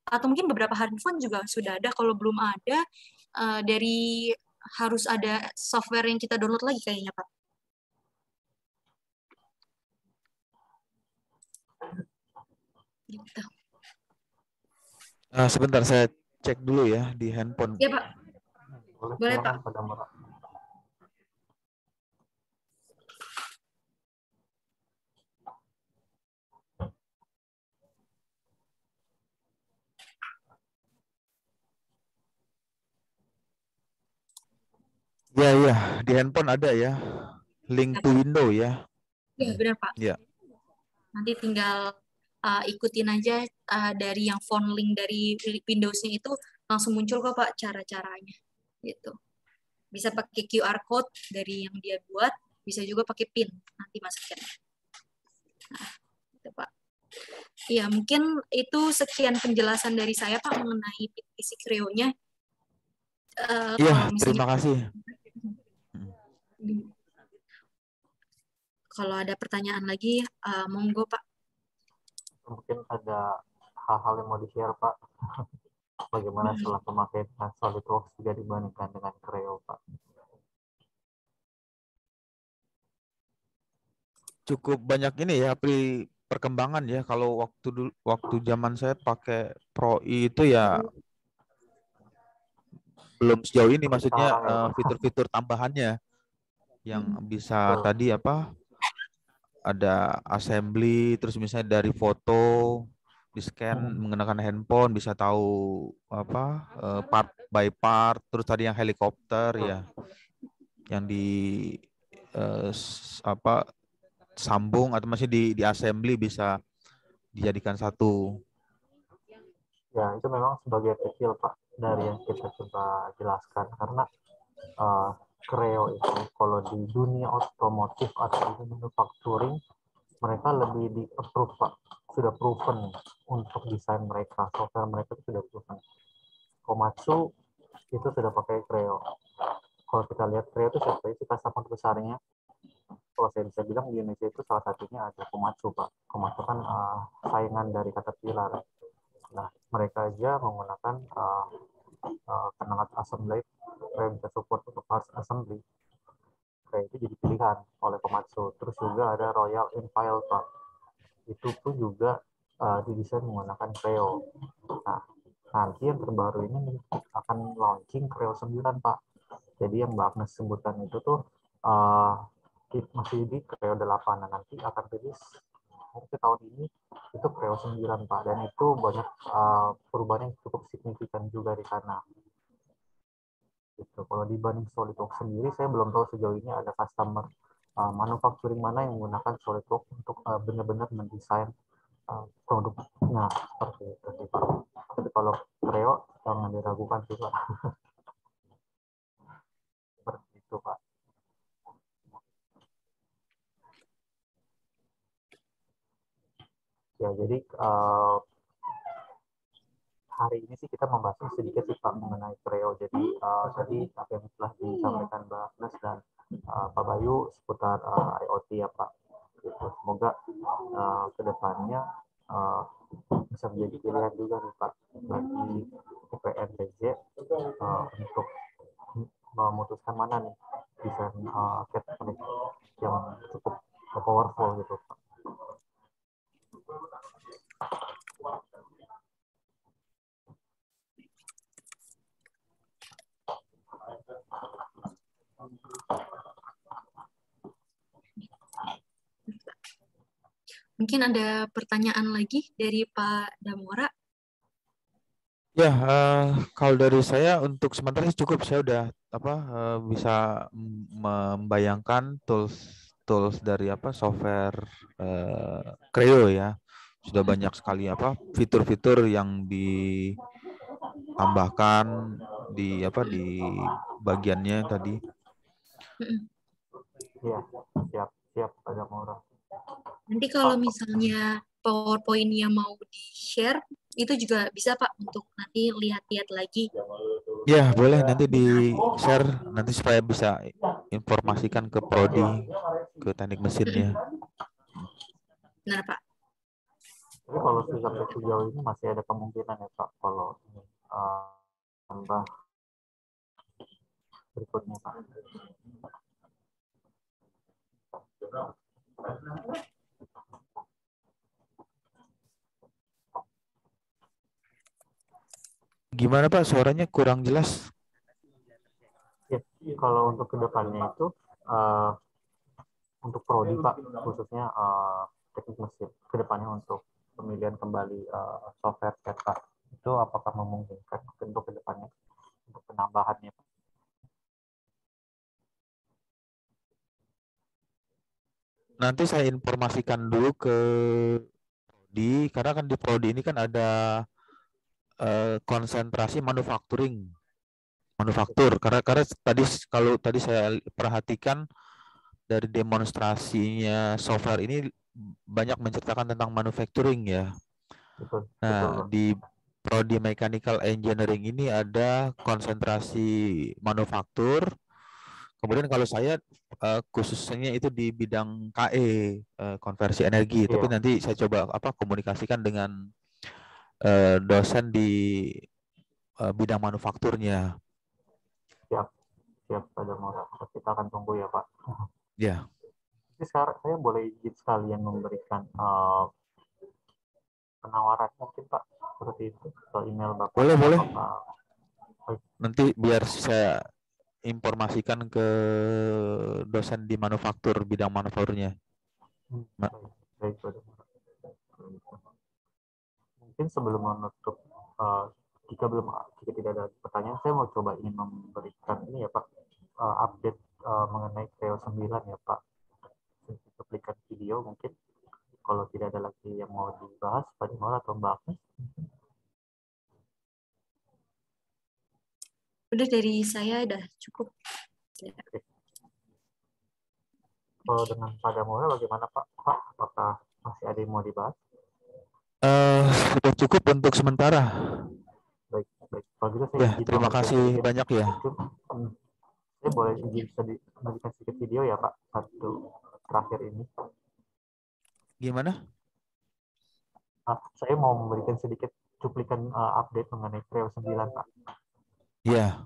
atau mungkin beberapa handphone juga sudah ada. Kalau belum ada dari harus ada software yang kita download lagi kayaknya Pak. Gitu. Sebentar saya cek dulu ya di handphone. Ya Pak. Boleh Pak. Pada Mora. Ya, ya, di handphone ada ya. Link to window ya. Ya benar Pak. Ya. Nanti tinggal ikutin aja dari yang phone link dari Windows-nya itu langsung muncul kok Pak cara-caranya gitu. Bisa pakai QR code dari yang dia buat, bisa juga pakai PIN nanti masukin. Nah, gitu Pak. Iya, mungkin itu sekian penjelasan dari saya Pak mengenai PC Creo-nya. Iya, terima kasih. Kalau ada pertanyaan lagi, monggo Pak. Mungkin ada hal-hal yang mau di-share Pak. Bagaimana setelah pemakaian SolidWorks juga dibandingkan dengan Creo Pak? Cukup banyak ini ya perkembangan ya. Kalau waktu zaman saya pakai Pro itu ya belum sejauh ini, maksudnya fitur-fitur tambahannya yang bisa tadi apa, ada assembly, terus misalnya dari foto di scan menggunakan handphone bisa tahu apa part by part, terus tadi yang helikopter ya yang di apa sambung atau masih di assembly bisa dijadikan satu. Ya, itu memang sebagai kecil Pak dari yang kita coba jelaskan, karena Creo itu kalau di dunia otomotif atau di manufacturing mereka lebih di approve Pak, sudah proven untuk desain mereka, software mereka itu sudah proven. Komatsu itu sudah pakai Creo. Kalau kita lihat Creo itu siapa sih customer besarnya? Kalau saya bisa bilang di Indonesia itu salah satunya ada Komatsu Pak. Komatsu kan saingan dari Caterpillar. Nah, mereka aja menggunakan penangat assembly yang bisa support untuk parts assembly. Kayak itu jadi pilihan oleh Komatsu. Terus juga ada Royal Enfield Pak. Itu pun juga didesain menggunakan Creo. Nah, nanti yang terbaru ini akan launching Creo 9 Pak. Jadi yang Mbak Agnes sebutkan itu tuh masih di Creo 8. Nah, nanti akan rilis mungkin tahun ini itu Creo 9 Pak, dan itu banyak perubahan yang cukup signifikan juga di sana. Gitu. Kalau dibanding SolidWorks sendiri, saya belum tahu sejauh ini ada customer manufacturing mana yang menggunakan SolidWorks untuk benar-benar mendesain produknya seperti itu sih Pak. Tapi kalau Creo jangan diragukan sih Pak. Seperti itu Pak. Ya, jadi hari ini sih kita membahas sedikit sih Pak mengenai Creo. Jadi tadi apa yang telah disampaikan Mbak Agnes dan Pak Bayu seputar IoT ya Pak. Gitu. Semoga kedepannya bisa menjadi pilihan juga nih Pak bagi UPN-PJ untuk memutuskan mana nih desain CAD yang cukup powerful gitu Pak. Mungkin ada pertanyaan lagi dari Pak Damora. Ya, kalau dari saya untuk sementara cukup. Saya udah bisa membayangkan tools dari software Creo ya. Sudah banyak sekali fitur-fitur yang ditambahkan di bagiannya tadi. Iya, siap Pak Damora. Nanti kalau misalnya PowerPoint-nya mau di-share, itu juga bisa Pak untuk nanti lihat-lihat lagi. Ya, boleh nanti di-share nanti supaya bisa informasikan ke prodi, ke teknik mesinnya. Benar Pak. Tapi kalau sampai sejauh ini masih ada kemungkinan ya Pak kalau tambah berikutnya Pak. Gimana Pak, suaranya kurang jelas? Ya, kalau untuk kedepannya itu untuk prodi Pak, khususnya teknik mesin, kedepannya untuk pemilihan kembali software CAD Pak, itu apakah memungkinkan untuk kedepannya untuk penambahannya Pak? Nanti saya informasikan dulu ke prodi, karena kan di prodi ini kan ada konsentrasi manufaktur. Karena kalau tadi saya perhatikan dari demonstrasinya software ini banyak menceritakan tentang manufacturing ya. Betul. Nah, di prodi mechanical engineering ini ada konsentrasi manufaktur. Kemudian kalau saya khususnya itu di bidang KE, konversi energi. Tapi nanti saya coba komunikasikan dengan dosen di bidang manufakturnya. Siap Pak Damora. Kita akan tunggu ya Pak. Ya. Jadi sekarang saya boleh izin sekalian memberikan penawaran mungkin Pak seperti itu ke email Bapak. Boleh. Nanti biar saya informasikan ke dosen di manufaktur, bidang manufakturnya. Baik. Mungkin sebelum menutup, jika tidak ada pertanyaan, saya mau coba ingin memberikan ini ya Pak, update mengenai Creo 9 ya Pak. Cuplikan video mungkin. Kalau tidak ada lagi yang mau dibahas, Pak Damora atau Mbak Agnes? Udah dari saya udah cukup. Oke. Kalau dengan Pak Damora bagaimana Pak? Apakah masih ada yang mau dibahas? Sudah cukup untuk sementara. Baik. Kalau gitu saya terima kasih banyak ya. Saya boleh izin memberikan sedikit video ya Pak, satu terakhir ini. Gimana? Saya mau memberikan sedikit cuplikan update mengenai Creo 9 Pak. Iya.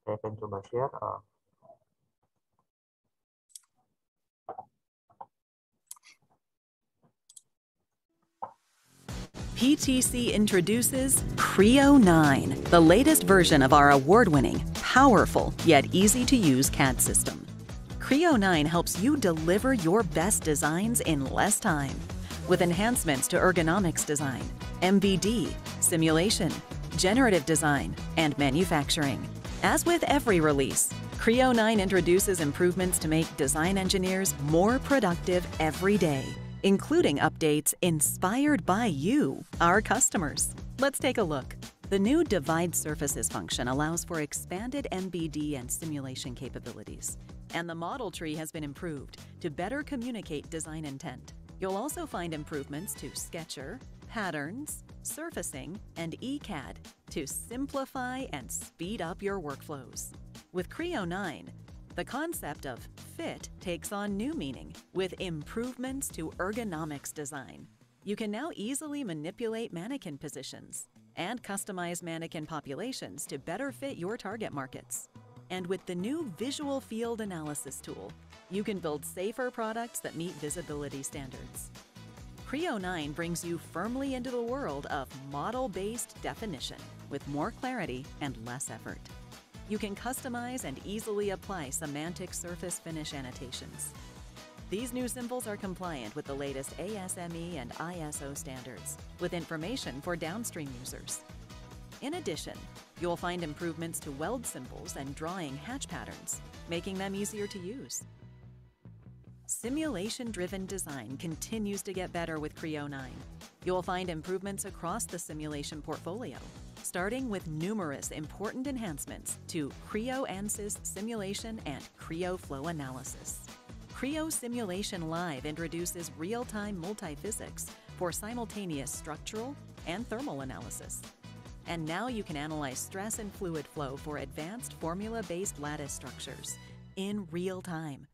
Saya akan coba share. PTC introduces Creo 9, the latest version of our award-winning, powerful, yet easy-to-use CAD system. Creo 9 helps you deliver your best designs in less time, with enhancements to ergonomics design, MVD, simulation, generative design, and manufacturing. As with every release, Creo 9 introduces improvements to make design engineers more productive every day, including updates inspired by you, our customers. Let's take a look. The new Divide Surfaces function allows for expanded MBD and simulation capabilities, and the model tree has been improved to better communicate design intent. You'll also find improvements to Sketcher, Patterns, Surfacing, and ECAD to simplify and speed up your workflows. With Creo 9, the concept of fit takes on new meaning with improvements to ergonomics design. You can now easily manipulate mannequin positions and customize mannequin populations to better fit your target markets. And with the new Visual Field Analysis tool, you can build safer products that meet visibility standards. Creo 9 brings you firmly into the world of model-based definition with more clarity and less effort. You can customize and easily apply semantic surface finish annotations. These new symbols are compliant with the latest ASME and ISO standards, with information for downstream users. In addition, you'll find improvements to weld symbols and drawing hatch patterns, making them easier to use. Simulation-driven design continues to get better with Creo 9. You'll find improvements across the simulation portfolio, starting with numerous important enhancements to Creo ANSYS simulation and Creo Flow Analysis. Creo Simulation Live introduces real-time multiphysics for simultaneous structural and thermal analysis. And now you can analyze stress and fluid flow for advanced formula-based lattice structures in real time.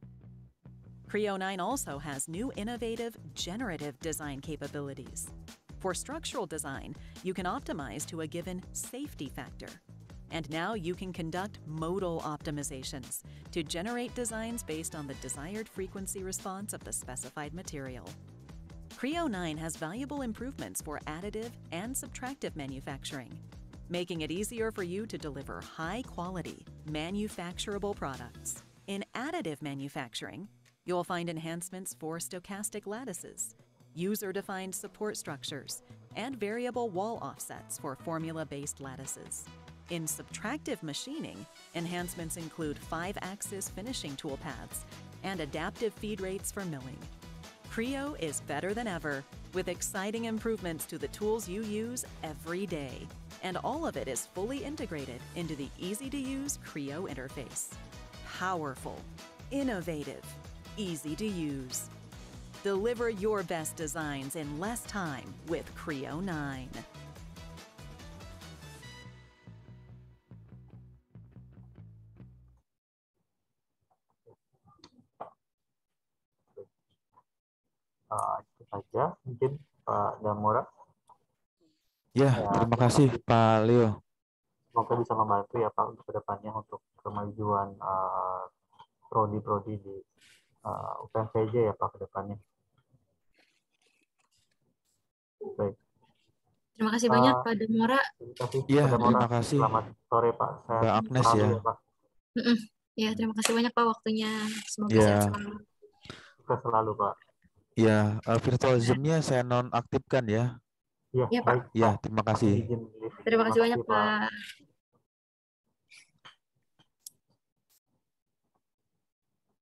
Creo 9 also has new innovative generative design capabilities. For structural design, you can optimize to a given safety factor. And now you can conduct modal optimizations to generate designs based on the desired frequency response of the specified material. Creo 9 has valuable improvements for additive and subtractive manufacturing, making it easier for you to deliver high-quality, manufacturable products. In additive manufacturing, you'll find enhancements for stochastic lattices, user-defined support structures, and variable wall offsets for formula-based lattices. In subtractive machining, enhancements include 5-axis finishing toolpaths and adaptive feed rates for milling. Creo is better than ever, with exciting improvements to the tools you use every day. And all of it is fully integrated into the easy-to-use Creo interface. Powerful, innovative, easy to use. Deliver your best designs in less time with Creo 9. Itu saja mungkin Pak Damora. Ya, terima kasih Pak Leo. Semoga bisa membantu ya Pak untuk kedepannya untuk kemajuan prodi-prodi di UPMPJ ya Pak kedepannya. Baik. Terima kasih banyak Pak Damora. Terima kasih. Selamat sore Pak. Mbak Agnes ya. Pak. Ya, terima kasih banyak Pak waktunya. Semoga Ya. sehat selalu. Sukses selalu Pak. Ya, virtual Zoom-nya saya nonaktifkan ya. Iya, ya, Pak. Ya, terima kasih. Terima kasih banyak Pak.